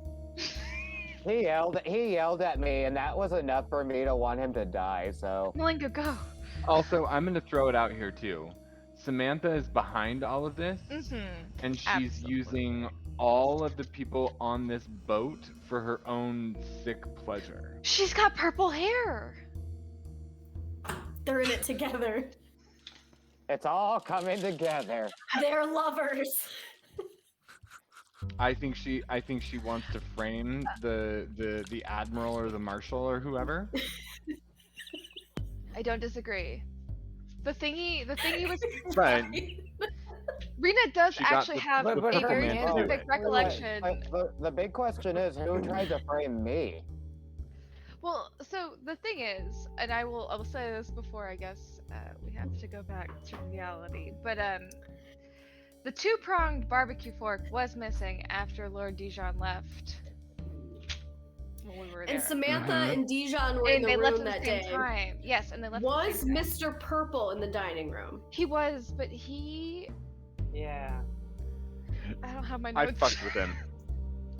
He yelled at me, and that was enough for me to want him to die. So Malinga, go. Also, I'm going to throw it out here too. Samantha is behind all of this, Mm-hmm. and she's Absolutely. using all of the people on this boat for her own sick pleasure. She's got purple hair. They're in it together. it's all coming together. They're lovers. I think she wants to frame the admiral or the marshal or whoever. I don't disagree. The thingy was. But Rena does She got actually the have purple a very man to do specific it. recollection. The big question is, who tried to frame me? Well, so the thing is, and I will say this before I guess we have to go back to reality, but the two-pronged barbecue fork was missing after Lord Dijon left. When we were there. And Samantha Mhm. and Dijon were in And the they left room at the that same day. time. Yes, and they left. at the Was same time. Mr. Purple in the dining room? He was, but he. Yeah. I don't have my I notes. fucked with him.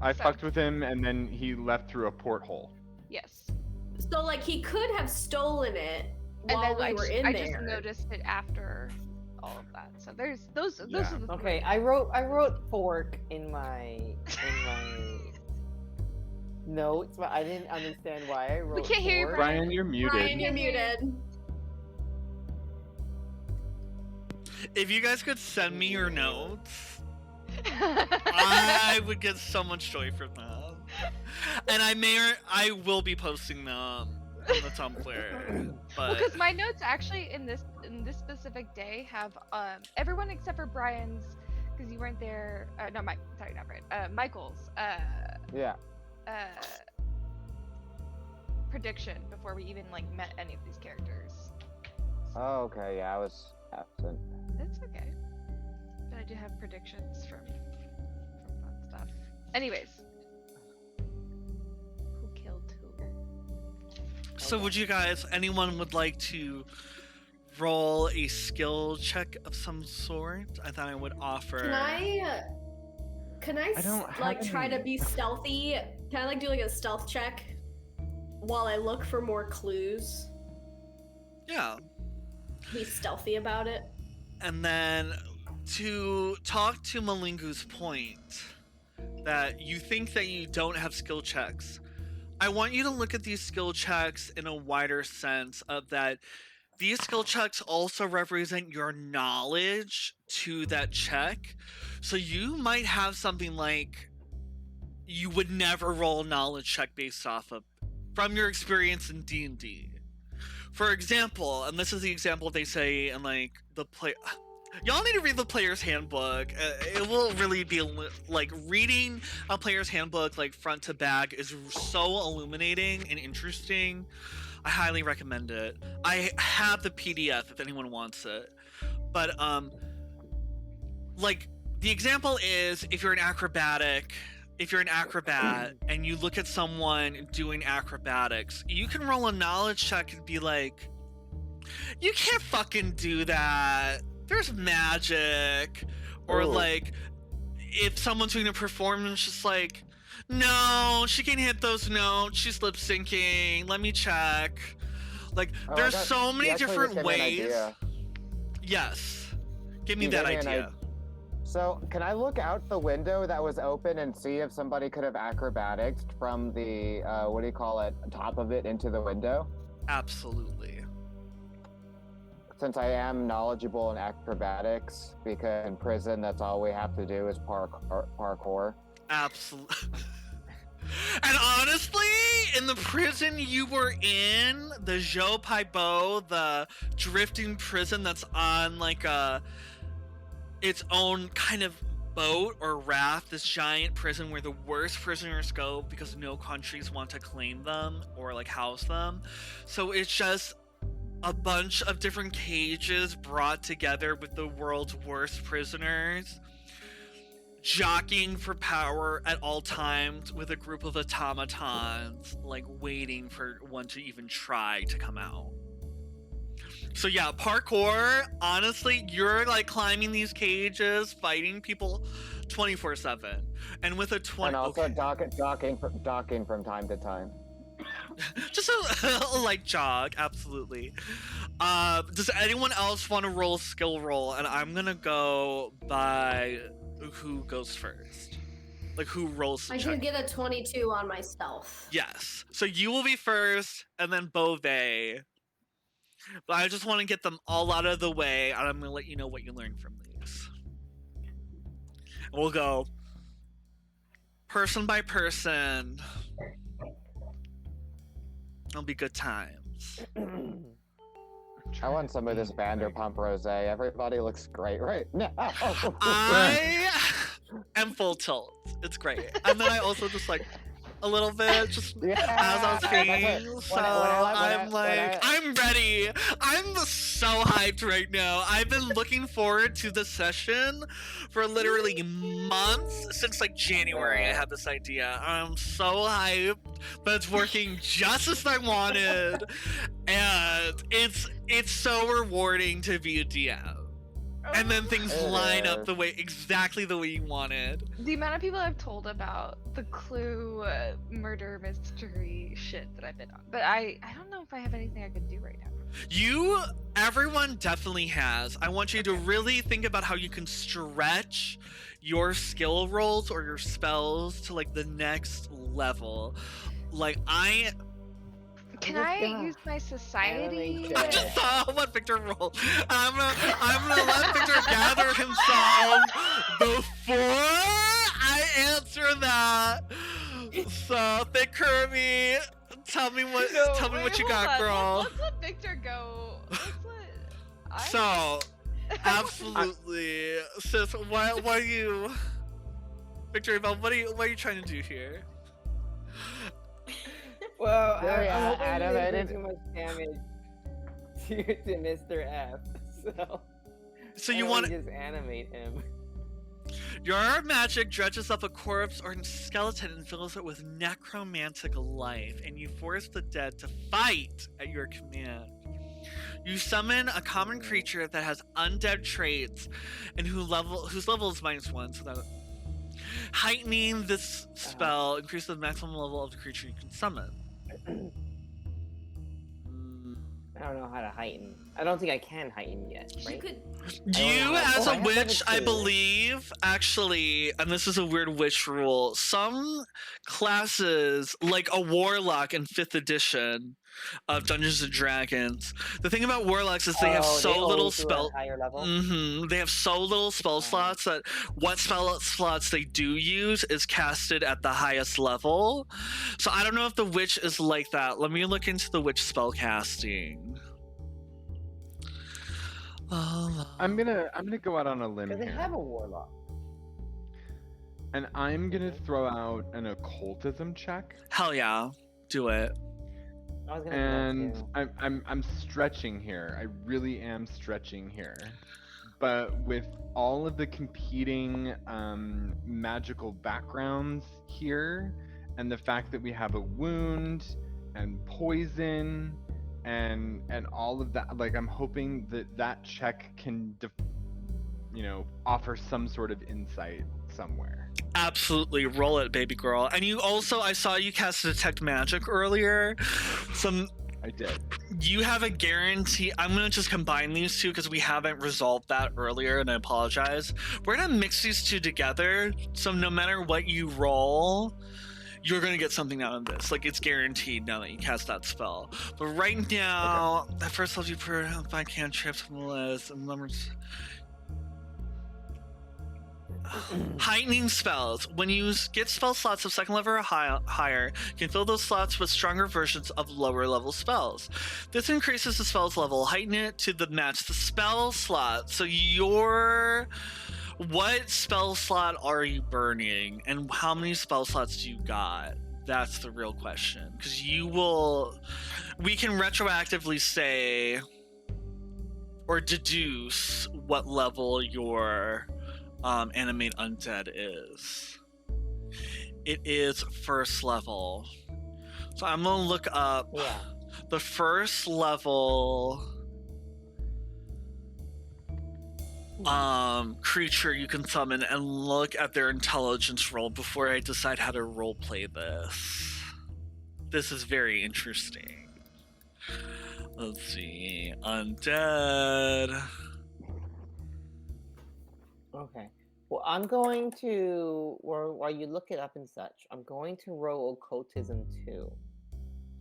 I So- fucked with him, and then he left through a porthole. Yes. So like he could have stolen it And while then we were in I there. just noticed it after all of that. So there's those Yeah. are the Okay, three. I wrote fork in my notes, but I didn't understand why I wrote. can't hear you, fork. Brian, you're muted. Brian, you're muted. If you guys could send me your notes, I would get so much joy from them. And I will be posting them on the Tumblr. But Because my notes actually in this specific day have everyone except for Brian's, because you weren't there. No, Mike. Sorry, not Brian. Michael's Yeah. prediction before we even like met any of these characters. Oh, okay. Yeah, I was absent. It's okay. But I do have predictions from fun stuff. Anyways. Who killed who? so would you guys, anyone would like to roll a skill check of some sort? I thought I would offer. Can I I don't have like try to any. be stealthy? Can I like do like a stealth check while I look for more clues? Yeah. Be stealthy about it. And then to talk to Malingu's point that you think that you don't have skill checks, I want you to look at these skill checks in a wider sense of that these skill checks also represent your knowledge to that check. So you might have something like you would never roll a knowledge check based off of from your experience in D&D. For example, and this is the example they say in like the play. Y'all need to read the player's handbook. It will really be like reading a player's handbook like front to back is so illuminating and interesting. I highly recommend it. I have the PDF if anyone wants it. But like the example is if you're an acrobat and you look at someone doing acrobatics, you can roll a knowledge check and be like, you can't fucking do that. There's magic. Or like if someone's doing a performance, just like, no, she can hit those notes. She's lip syncing. Let me check. Like, Oh, there's that- so many you actually different just gave me an ways. idea. Yes. Give me You that gave me an idea. So, can I look out the window that was open and see if somebody could have acrobatics from the, what do you call it, top of it into the window? Absolutely. Since I am knowledgeable in acrobatics, because in prison, that's all we have to do is parkour. Absolutely. And honestly, in the prison you were in, the Joe Paibo, the drifting prison that's on like its own kind of boat or raft, this giant prison where the worst prisoners go because no countries want to claim them or like house them. So it's just a bunch of different cages brought together with the world's worst prisoners, jockeying for power at all times with a group of automatons, like waiting for one to even try to come out. So yeah, parkour, honestly, you're like climbing these cages, fighting people 24/7. And with a 20 And also okay. docking from time to time. Just a light jog, absolutely. Does anyone else want to roll a skill roll? And I'm gonna go by who goes first. Like who rolls the I check. did get a 22 on my stealth. Yes. So you will be first, and then Beauvais. But I just want to get them all out of the way, and I'm gonna let you know what you learned from these. And we'll go person by person. It'll be good times. I want some of this Vanderpump Rosé. Everybody looks great right now. I am full tilt. It's great. And then I also just like a little bit just as I was feeling. So I'm ready. I'm so hyped right now. I've been looking forward to the session for literally months since like January. I had this idea. I'm so hyped, but it's working just as I wanted, and it's so rewarding to be a DM. And then things line up exactly the way you wanted. The amount of people I've told about the Clue murder mystery shit that I've been on, but I don't know if I have anything I could do right now. Everyone definitely has. I want you to really think about how you can stretch your skill rolls or your spells to like the next level. Like Can I use my society? I just saw what Victor rolled. I'm gonna let Victor gather himself before I answer that. So, Thick Kirby, tell me what you got, girl. Let's let Victor go. So, absolutely, sis. What are you, Victor? What are you trying to do here? Well, I'm hoping Adam, you didn't do too much damage to Mr. F. So you want to just animate him. Your magic dredges up a corpse or skeleton and fills it with necromantic life, and you force the dead to fight at your command. You summon a common creature that has undead traits and whose level is -1, so that heightening this spell increases the maximum level of the creature you can summon. I don't know how to heighten. I don't think I can heighten yet, right? You could. You, as a I have witch, I level 2. believe, actually, and this is a weird witch rule, some classes, like a warlock in 5th edition of Dungeons and Dragons, the thing about warlocks is they have so little spell. Higher level. They have so little spell slots that what spell slots they do use is casted at the highest level. So I don't know if the witch is like that. Let me look into the witch spell casting. I'm gonna go out on a limb Because they here, have a warlock. and I'm gonna throw out an occultism check. Hell yeah, do it. I was gonna And do that too. I'm stretching here. I really am stretching here. But with all of the competing magical backgrounds here, and the fact that we have a wound and poison and all of that, like I'm hoping that check can offer some sort of insight somewhere. Absolutely, roll it, baby girl. And you also, I saw you cast Detect Magic earlier. I did. You have a guarantee. I'm gonna just combine these two because we haven't resolved that earlier, and I apologize. We're gonna mix these two together, so no matter what you roll, you're gonna get something out of this. Like, it's guaranteed now that you cast that spell. But right now, that first level you put 5 cantrips from the list and numbers. Heightening spells. When you get spell slots of 2nd level or higher, you can fill those slots with stronger versions of lower level spells. This increases the spell's level, heighten it to match the spell slot. So what spell slot are you burning, and how many spell slots do you got? That's the real question. Because we can retroactively say or deduce what level your animate undead is. It is 1st level. So I'm gonna look up the 1st level. creature you can summon and look at their intelligence roll before I decide how to roleplay this. This is very interesting. Let's see. Undead. Okay. Well, I'm going to, or while you look it up and such, I'm going to roll occultism too.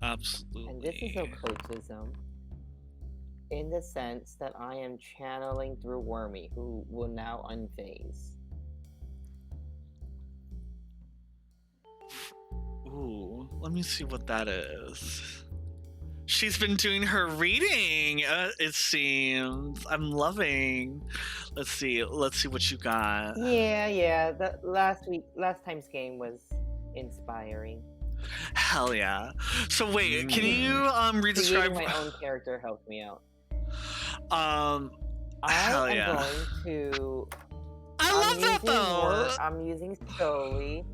Absolutely. And this is occultism in the sense that I am channeling through Wormy, who will now unphase. Ooh, let me see what that is. She's been doing her reading, it seems. I'm loving. Let's see what you got. Yeah. The last time's game was inspiring. Hell yeah. So wait, can you Creating redescribe my own character helped me out. Hell I am yeah. going to. I love that though. I'm using Scully.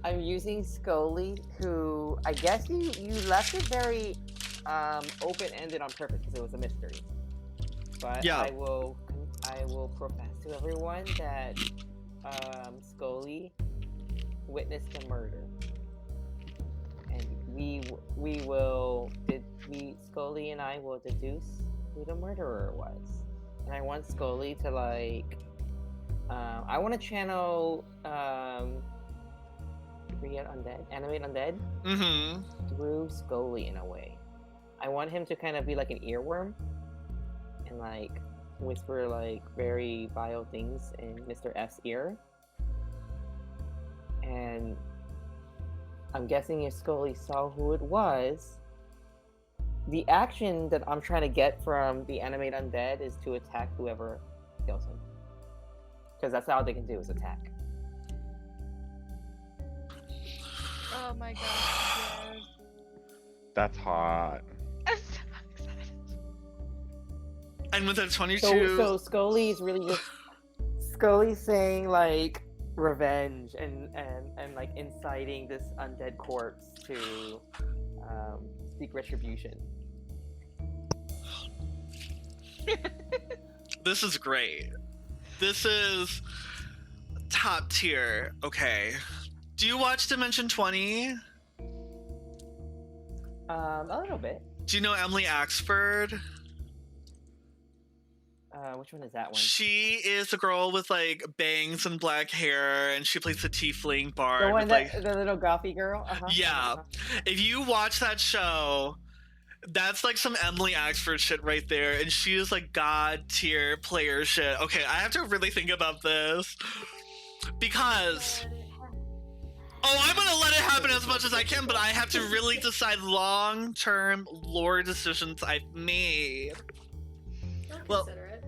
I'm using Scully, who I guess you left it very open-ended on purpose because it was a mystery. But Yeah. I will profess to everyone that Scully witnessed a murder, and Scully and I will deduce who the murderer was. And I want Scully to I want to channel animate undead through Scully in a way. I want him to kind of be like an earworm and like whisper like very vile things in Mr. F's ear. And I'm guessing if Scully saw who it was, the action that I'm trying to get from the animate undead is to attack whoever kills him. Because that's all they can do is attack. Oh my gosh, yes. That's hot. I'm so excited. And with a 22. So Scully is really just Scully's saying like revenge and like inciting this undead corpse to seek retribution. This is great. This is top tier. Okay. Do you watch Dimension 20? A little bit. Do you know Emily Axford? Which one is that one? She is the girl with like bangs and black hair, and she plays the tiefling bard. The one with, that like, the little gothy girl. Uh-huh. Yeah. If you watch that show, that's like some Emily Axford shit right there, and she is like god tier player shit. Okay, I have to really think about this because I'm gonna let it happen as much as I can, but I have to really decide long-term lore decisions I've made. Well, Consider it.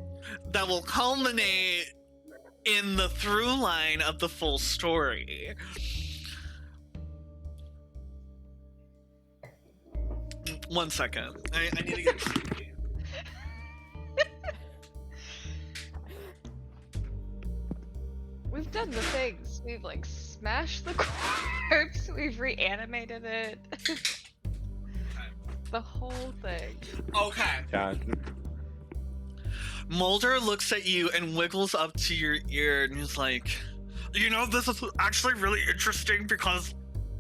that will culminate in the through line of the full story. One second. I need to get sleepy. We've done the things. We've like smashed the corpse. We've reanimated it. The whole thing. Okay. Yeah. Mulder looks at you and wiggles up to your ear and he's like, you know, this is actually really interesting because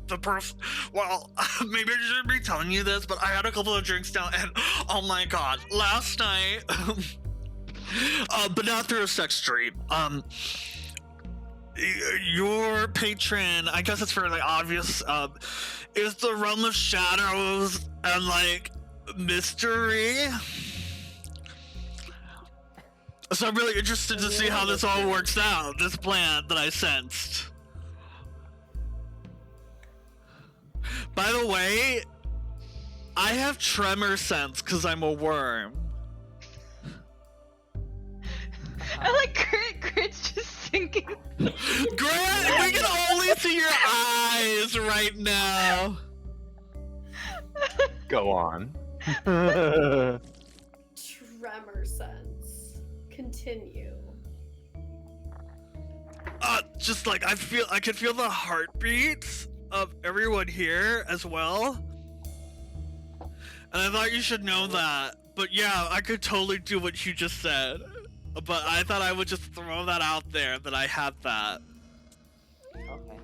the person, well, maybe I shouldn't be telling you this, but I had a couple of drinks down and oh my god, last night, but not through a sex dream, your patron, I guess it's fairly obvious, is the realm of shadows and like mystery. So I'm really interested to see how this all works out, this plan that I sensed. By the way, I have tremor sense because I'm a worm. I like Grit's just thinking. Grant, we can only see your eyes right now. Go on. Tremor sense. Continue. Just like I could feel the heartbeats of everyone here as well. And I thought you should know that. But yeah, I could totally do what you just said. But I thought I would just throw that out there that I had that. Okay.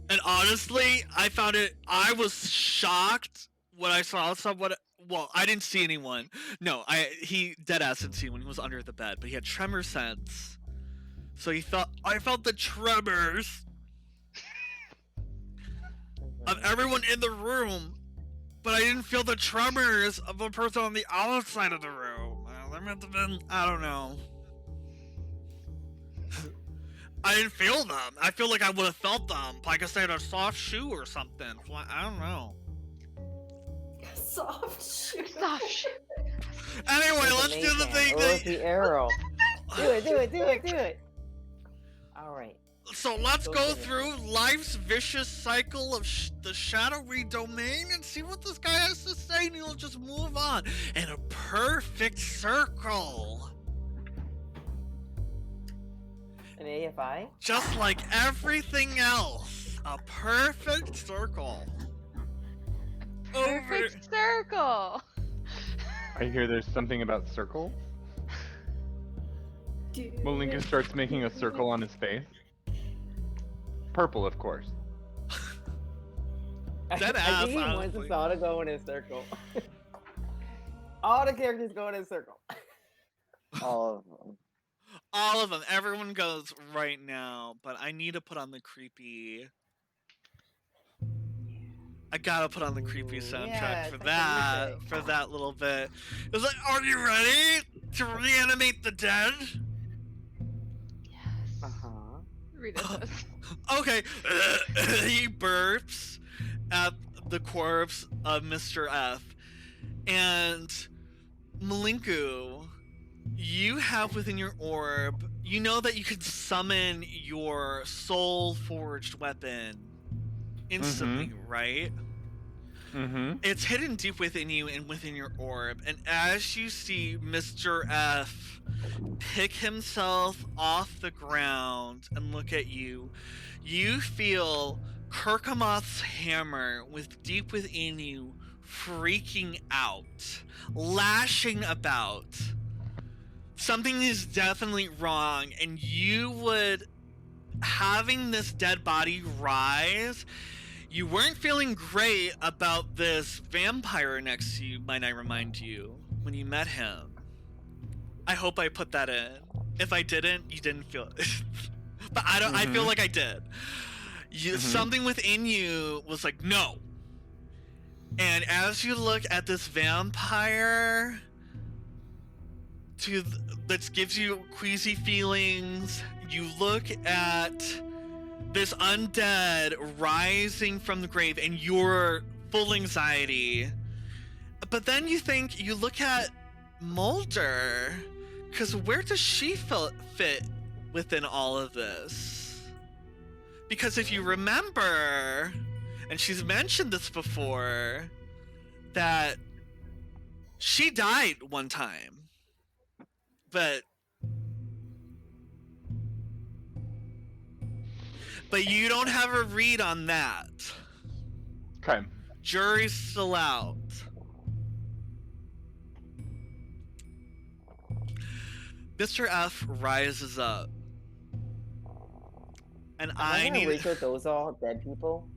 And honestly, I was shocked when I saw someone. Well, I didn't see anyone. No, he deadass didn't see when he was under the bed, but he had tremor sense. So I felt the tremors of everyone in the room, but I didn't feel the tremors of a person on the outside of the room. There might have been, I don't know. I didn't feel them. I feel like I would have felt them. Like I said, a soft shoe or something. I don't know. Soft shoe. Soft shoe. Anyway, With let's do the Mayhem. thing Or with the arrow. Do it. All right. So let's Go go finish it. through life's vicious cycle of the shadowy domain and see what this guy has to say, and he'll just move on in a perfect circle. An AFI? Just like everything else. A perfect circle. Perfect circle. I hear there's something about circles. Malinka starts making a circle on his face. Purple, of course. Dead I ass, think he wants honestly. us all to go in a circle. All the characters go in a circle. All of them. All of them. Everyone goes right now, but I need to put on the creepy. I gotta put on the creepy soundtrack Yeah, for it's like that. a For that little bit. It was like, are you ready to reanimate the dead? Yes. Uh-huh. Rita says. Okay. He burps at the corpse of Mr. F. And Malinku, you have within your orb, you know that you can summon your soul forged weapon instantly, right? Mm-hmm. It's hidden deep within you and within your orb. And as you see Mr. F pick himself off the ground and look at you, you feel Kirkamoth's hammer with deep within you freaking out, lashing about. Something is definitely wrong, and you would, having this dead body rise, you weren't feeling great about this vampire next to you, might I remind you, when you met him. I hope I put that in. If I didn't, you didn't feel it. But I feel like I did. Something within you was like, no. And as you look at this vampire that gives you queasy feelings, you look at this undead rising from the grave and you're full anxiety. But then you look at Mulder, because where does she fit within all of this? Because if you remember, and she's mentioned this before, that she died one time. But you don't have a read on that. Okay. Jury's still out. Mr. F rises up. And I need... wait till those are all dead people.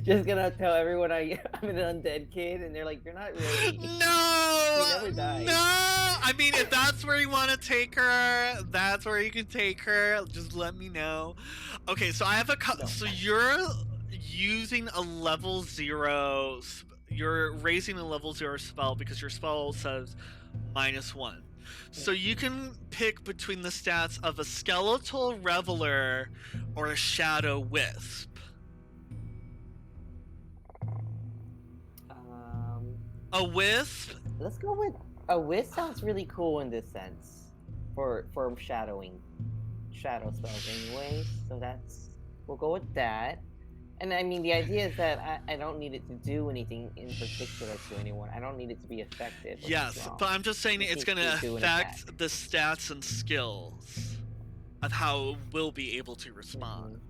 Just gonna tell everyone I'm an undead kid, and they're like, "You're not really." No! You never died. No! I mean, if that's where you want to take her, that's where you can take her. Just let me know. Okay, so I have a... No. So you're using a level 0... You're raising a level 0 spell because your spell says -1. So you can pick between the stats of a skeletal reveler or a shadow wisp. A wisp? Let's go with a wisp. Sounds really cool in this sense for shadowing shadow spells, anyways. So we'll go with that. And I mean, the idea is that I don't need it to do anything in particular to anyone. I don't need it to be effective. Yes, but I'm just saying it's going to do an affect the stats and skills of how it will be able to respond.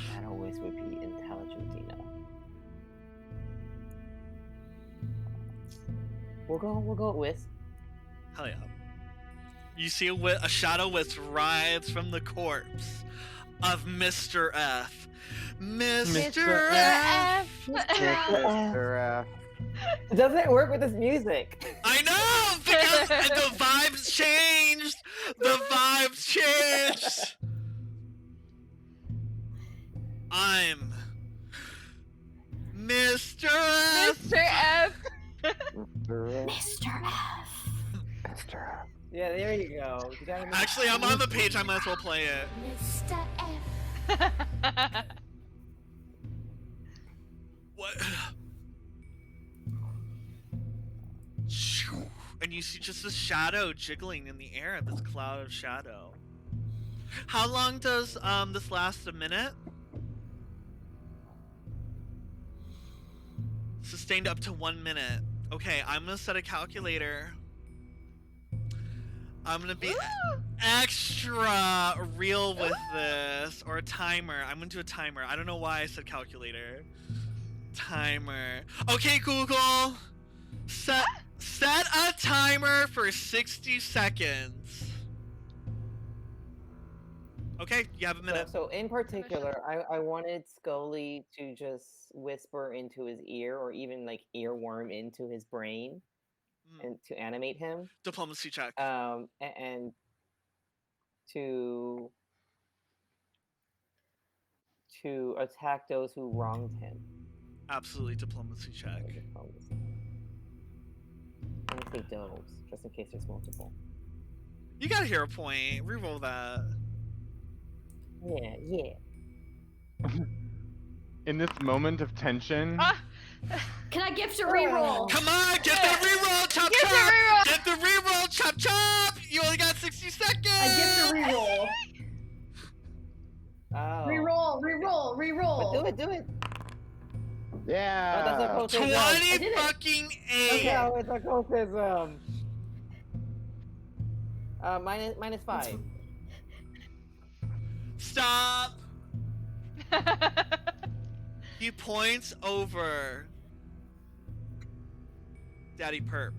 Shadow wisp would be intelligent. We'll go Wisp. Hell yeah. You see a shadow wisp rise from the corpse of Mr. F. Mr. F. Mr. F. It doesn't work with this music. I know, because the vibes changed. The vibes changed. I'm Mr. F. Mr. F. Mr. F. Mr. F. Mr. F. Yeah, there you go. You gotta make- Actually, I'm on the page. I might as well play it. Mr. F. What? And you see just this shadow jiggling in the air, this cloud of shadow. How long does this last? A minute? Sustained up to 1 minute. Okay, I'm gonna set a calculator. I'm gonna be extra real with this, or a timer. I'm gonna do a timer. I don't know why I said calculator. Timer. Okay, Google. Set a timer for 60 seconds. Okay, you have a minute. So in particular, I wanted Scully to just whisper into his ear, or even like earworm into his brain, and to animate him. Diplomacy check. And to attack those who wronged him. Absolutely, diplomacy check. I'm gonna say those, just in case there's multiple. You got a hero point. Reroll that. Yeah. In this moment of tension, Can I gift a reroll? Come on, get the reroll, chop Get the chop. reroll. Get the reroll, chop chop. You only got 60 seconds. I gift a reroll. Oh. Reroll. Do it. Yeah. Oh, that's a close 20 I did it. fucking 8. Okay, it's a cultism. Minus 5. Stop. He points over. Daddy Perp.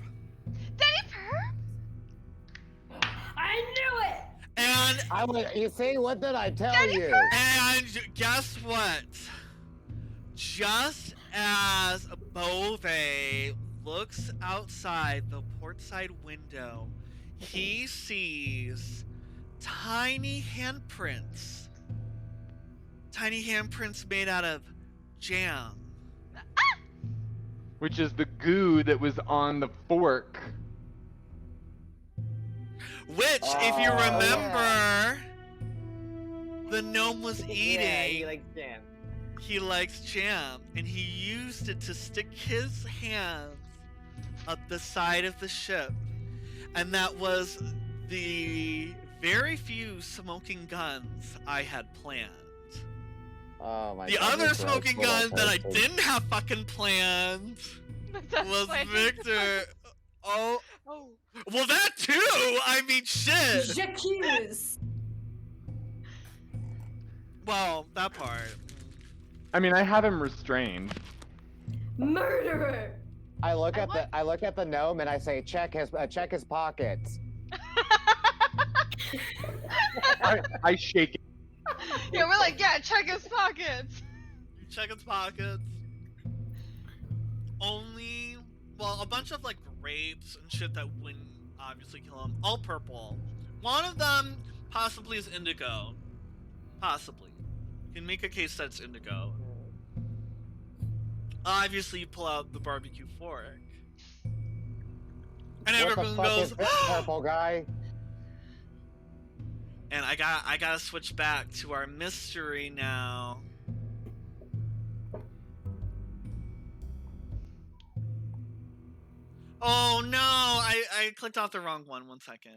Daddy Perp? I knew it. And You see, what did I tell you? And guess what? Just as Bove looks outside the portside window, he sees tiny handprints. Tiny handprints made out of jam. which is the goo that was on the fork. Which, if you Oh, remember, the gnome was eating. Yeah, he likes jam. He likes jam, and he used it to stick his hands up the side of the ship. And that was the very few smoking guns I had planned. Oh my The God, other this smoking little gun that I person. didn't have fucking planned That's was funny. Victor. Oh, Oh. well, that too! I mean, shit! J'accuse. Well, that part. I mean, I have him restrained. Murderer. I look I at the gnome and I say, check his pockets. I shake it. Yeah, we're like, yeah, check his pockets. You check its pockets. Only, well, a bunch of like grapes and shit that wouldn't obviously kill him. All purple. One of them possibly is indigo. Possibly. You can make a case that it's indigo. Obviously, you pull out the barbecue fork. And What the everyone fuck goes, is this purple guy? and I gotta switch back to our mystery now. Oh no, I clicked off the wrong one. 1 second.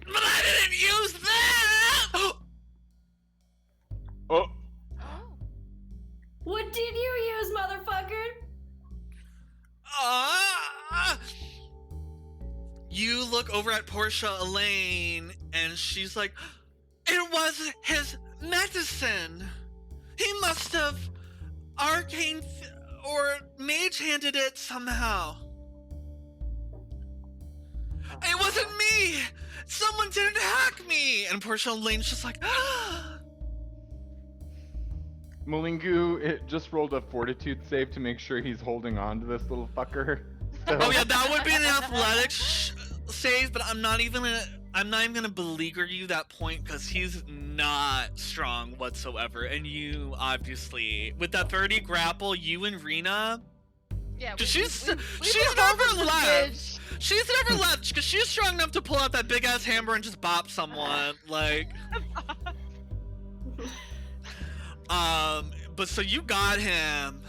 But I didn't use that! Oh, What did you use, motherfucker? You look over at Portia Elaine, and she's like, it was his medicine! He must have or mage handed it somehow. It wasn't me! Someone didn't hack me! And poor Lane's just like, Malingu, it just rolled a fortitude save to make sure he's holding on to this little fucker. So, oh yeah, that would be an athletics save, but I'm not even gonna beleaguer you that point because he's not strong whatsoever. And you obviously, with that 30 grapple, you and Rena, Yeah, she's we never the left. bridge. She's never left because she's strong enough to pull out that big ass hammer and just bop someone. Like, but so you got him,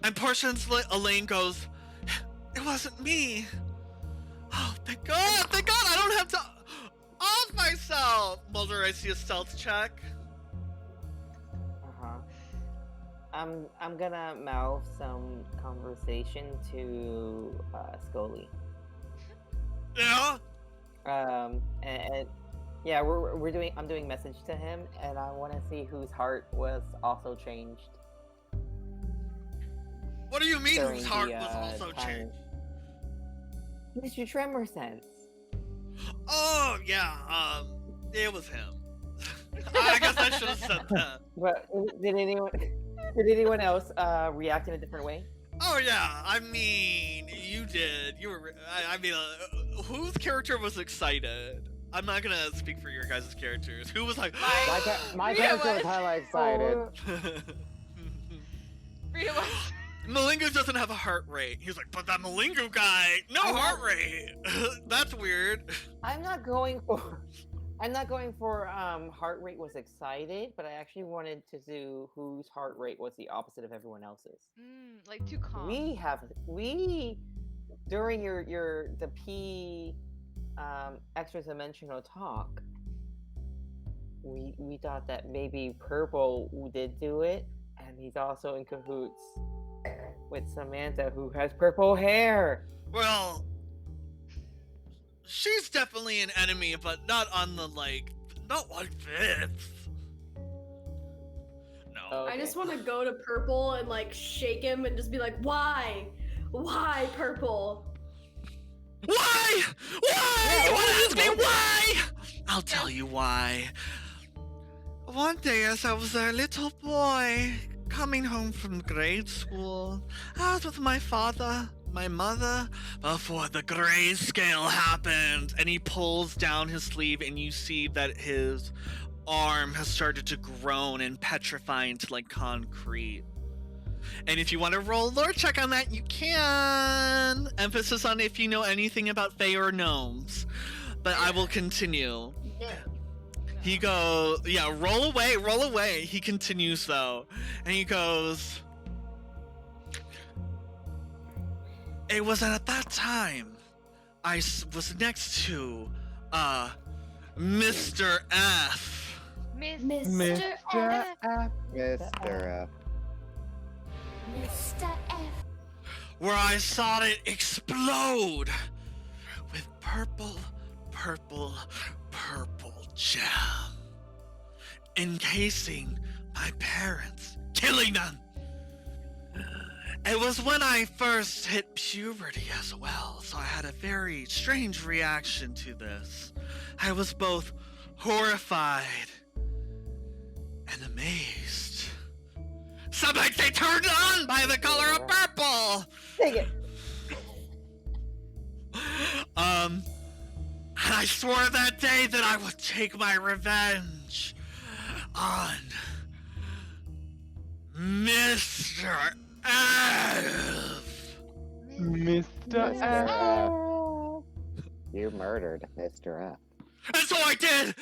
and Portion's Elaine goes, "It wasn't me. Oh, thank God! Thank God! I don't have to off myself." Mulder, I see a stealth check. I'm gonna mouth some conversation to Scully. Yeah. And yeah, I'm doing message to him, and I want to see whose heart was also changed. What do you mean during whose heart the, was also time. changed? Mr. Tremor sense. Oh yeah. It was him. I guess I should have said that. But did anyone else react in a different way? Oh yeah, I mean, you did. You were. I mean, whose character was excited? I'm not gonna speak for your guys' characters. Who was like? My Rita character was was. highly excited. Rita was. Malingu doesn't have a heart rate. He's like, but that Malingu guy, no heart rate. That's weird. I'm not going for heart rate was excited, but I actually wanted to do whose heart rate was the opposite of everyone else's. Like too calm. We during the P extra dimensional talk, we thought that maybe Purple did do it, and he's also in cahoots with Samantha, who has purple hair. Well, she's definitely an enemy, but not on the not like this. No. Okay. I just want to go to Purple and shake him and just be like, why? Why, Purple? Why? Why? Yeah, You want to why? ask me why? I'll tell you why. One day, as I was a little boy, coming home from grade school, I was with my father, my mother, before the grayscale happened. And he pulls down his sleeve, and you see that his arm has started to groan and petrify into concrete. And if you want to roll a lore check on that, you can. Emphasis on if you know anything about Fae or gnomes. But I will continue. He goes, yeah, roll away. He continues though. And he goes, it was at that time I was next to, Mr. F. Mr. F. Mr. F. Mr. F. Where I saw it explode with purple gem, encasing my parents, killing them. It was when I first hit puberty as well, so I had a very strange reaction to this. I was both horrified and amazed. Some might say turned on by the color of purple! Take it. And I swore that day that I would take my revenge on Mr. F. Mr. F. You murdered Mr. F. And so I did!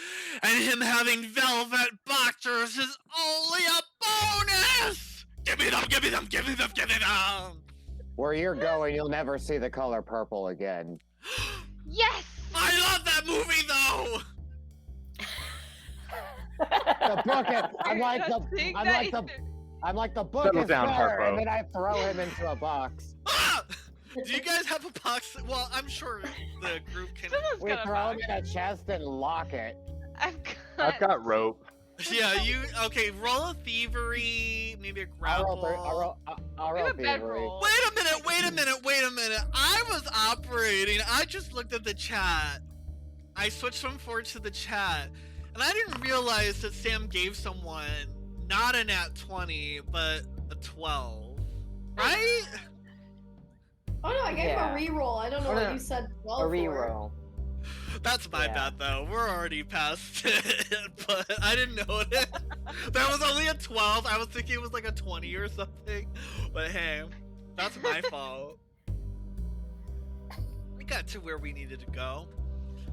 And him having velvet boxers is only a bonus! Give me them! Where you're going, you'll never see the color purple again. Yes. I love that movie though! The book is, I'm like the book Settle is down, better, Harpo. and then I throw him into a box. Ah! Do you guys have a box? Well, I'm sure the group can. Someone's We got a throw him box. in a chest and lock it. I've got rope. Yeah, you okay? Roll a thievery, maybe a grapple. I'll We have roll a thievery. bedroll. Wait a minute. I was operating. I just looked at the chat. I switched from Forge to the chat, and I didn't realize that Sam gave someone not a nat 20, but a 12. Right? Oh no, I gave him Yeah. a reroll. I don't know Oh, what no. you said. A 12 for. reroll. That's my Yeah. bad, though. We're already past it, but I didn't know it. That was only a 12. I was thinking it was like a 20 or something. But hey, that's my fault. We got to where we needed to go.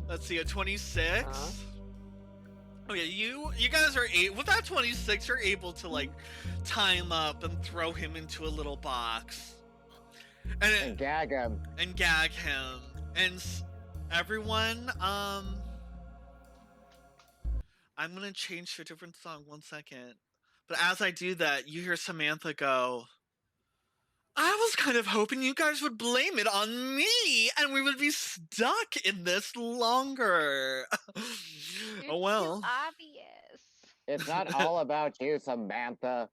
Let's see, a 26. Uh-huh. Oh yeah, you guys are with that 26, you're able to like tie him up and throw him into a little box, And gag him. and gag him. And everyone, I'm gonna change to a different song. 1 second. But as I do that, you hear Samantha go, I was kind of hoping you guys would blame it on me, and we would be stuck in this longer. You're Oh well. too obvious. It's not all about you, Samantha.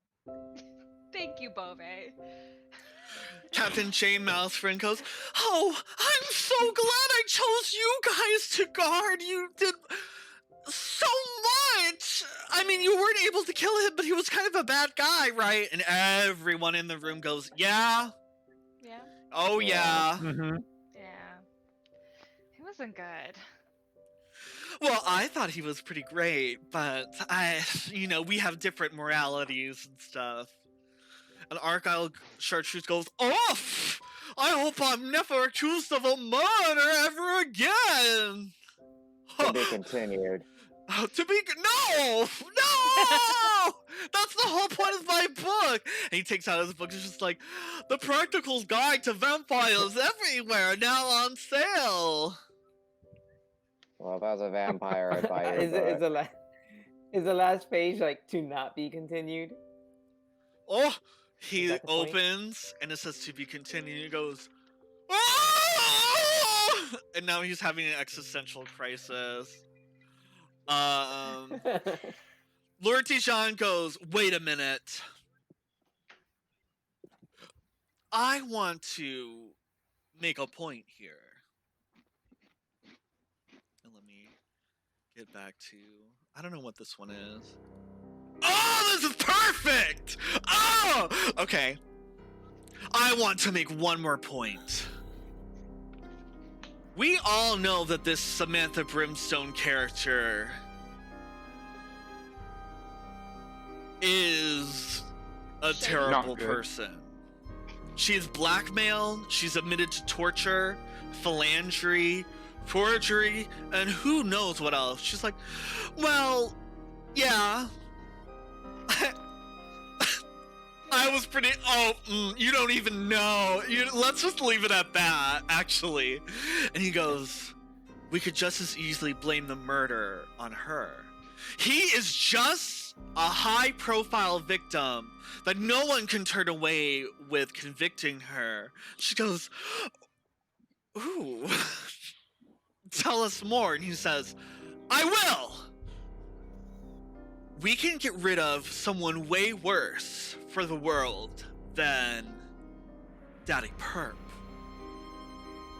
Thank you, Bove. Captain J Mousefriend goes, oh, I'm so glad I chose you guys to guard. You did so much. I mean, you weren't able to kill him, but he was kind of a bad guy, right? And everyone in the room goes, yeah. Yeah. Oh, yeah. Mm-hmm. Yeah. It wasn't good. Well, I thought he was pretty great, but we have different moralities and stuff. And Argyle Chartreuse goes, off! I hope I'm never accused of a murder ever again! To be continued. No! That's the whole point of my book! And he takes out his book, it's just like, The Practical Guide to Vampires Everywhere, now on sale! Well, if I was a vampire, I'd buy your is book. the last page like to not be continued? Oh! He that the point? opens, and it says to be continued, he goes, "Ah!" And now he's having an existential crisis. Lord Dijon goes, wait a minute. I want to make a point here. And let me get back to... I don't know what this one is. Oh, this is perfect! Oh! Okay. I want to make one more point. We all know that this Samantha Brimstone character is a terrible Not good. person. She is blackmailed, she's admitted to torture, philandry, forgery, and who knows what else. She's like, well, yeah. I was pretty. You don't even know. Let's just leave it at that, actually. And he goes, we could just as easily blame the murder on her. He is just a high-profile victim that no one can turn away with convicting her. She goes, ooh, tell us more. And he says, I will. We can get rid of someone way worse for the world than Daddy Perp.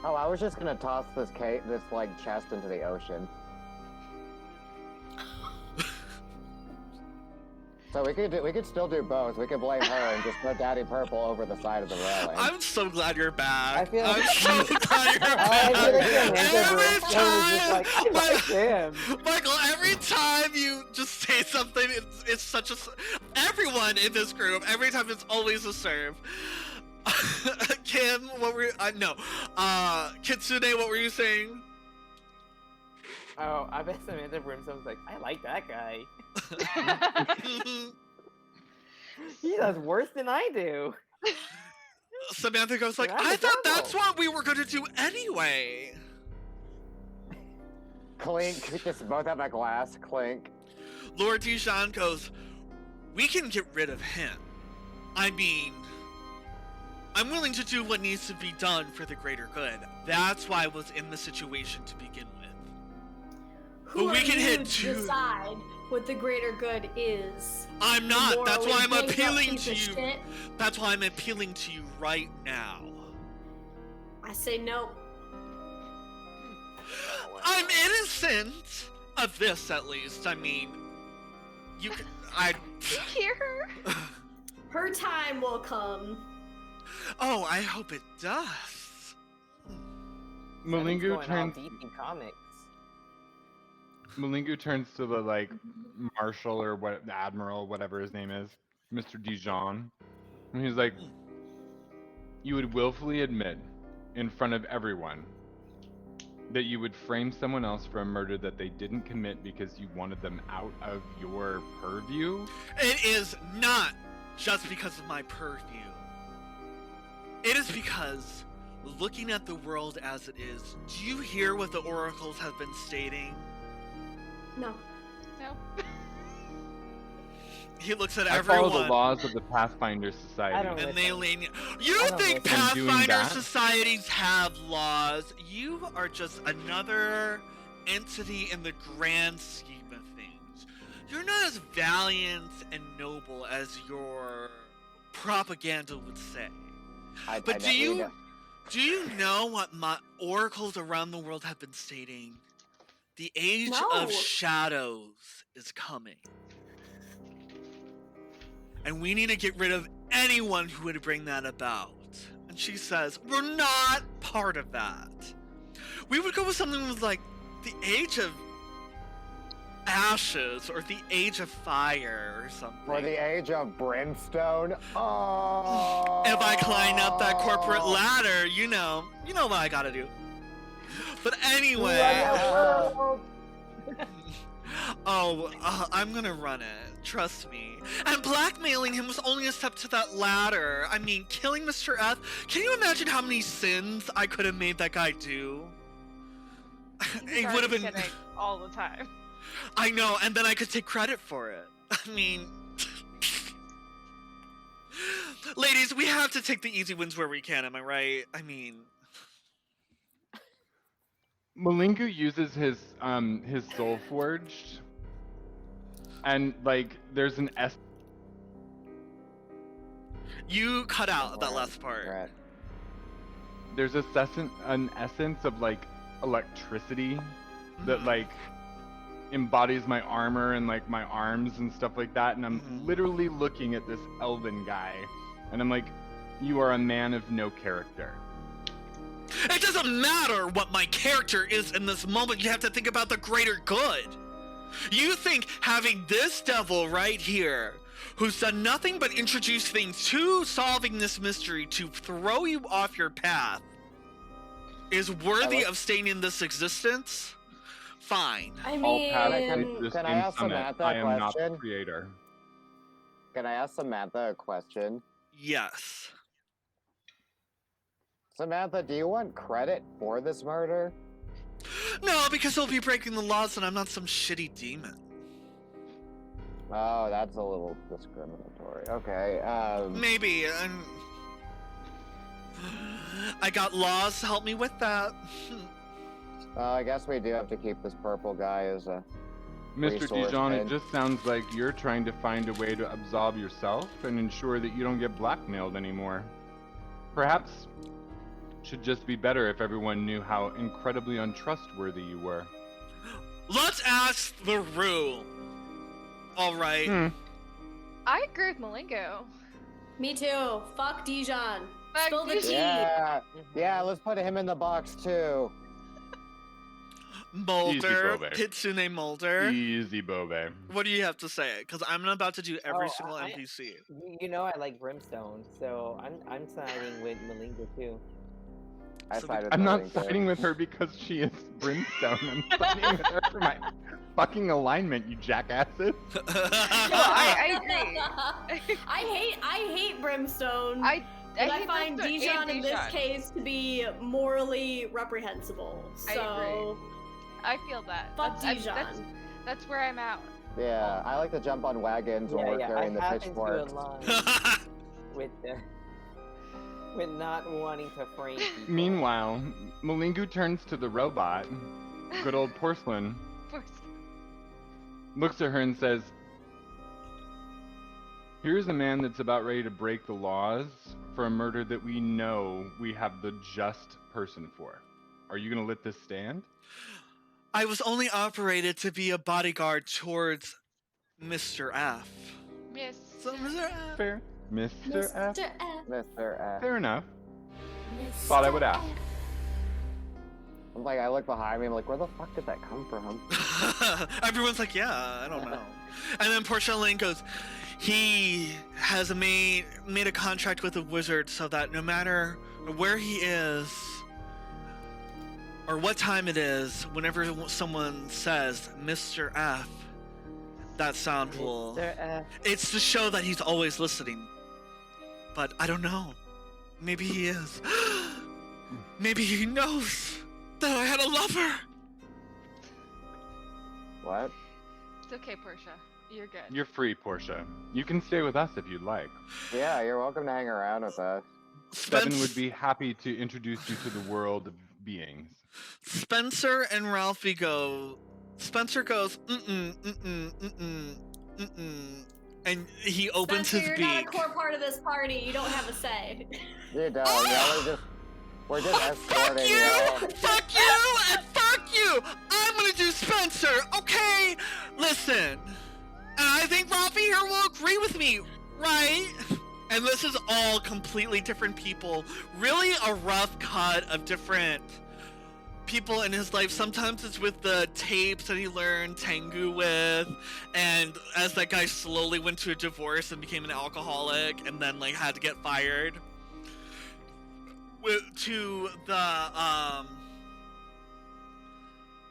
Oh, I was just gonna toss this chest into the ocean. So we could still do both. We could blame her and just put Daddy Purple over the side of the railing. I'm so glad you're back. I feel I'm like- so glad you're I feel like back. Samantha Every Brimstone is just like, I like him. Michael, every time you just say something, it's such a... Everyone in this group, every time it's always a serve. Kim, what were you... no. Kitsune, what were you saying? Oh, I bet Samantha Brimstone's like, I like that guy. He does worse than I do. Samantha goes like, That's I thought terrible. that's what we were going to do anyway. Clink. Just both have a glass. Clink. Lord Dijon goes, we can get rid of him. I mean, I'm willing to do what needs to be done for the greater good. That's why I was in the situation to begin with. Who But we are can you hit to two. decide what the greater good is. I'm not. That's why I'm Morally appealing bankrupt to piece you. of shit. That's why I'm appealing to you right now. I say no. I'm innocent of this, at least. I mean, you can. You hear her? Her time will come. Oh, I hope it does. Malingu Malingu going all turns. deep in comics. Malingu turns to the like marshal or what, the admiral, whatever his name is, Mr. Dijon, and he's like, "You would willfully admit, in front of everyone, that you would frame someone else for a murder that they didn't commit because you wanted them out of your purview?" It is not just because of my purview. It is because, looking at the world as it is, do you hear what the oracles have been stating? No. No. He looks at I follow everyone. the laws of the Pathfinder I Society. don't And they listen. lean. You I don't think listen. Doing Pathfinder that? societies have laws? You are just another entity in the grand scheme of things. You're not as valiant and noble as your propaganda would say. But do you know what my oracles around the world have been stating? The age of No. shadows is coming. And we need to get rid of anyone who would bring that about. And she says, we're not part of that. We would go with something with like the age of ashes or the age of fire or something. For the age of brimstone. Oh. If I climb up that corporate ladder, you know what I gotta do. But anyway, I'm gonna run it. Trust me. And blackmailing him was only a step to that ladder. I mean, killing Mr. F. Can you imagine how many sins I could have made that guy do? It would have been. Kidding all the time. I know, and then I could take credit for it. I mean, ladies, we have to take the easy wins where we can. Am I right? I mean. Malingu uses his soul forged, and like there's an S. You cut out that last part. Right. There's an essence of like electricity that like embodies my armor and like my arms and stuff like that, and I'm literally looking at this elven guy, and I'm like, "You are a man of no character." It doesn't matter what my character is in this moment. You have to think about the greater good. You think having this devil right here, who's done nothing but introduce things to solving this mystery to throw you off your path, is worthy of staying in this existence? Fine. I All paths lead mean, to the can I same ask summit. Samantha I a am not the question? creator. Can I ask Samantha a question? Yes. Samantha, do you want credit for this murder? No, because he'll be breaking the laws and I'm not some shitty demon. Oh, that's a little discriminatory. Okay. Maybe. I got laws to help me with that. I guess we do have to keep this purple guy as a Mr. resource Dijon, it bin. just sounds like you're trying to find a way to absolve yourself and ensure that you don't get blackmailed anymore. Perhaps should just be better if everyone knew how incredibly untrustworthy you were. Let's ask the rule. All right. I agree with Malingo. me too. Fuck Dijon. Fuck Spill the Dijon. tea. Yeah, let's put him in the box too. Mulder, Bobe. Kitsune Mulder. Easy, Bobe. What do you have to say? Because I'm about to do every Oh, single I- NPC. You know I like Brimstone, so I'm siding with Malinga too. I So sided I'm with not Lincoln. siding with her because she is Brimstone. I'm siding with her for my fucking alignment, you jackasses. I agree. I hate Brimstone. I but I hate find Brimstone Dijon and in this Dijon. case to be morally reprehensible. I So I feel that. fuck That's- Dijon. That's where I'm at. Yeah, I like to jump on wagons when we're carrying the I happen to pitchforks. align with with not wanting to frame people. Meanwhile, Malingu turns to the robot, good old porcelain, looks at her and says, "Here's a man that's about ready to break the laws for a murder that we know we have the just person for. Are you going to let this stand?" I was only operated to be a bodyguard towards Mr. F. Miss. So Mr. F. Fair. Mr. F? Mr. F. Mr. F. Fair enough. Thought I would ask. I'm like, I look behind me, I'm like, where the fuck did that come from? Everyone's like, yeah, I don't know. And then Portia Lane goes, he has made a contract with a wizard so that no matter where he is or what time it is, whenever someone says Mr. F, that sound will... Mr. F. It's to show that he's always listening. But I don't know. Maybe he is. Maybe he knows that I had a lover. What? It's okay, Portia. You're good. You're free, Portia. You can stay with us if you'd like. Yeah, you're welcome to hang around with us. Seven would be happy to introduce you to the world of beings. Spencer and Ralphie go. Spencer goes, mm-mm, and he opens Spencer, his you're not a beak. core part of this party. You don't have a say. You don't. Yeah, we're just Fuck escorting you! you. Fuck you! And fuck you! I'm gonna do Spencer, okay? Listen. And I think Ralphie here will agree with me, right? And this is all completely different people. Really a rough cut of different people in his life. Sometimes it's with the tapes that he learned Tengu with, and as that guy slowly went to a divorce and became an alcoholic and then like had to get fired. To the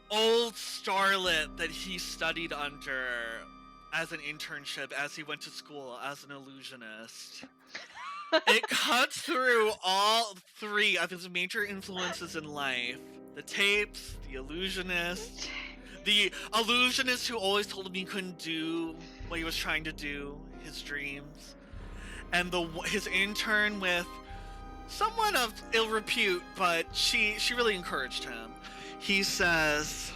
old starlet that he studied under as an internship as he went to school as an illusionist. It cuts through all three of his major influences in life. The tapes, the illusionist who always told him he couldn't do what he was trying to do, his dreams, and his intern with someone of ill repute, but she really encouraged him. He says,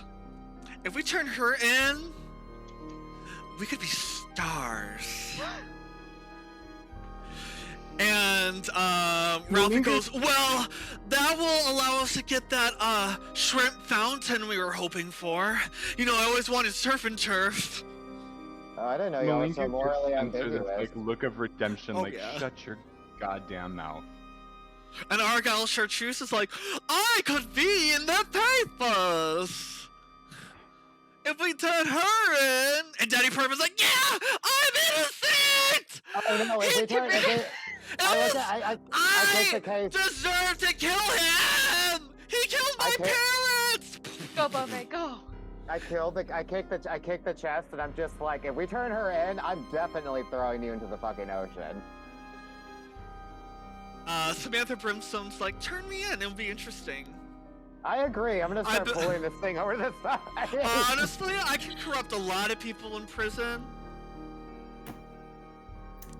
if we turn her in, we could be stars. And Ralphie goes, well, that will allow us to get that shrimp fountain we were hoping for. You know, I always wanted surf and turf. Oh, I didn't know y'all were so morally ambiguous. Like look of redemption, Oh, like yeah. shut your goddamn mouth. And Argyle Chartreuse is like, I could be in the papers if we turn her in. And Daddy Perp is like, yeah, I'm innocent. Oh no, if we turn, I take the case. deserve to kill him. He killed my parents. Go, Bove, go. I kick the chest, and I'm just like, if we turn her in, I'm definitely throwing you into the fucking ocean. Samantha Brimstone's like, turn me in, it'll be interesting. I agree. I'm gonna start pulling this thing over the side. Honestly, I can corrupt a lot of people in prison.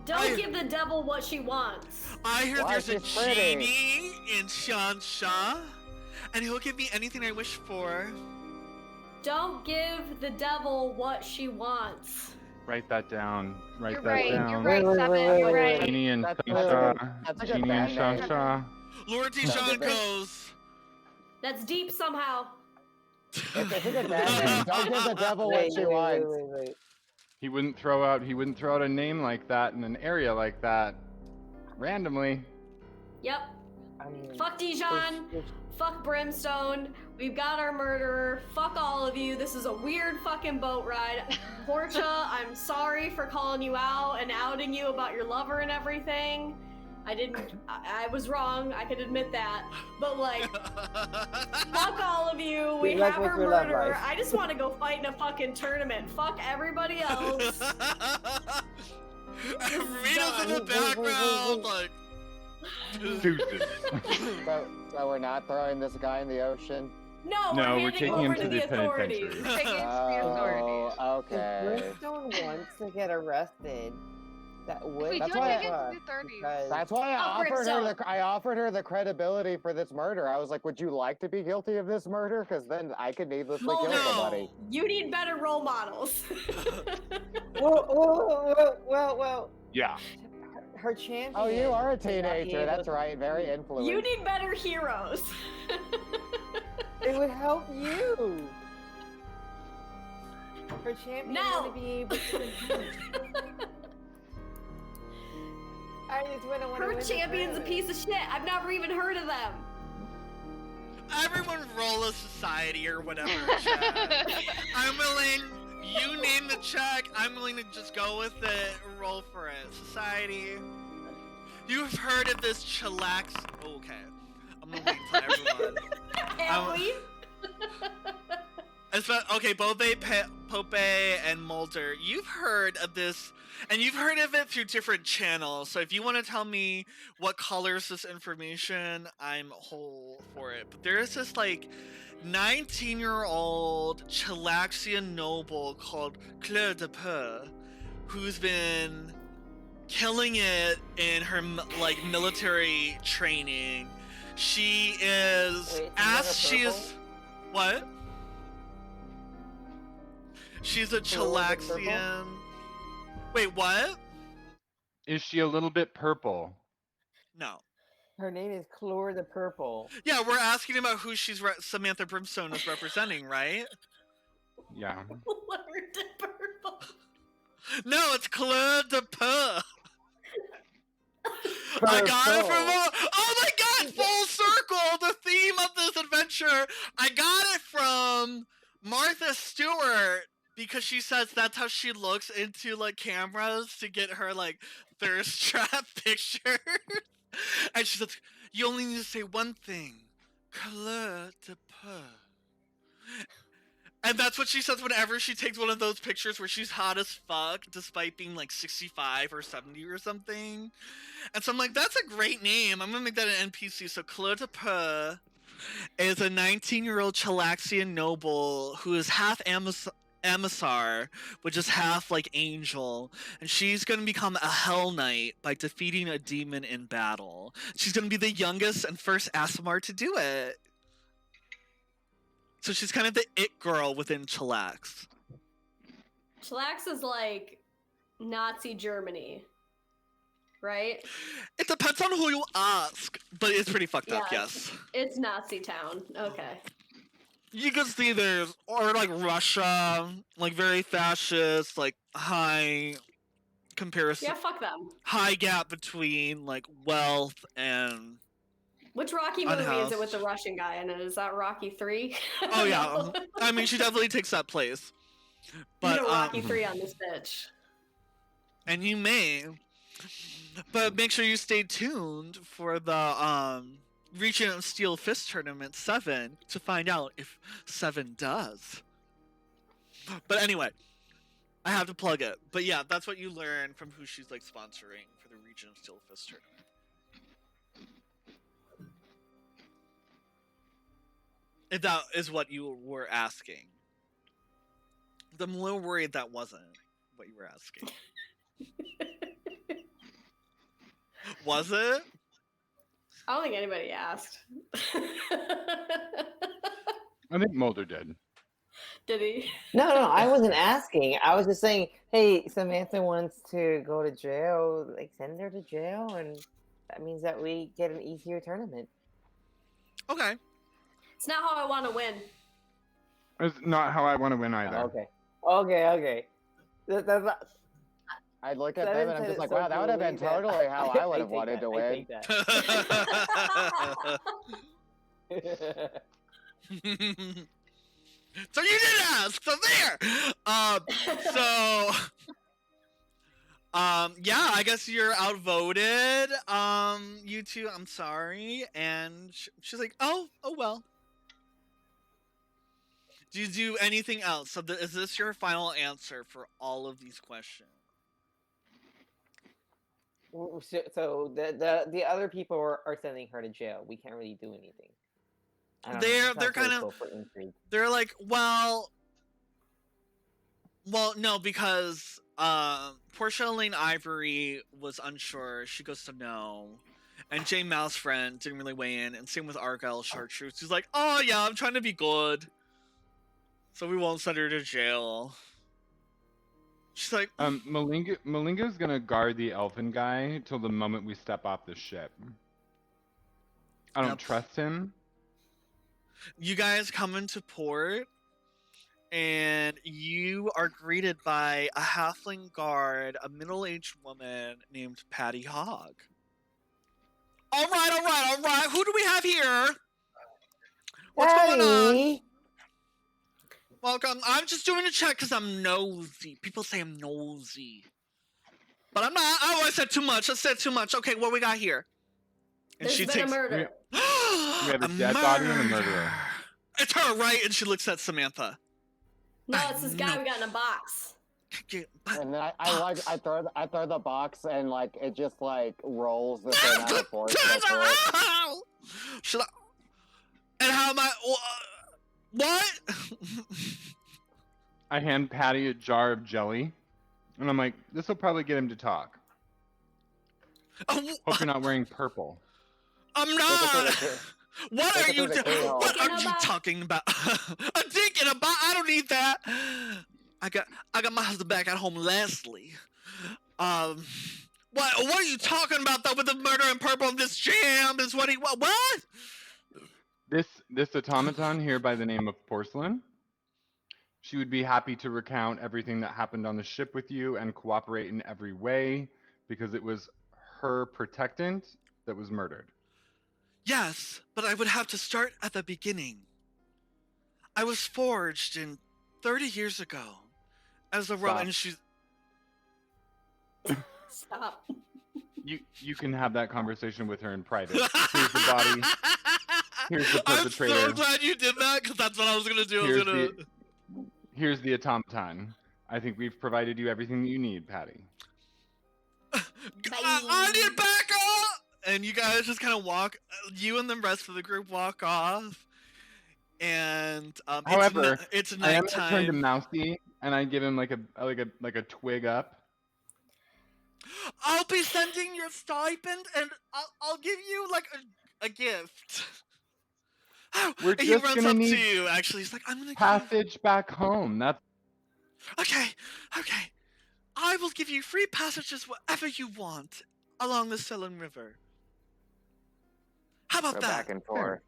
Don't give the devil what she wants. I hear Why, there's a she's pretty. genie in Shansha, and he'll give me anything I wish for. Don't give the devil what she wants. Write that down. Write You're that right. down. You're right, Seven. You're right. Genie and That's a Shansha. good Genie and band name. Shansha. Lord Dijon goes, That's deep somehow. It's a good band name. Don't give the devil what she wants. Wait. He wouldn't throw out a name like that in an area like that randomly. Yep. I mean, Fuck Dijon. Fuck Brimstone. We've got our murderer. Fuck all of you. This is a weird fucking boat ride. Portia, I'm sorry for calling you out and outing you about your lover and everything. I was wrong. I can admit that. But like, fuck all of you. We Good luck have with our your love murderer. life. I just want to go fight in a fucking tournament. Fuck everybody else. Rita's in the background, like. Deuces. So we're not throwing this guy in the ocean? No, No, we're we're handing taking over him to to the the authorities. penitentiary. Taking it to the authorities. Oh, okay. Brimstone wants to get arrested. That would. We That's do why it I- against the 30s. because That's why Upgrade zone. I offered her the credibility for this murder. I was like, "Would you like to be guilty of this murder? Because then I could needlessly Well, kill no. somebody." You need better role models. well. Yeah. Her champion. Oh, you are a would not be teenager. able That's to- right. Very influential. You need better heroes. It would help you. Her champion No. wouldn't be able to. I just wouldn't want to. Her champion's a piece of shit. I've never even heard of them. Everyone roll a society or whatever check. I'm willing. You name the check. I'm willing to just go with it. Roll for it. Society. You've heard of this chillax? Okay. I'm gonna wait for everyone. Have we? Okay, Pope and Mulder, you've heard of this, and you've heard of it through different channels. So if you want to tell me what colors this information, I'm whole for it. But there is this like 19-year-old Chilaxian noble called Claire de Peu, who's been killing it in her like military training. She is Wait, as she purple? is what? She's a A little bit purple? Chilaxian. Wait, what? Is she a little bit purple? No. Her name is Clore the Purple. Yeah, we're asking about who Samantha Brimstone is representing, right? Yeah. Leonard de Purple. No, it's Claire de Peu. I got it from oh my god, full circle! The theme of this adventure. I got it from Martha Stewart because she says that's how she looks into like cameras to get her like thirst trap pictures. And she says, "You only need to say one thing, Claire de Peu." And that's what she says whenever she takes one of those pictures where she's hot as fuck, despite being like 65 or 70 or something. And so I'm like, that's a great name. I'm gonna make that an NPC. So Claire de Peu is a 19-year-old Chilaxian noble who is half Emissar, which is half like angel, and she's gonna become a Hell Knight by defeating a demon in battle. She's gonna be the youngest and first Aasimar to do it. So she's kind of the it girl within Chilax. Chillax is like Nazi Germany, right? It depends on who you ask, but it's pretty fucked up, Yeah. yes. It's Nazi town. Okay. You can see there's, or like Russia, like very fascist, like high comparison, Yeah, fuck them. high gap between like wealth and. Which Rocky movie is Unhoused. it with the Russian guy in it? Is that Rocky 3? Oh yeah, I mean she definitely takes that place. But Rocky 3 on this bitch. and you may, but make sure you stay tuned for the Regent of Steel Fist Tournament 7 to find out if 7 does. But anyway, I have to plug it. But yeah, that's what you learn from who she's like sponsoring for the Regent of Steel Fist Tournament. If that is what you were asking. I'm a little worried that wasn't what you were asking. Was it? I don't think anybody asked. I think Mulder did. Did he? No, I wasn't asking. I was just saying, hey, Samantha wants to go to jail. Like, send her to jail, and that means that we get an easier tournament. Okay. It's not how I want to win. It's not how I want to win either. Okay. That's not, I'd look at Sellen them and I'm said just it like, so wow, that would have been coolly that- totally how I would I have take wanted that, to I win. take that. So you did ask. So there. So. Yeah, I guess you're outvoted. You two, I'm sorry. And she's like, oh well. Do you do anything else? So is this your final answer for all of these questions? So the other people are sending her to jail. We can't really do anything. I don't know. They're It sounds kind really of cool for intrigue. they're like, well, Well, no, because Portia Elaine Ivory was unsure. She goes to no. And Jay Mouse friend didn't really weigh in, and same with Argyle Chartreuse. She's like, oh yeah, I'm trying to be good. So we won't send her to jail. She's like, Malinga's gonna guard the elfin guy till the moment we step off the ship. I don't Yep. trust him. you guys come into port, and you are greeted by a halfling guard, a middle-aged woman named Patty Hogg. All right. Who do we have here? What's going on? Patty! Welcome. I'm just doing a check because I'm nosy. People say I'm nosy. But I'm not. Oh, I said too much. Okay, what we got here? And There's she been takes. a murder. We have a dead body and a murderer. It's her, right? And she looks at Samantha. No, it's this guy we got in a box. And then I throw the box and like it just like rolls the thing out of force. Should I? And how am I? What? I hand Patty a jar of jelly, and I'm like, this will probably get him to talk. Hope you're not wearing purple. I'm not. What are you? What are you about? talking about? A dick in a box? I don't need that. I got my husband back at home, Leslie. What are you talking about though with the murder in purple and this jam is what he what? This automaton here by the name of Porcelain, she would be happy to recount everything that happened on the ship with you and cooperate in every way because it was her protectant that was murdered. Yes, but I would have to start at the beginning. I was forged in 30 years ago as a robot, and she's. Stop. You can have that conversation with her in private. Here's the body. Here's the perpetrator. I'm so glad you did that because that's what I was gonna do. Here's the automaton. I think we've provided you everything that you need, Patty. I need backup! And you guys just kind of walk. You and the rest of the group walk off. And however, it's I am nighttime. turned to Mousy, and I give him like a twig up. I'll be sending your stipend, and I'll give you like a gift. We're And he just runs gonna up need to you. Actually, he's like, "I'm gonna passage back home." That's Okay. I will give you free passages wherever you want along the Sellen River. How about Go that? back and forth.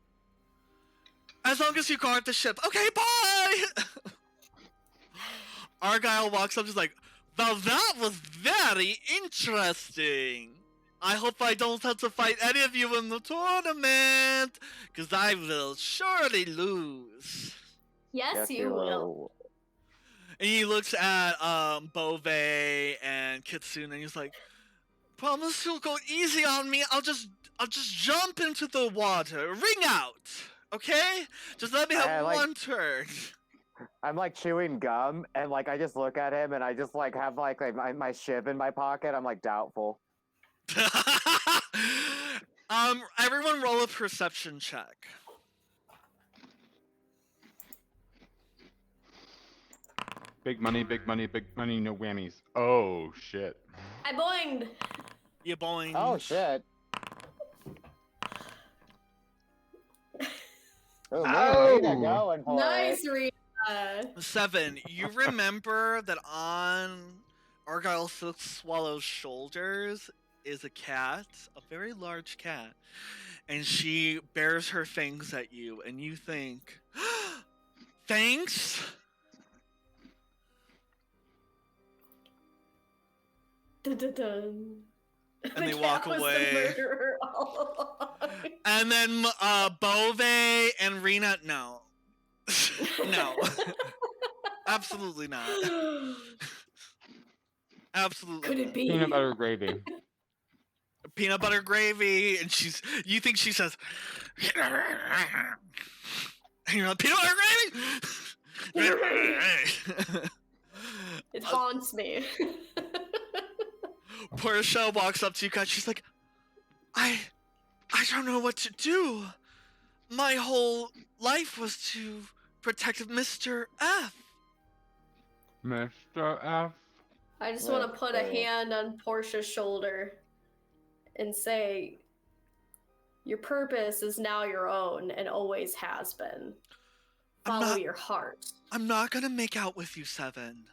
As long as you guard the ship. Okay, bye! Argyle walks up, just like, well, that was very interesting. I hope I don't have to fight any of you in the tournament, because I will surely lose. Yes, you will. And he looks at Beauvais and Kitsune, and he's like, promise you'll go easy on me. I'll just jump into the water. Ring out, okay? Just let me have one turn. I'm like chewing gum, and like I just look at him, and I just like have like my shiv in my pocket. I'm like doubtful. Everyone roll a perception check. big money, no whammies. Oh shit. I boinged. You boing. Oh shit. Oh, man, Rita going for Nice, it. Rita. 7. You remember that on Argyle Silk Swallow's shoulders is a cat, a very large cat, and she bares her fangs at you, and you think, thanks? Dun, dun, dun. And they The walk cat was the away. murderer all along. And then Beauvais and Rena, no. No. Absolutely not. Absolutely Could it not. be? Peanut butter gravy. Peanut butter gravy, and you think she says, and you're like, peanut butter gravy? It haunts me. Portia walks up to you guys, she's like, I don't know what to do. My whole life was to protect Mr. F. Mr. F. I just want to put a hand on Portia's shoulder and say, your purpose is now your own and always has been. Follow your heart. I'm not gonna make out with you, Seven.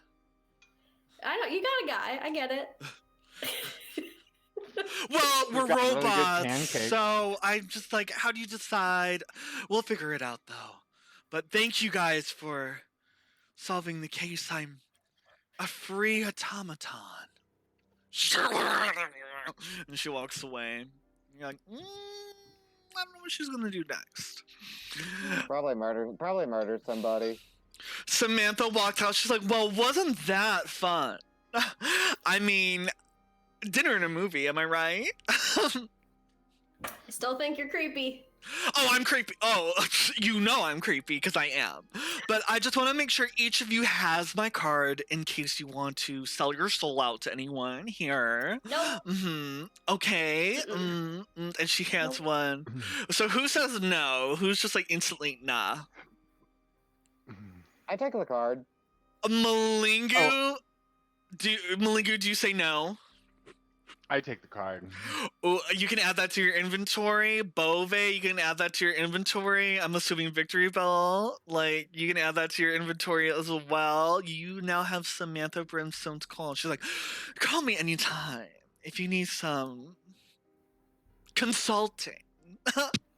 I know, you got a guy. I get it. Well, we're got really good robots, pancakes. so I'm just like, how do you decide? We'll figure it out, though. But thank you guys for solving the case. I'm a free automaton. And she walks away. You're like, I don't know what she's gonna do next. Probably murder somebody. Samantha walked out. She's like, well, wasn't that fun? I mean, dinner and a movie, am I right? I still think you're creepy. Oh, I'm creepy. Oh, you know I'm creepy because I am. But I just want to make sure each of you has my card in case you want to sell your soul out to anyone here. Nope. Okay. And she has one. So who says no? Who's just like instantly nah? I take the card. Malingu? Malingu, do you say no? I take the card. Oh, you can add that to your inventory. Bove, you can add that to your inventory. I'm assuming Victory Bell, like, you can add that to your inventory as well. You now have Samantha Brimstone's call. She's like, call me anytime if you need some consulting.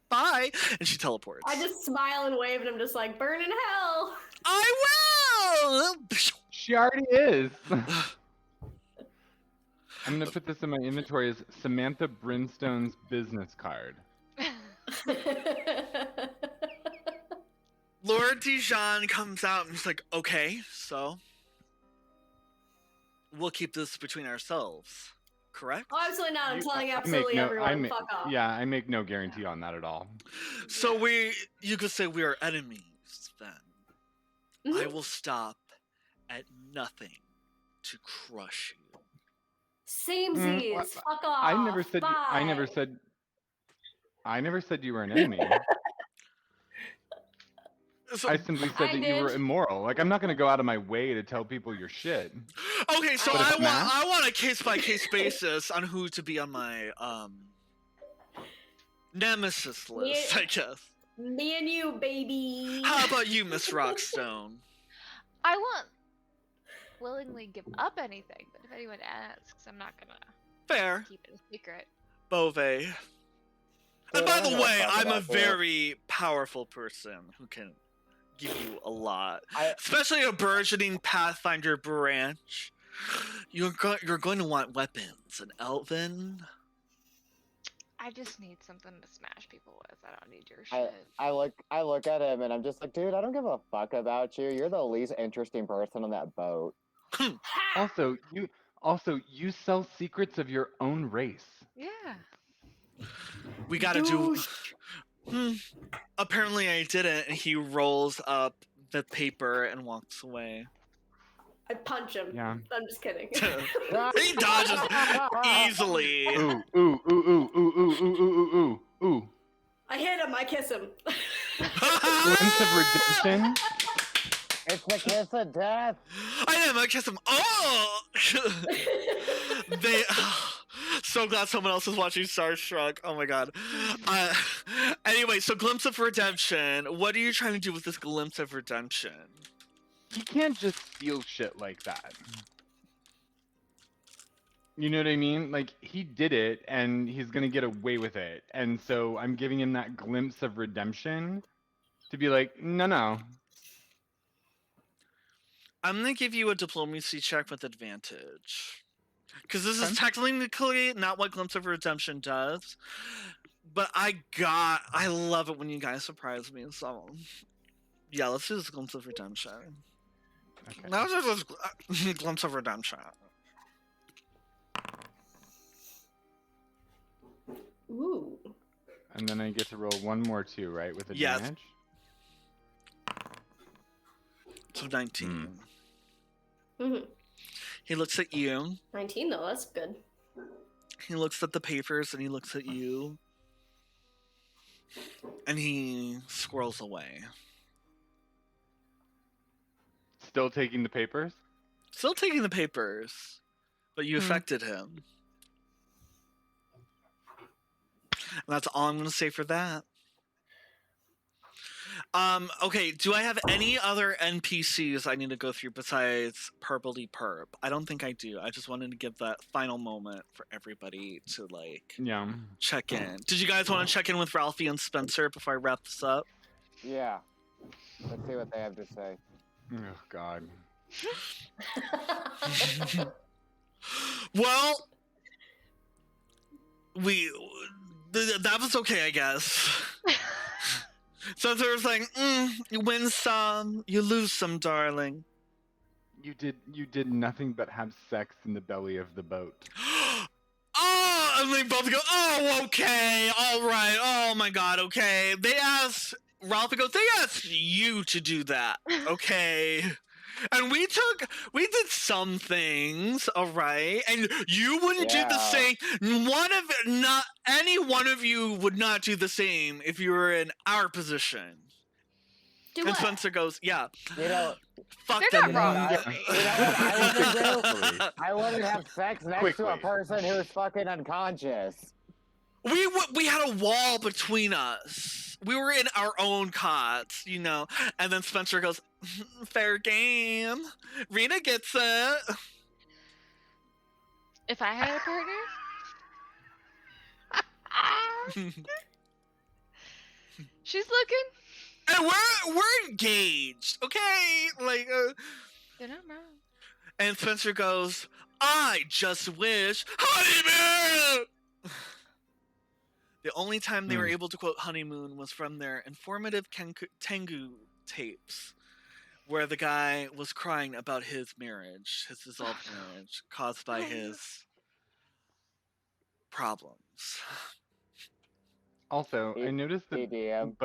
Bye. And she teleports. I just smile and wave, and I'm just like, burn in hell. I will! She already is. I'm gonna put this in my inventory as Samantha Brimstone's business card. Lord Dijon comes out and he's like, okay, so we'll keep this between ourselves, correct? Oh, absolutely not. I'm You- telling I absolutely make no- everyone. I ma- Fuck off. Yeah, I make no guarantee on that at all. So you could say we are enemies then. I will stop at nothing to crush you. Samesies. Fuck off. I never said. Bye. I never said you were an enemy. So, I simply said that you were did. immoral. Like, I'm not gonna go out of my way to tell people your shit. okay, so But it's math? I want a case by case basis on who to be on my nemesis list, I guess. Me and you, baby. How about you, Miss Rockstone? I won't willingly give up anything, but if anyone asks, I'm not gonna Fair. keep it a secret. Bove. And Dude, by I the don't way, talk I'm a about that. very powerful person who can give you a lot. I- Especially a burgeoning Pathfinder branch. You're going to want weapons. And Elvin? I just need something to smash people with. I don't need your shit. I look at him and I'm just like, dude, I don't give a fuck about you. You're the least interesting person on that boat. Also, you sell secrets of your own race. Yeah. We gotta do... Apparently I didn't. And he rolls up the paper and walks away. I punch him. Yeah. I'm just kidding. He dodges easily. Ooh, ooh, ooh, ooh, ooh, ooh, ooh, ooh, ooh, ooh. I hit him. I kiss him. Glimpse of redemption. It's the kiss of death. I am. I kiss him. Oh! They. So glad someone else is watching Starstruck. Oh my god. Anyway, so Glimpse of Redemption. What are you trying to do with this Glimpse of Redemption? He can't just steal shit like that. You know what I mean? Like, he did it, and he's gonna get away with it. And so I'm giving him that glimpse of redemption to be like, no. I'm gonna give you a diplomacy check with advantage. Because this is technically not what Glimpse of Redemption does. But I love it when you guys surprise me. So, yeah, let's do this Glimpse of Redemption. Okay. Now let's just Glimpse of Redemption. Ooh. And then I get to roll one more too, right? With Yes. advantage? So 19. Mhm. He looks at you. 19 though. That's good. He looks at the papers and he looks at you. And he squirrels away. Still taking the papers? Still taking the papers, but you affected him. And that's all I'm going to say for that. Okay, do I have any other NPCs I need to go through besides Purpley Perp? I don't think I do. I just wanted to give that final moment for everybody to, like, Yeah. check in. Did you guys want to check in with Ralphie and Spencer before I wrap this up? Yeah. Let's see what they have to say. Oh God. Well, that was okay, I guess. Spencer was like, you win some, you lose some, darling. You did nothing but have sex in the belly of the boat. Oh, and they both go, oh, okay, all right, oh my God, okay. Ralphie goes, they asked you to do that, okay. And we did some things, all right, and you wouldn't do the same. Not any one of you would not do the same if you were in our position. Do And what? Spencer goes, yeah, You know, fuck They're them. not wrong. you know what I wouldn't do? Quickly. I wouldn't have sex next to a Quickly. person who's fucking unconscious. We had a wall between us. We were in our own cots, you know. And then Spencer goes, fair game. Rena gets it. If I had a partner? She's looking. And we're engaged, okay? Like, They're not wrong. and Spencer goes, I just wish honeymoon. The only time they were able to quote honeymoon was from their informative Tengu tapes, where the guy was crying about his marriage, his dissolved marriage, caused by his problems. Also, I noticed that EDM.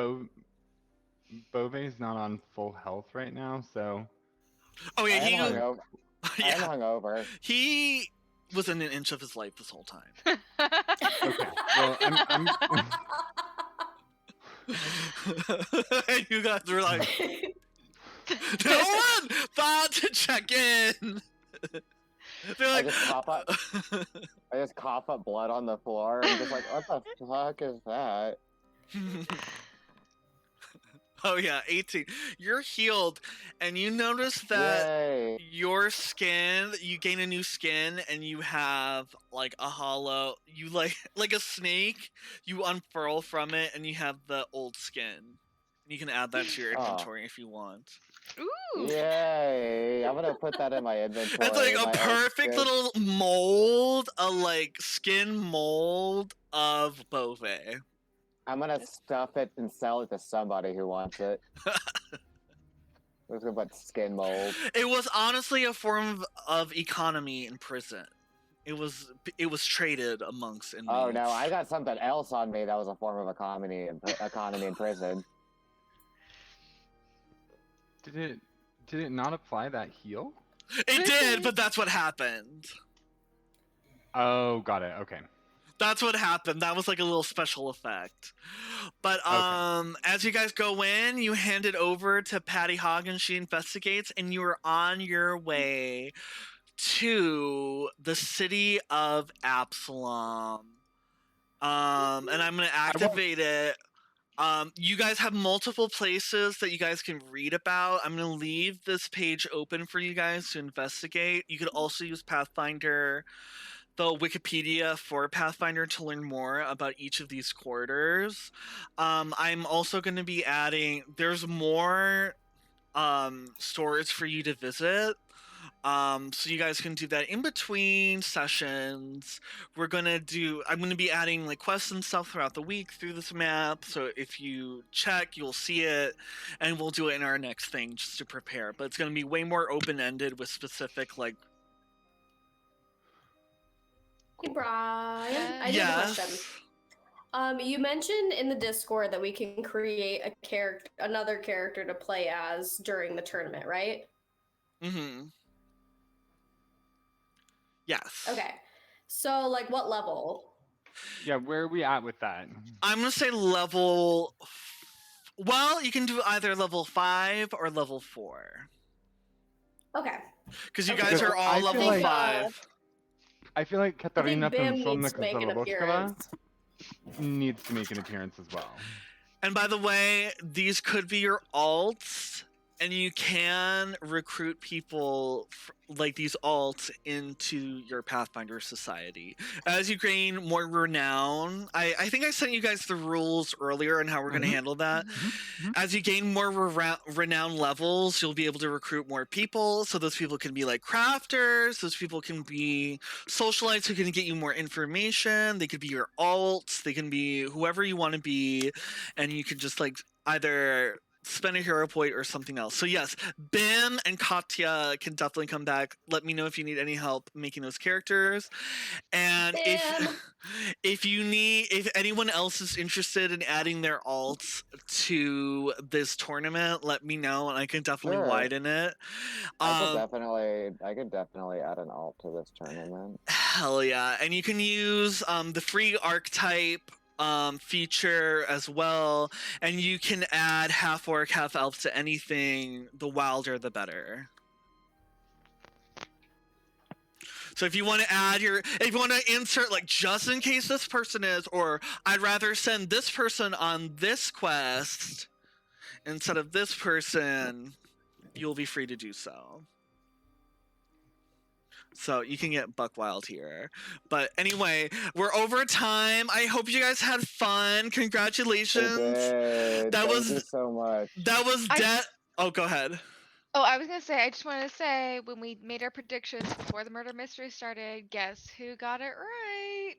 Bove's not on full health right now, so Oh I yeah, am hungover. I am yeah, hungover. he was in an inch of his life this whole time. okay. Well, I'm And you guys were like, no one thought to check in. They're I like, just cough up blood on the floor and just like, what the fuck is that? oh yeah, 18. You're healed, and you notice that Yay. your skin, you gain a new skin, and you have like a hollow, you like a snake, you unfurl from it, and you have the old skin. You can add that to your inventory if you want. Ooh. Yay. I'm gonna put that in my inventory. It's like my a old perfect skin. little mold, a like skin mold of Bove. I'm gonna stuff it and sell it to somebody who wants it. Who's gonna put skin mold? It was honestly a form of economy in prison. It was traded amongst inmates. Oh no, I got something else on me that was a form of economy in prison. did it not apply that heal? It did, but that's what happened. Oh, got it. Okay. That's what happened. That was like a little special effect. But as you guys go in, you hand it over to Patty Hogg and she investigates, and you are on your way to the city of Absalom. And I'm gonna activate it. You guys have multiple places that you guys can read about. I'm gonna leave this page open for you guys to investigate. You could also use Pathfinder, the Wikipedia for Pathfinder, to learn more about each of these quarters. I'm also going to be adding, there's more stores for you to visit. So you guys can do that in between sessions. I'm going to be adding like quests and stuff throughout the week through this map. So if you check, you'll see it, and we'll do it in our next thing just to prepare. But it's going to be way more open-ended with specific like. Hey, Brian. I do have a question. You mentioned in the Discord that we can create another character to play as during the tournament, right? Mm-hmm. Yes. Okay. So, like, what level? Yeah, where are we at with that? I'm gonna say level. Well, you can do either level 5 or level 4. Okay. Because you Okay, guys so are all I feel level like- 5. I feel like I Katarina think Bim from needs to make an Solnikowa appearance. needs to make an appearance as well. And by the way, these could be your alts, and you can recruit people like these alts into your Pathfinder society. As you gain more renown, I think I sent you guys the rules earlier on how we're going to Mhm. handle that. Mm-hmm. Mhm. As you gain more renown levels, you'll be able to recruit more people. So those people can be like crafters. Those people can be socialites who can get you more information. They could be your alts. They can be whoever you want to be, and you can just like either spend a hero point or something else. So yes, Bim and Katya can definitely come back. Let me know if you need any help making those characters. And Bim. if anyone else is interested in adding their alts to this tournament, let me know and I can definitely Sure. widen it. I could definitely add an alt to this tournament. Hell yeah. And you can use the free archetype feature as well, and you can add half orc, half elf to anything. The wilder, the better. So if you want to if you want to insert like just in case this person is, or I'd rather send this person on this quest instead of this person, you'll be free to do so. So you can get buck wild here. But anyway, we're over time. I hope you guys had fun. We Congratulations. did. That Thank was- you so much. That was Oh, go ahead. Oh, I was gonna say, I just wanted to say, when we made our predictions before the murder mystery started, guess who got it right?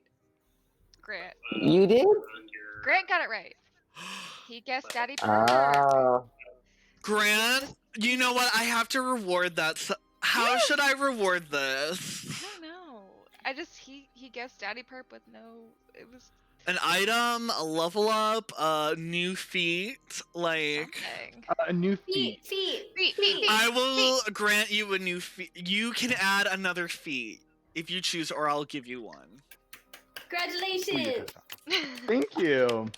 Grant. You did? Grant got it right. He guessed Daddy Perp. Ah. Grant, you know what? I have to reward that. How Yes. should I reward this? I don't know. He guessed Daddy Perp with no. It was An item, a level up, a new feat, like something. A new feat. Feet. I will grant you a new feat. You can add another feat if you choose, or I'll give you one. Congratulations. Thank you.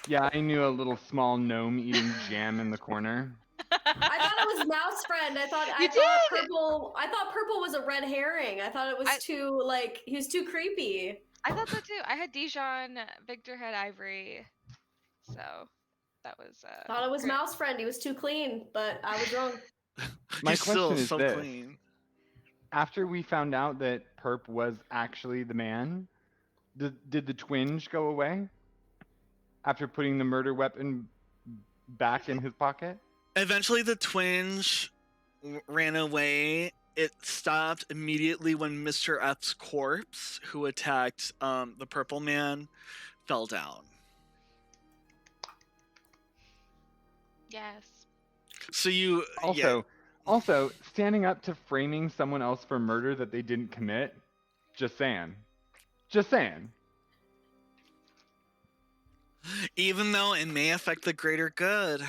Yeah, I knew a little small gnome eating jam in the corner. I thought it was Mouse Friend. I thought You Purple. I thought Purple was a red herring. I thought it was he was too creepy. I thought so too. I had Dijon, Victor had Ivory, so that was. Thought it was great. Mouse Friend. He was too clean, but I was wrong. My You're still question is so this. clean. After we found out that Perp was actually the man, did the twinge go away? After putting the murder weapon back in his pocket? Eventually, the twinge ran away. It stopped immediately when Mr. F's corpse, who attacked the purple man, fell down. Yes. So you Also, standing up to framing someone else for murder that they didn't commit. Just saying. Just saying. even though it may affect the greater good.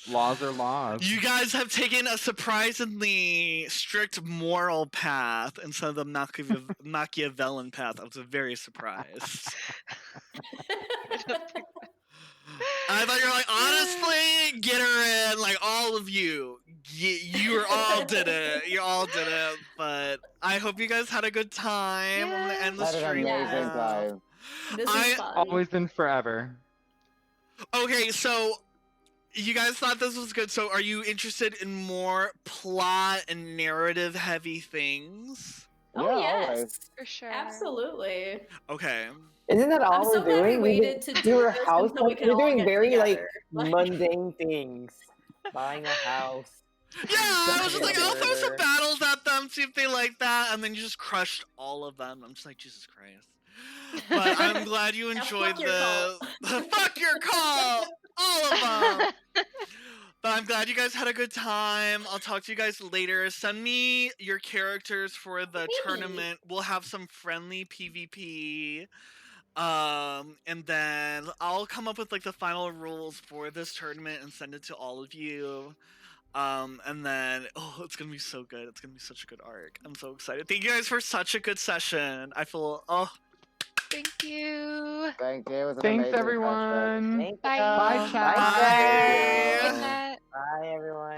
Laws are laws. You guys have taken a surprisingly strict moral path instead of the Machiavellian path. I was very surprised. I thought you were like, honestly, get her in, like all of you. You all did it. You all did it. But I hope you guys had a good time. I'm gonna end the Had an stream. amazing now. time. This I- is fun. Always and forever. Okay, so you guys thought this was good. So are you interested in more plot and narrative heavy things? Oh Yeah, yes, always. For sure. absolutely. Okay. Isn't that all I'm so we're glad we doing? waited to do do our this house. until we could We're all doing get very together. mundane things. Buying a house. Yeah, I was just like, I'll throw some Murder. battles at them, see if they like that, and then you just crushed all of them. I'm just like, Jesus Christ. But I'm glad you Now enjoyed fuck your call. the fuck your call, all of them. But I'm glad you guys had a good time. I'll talk to you guys later. Send me your characters for the Me. tournament. We'll have some friendly PvP. And then I'll come up with like the final rules for this tournament and send it to all of you. And then it's gonna be so good. It's gonna be such a good arc. I'm so excited. Thank you guys for such a good session. I feel Thank you. Thank you. It was an Thanks, amazing session. everyone. Thank Bye. Bye, you. chat. Bye. Good night. Bye, everyone.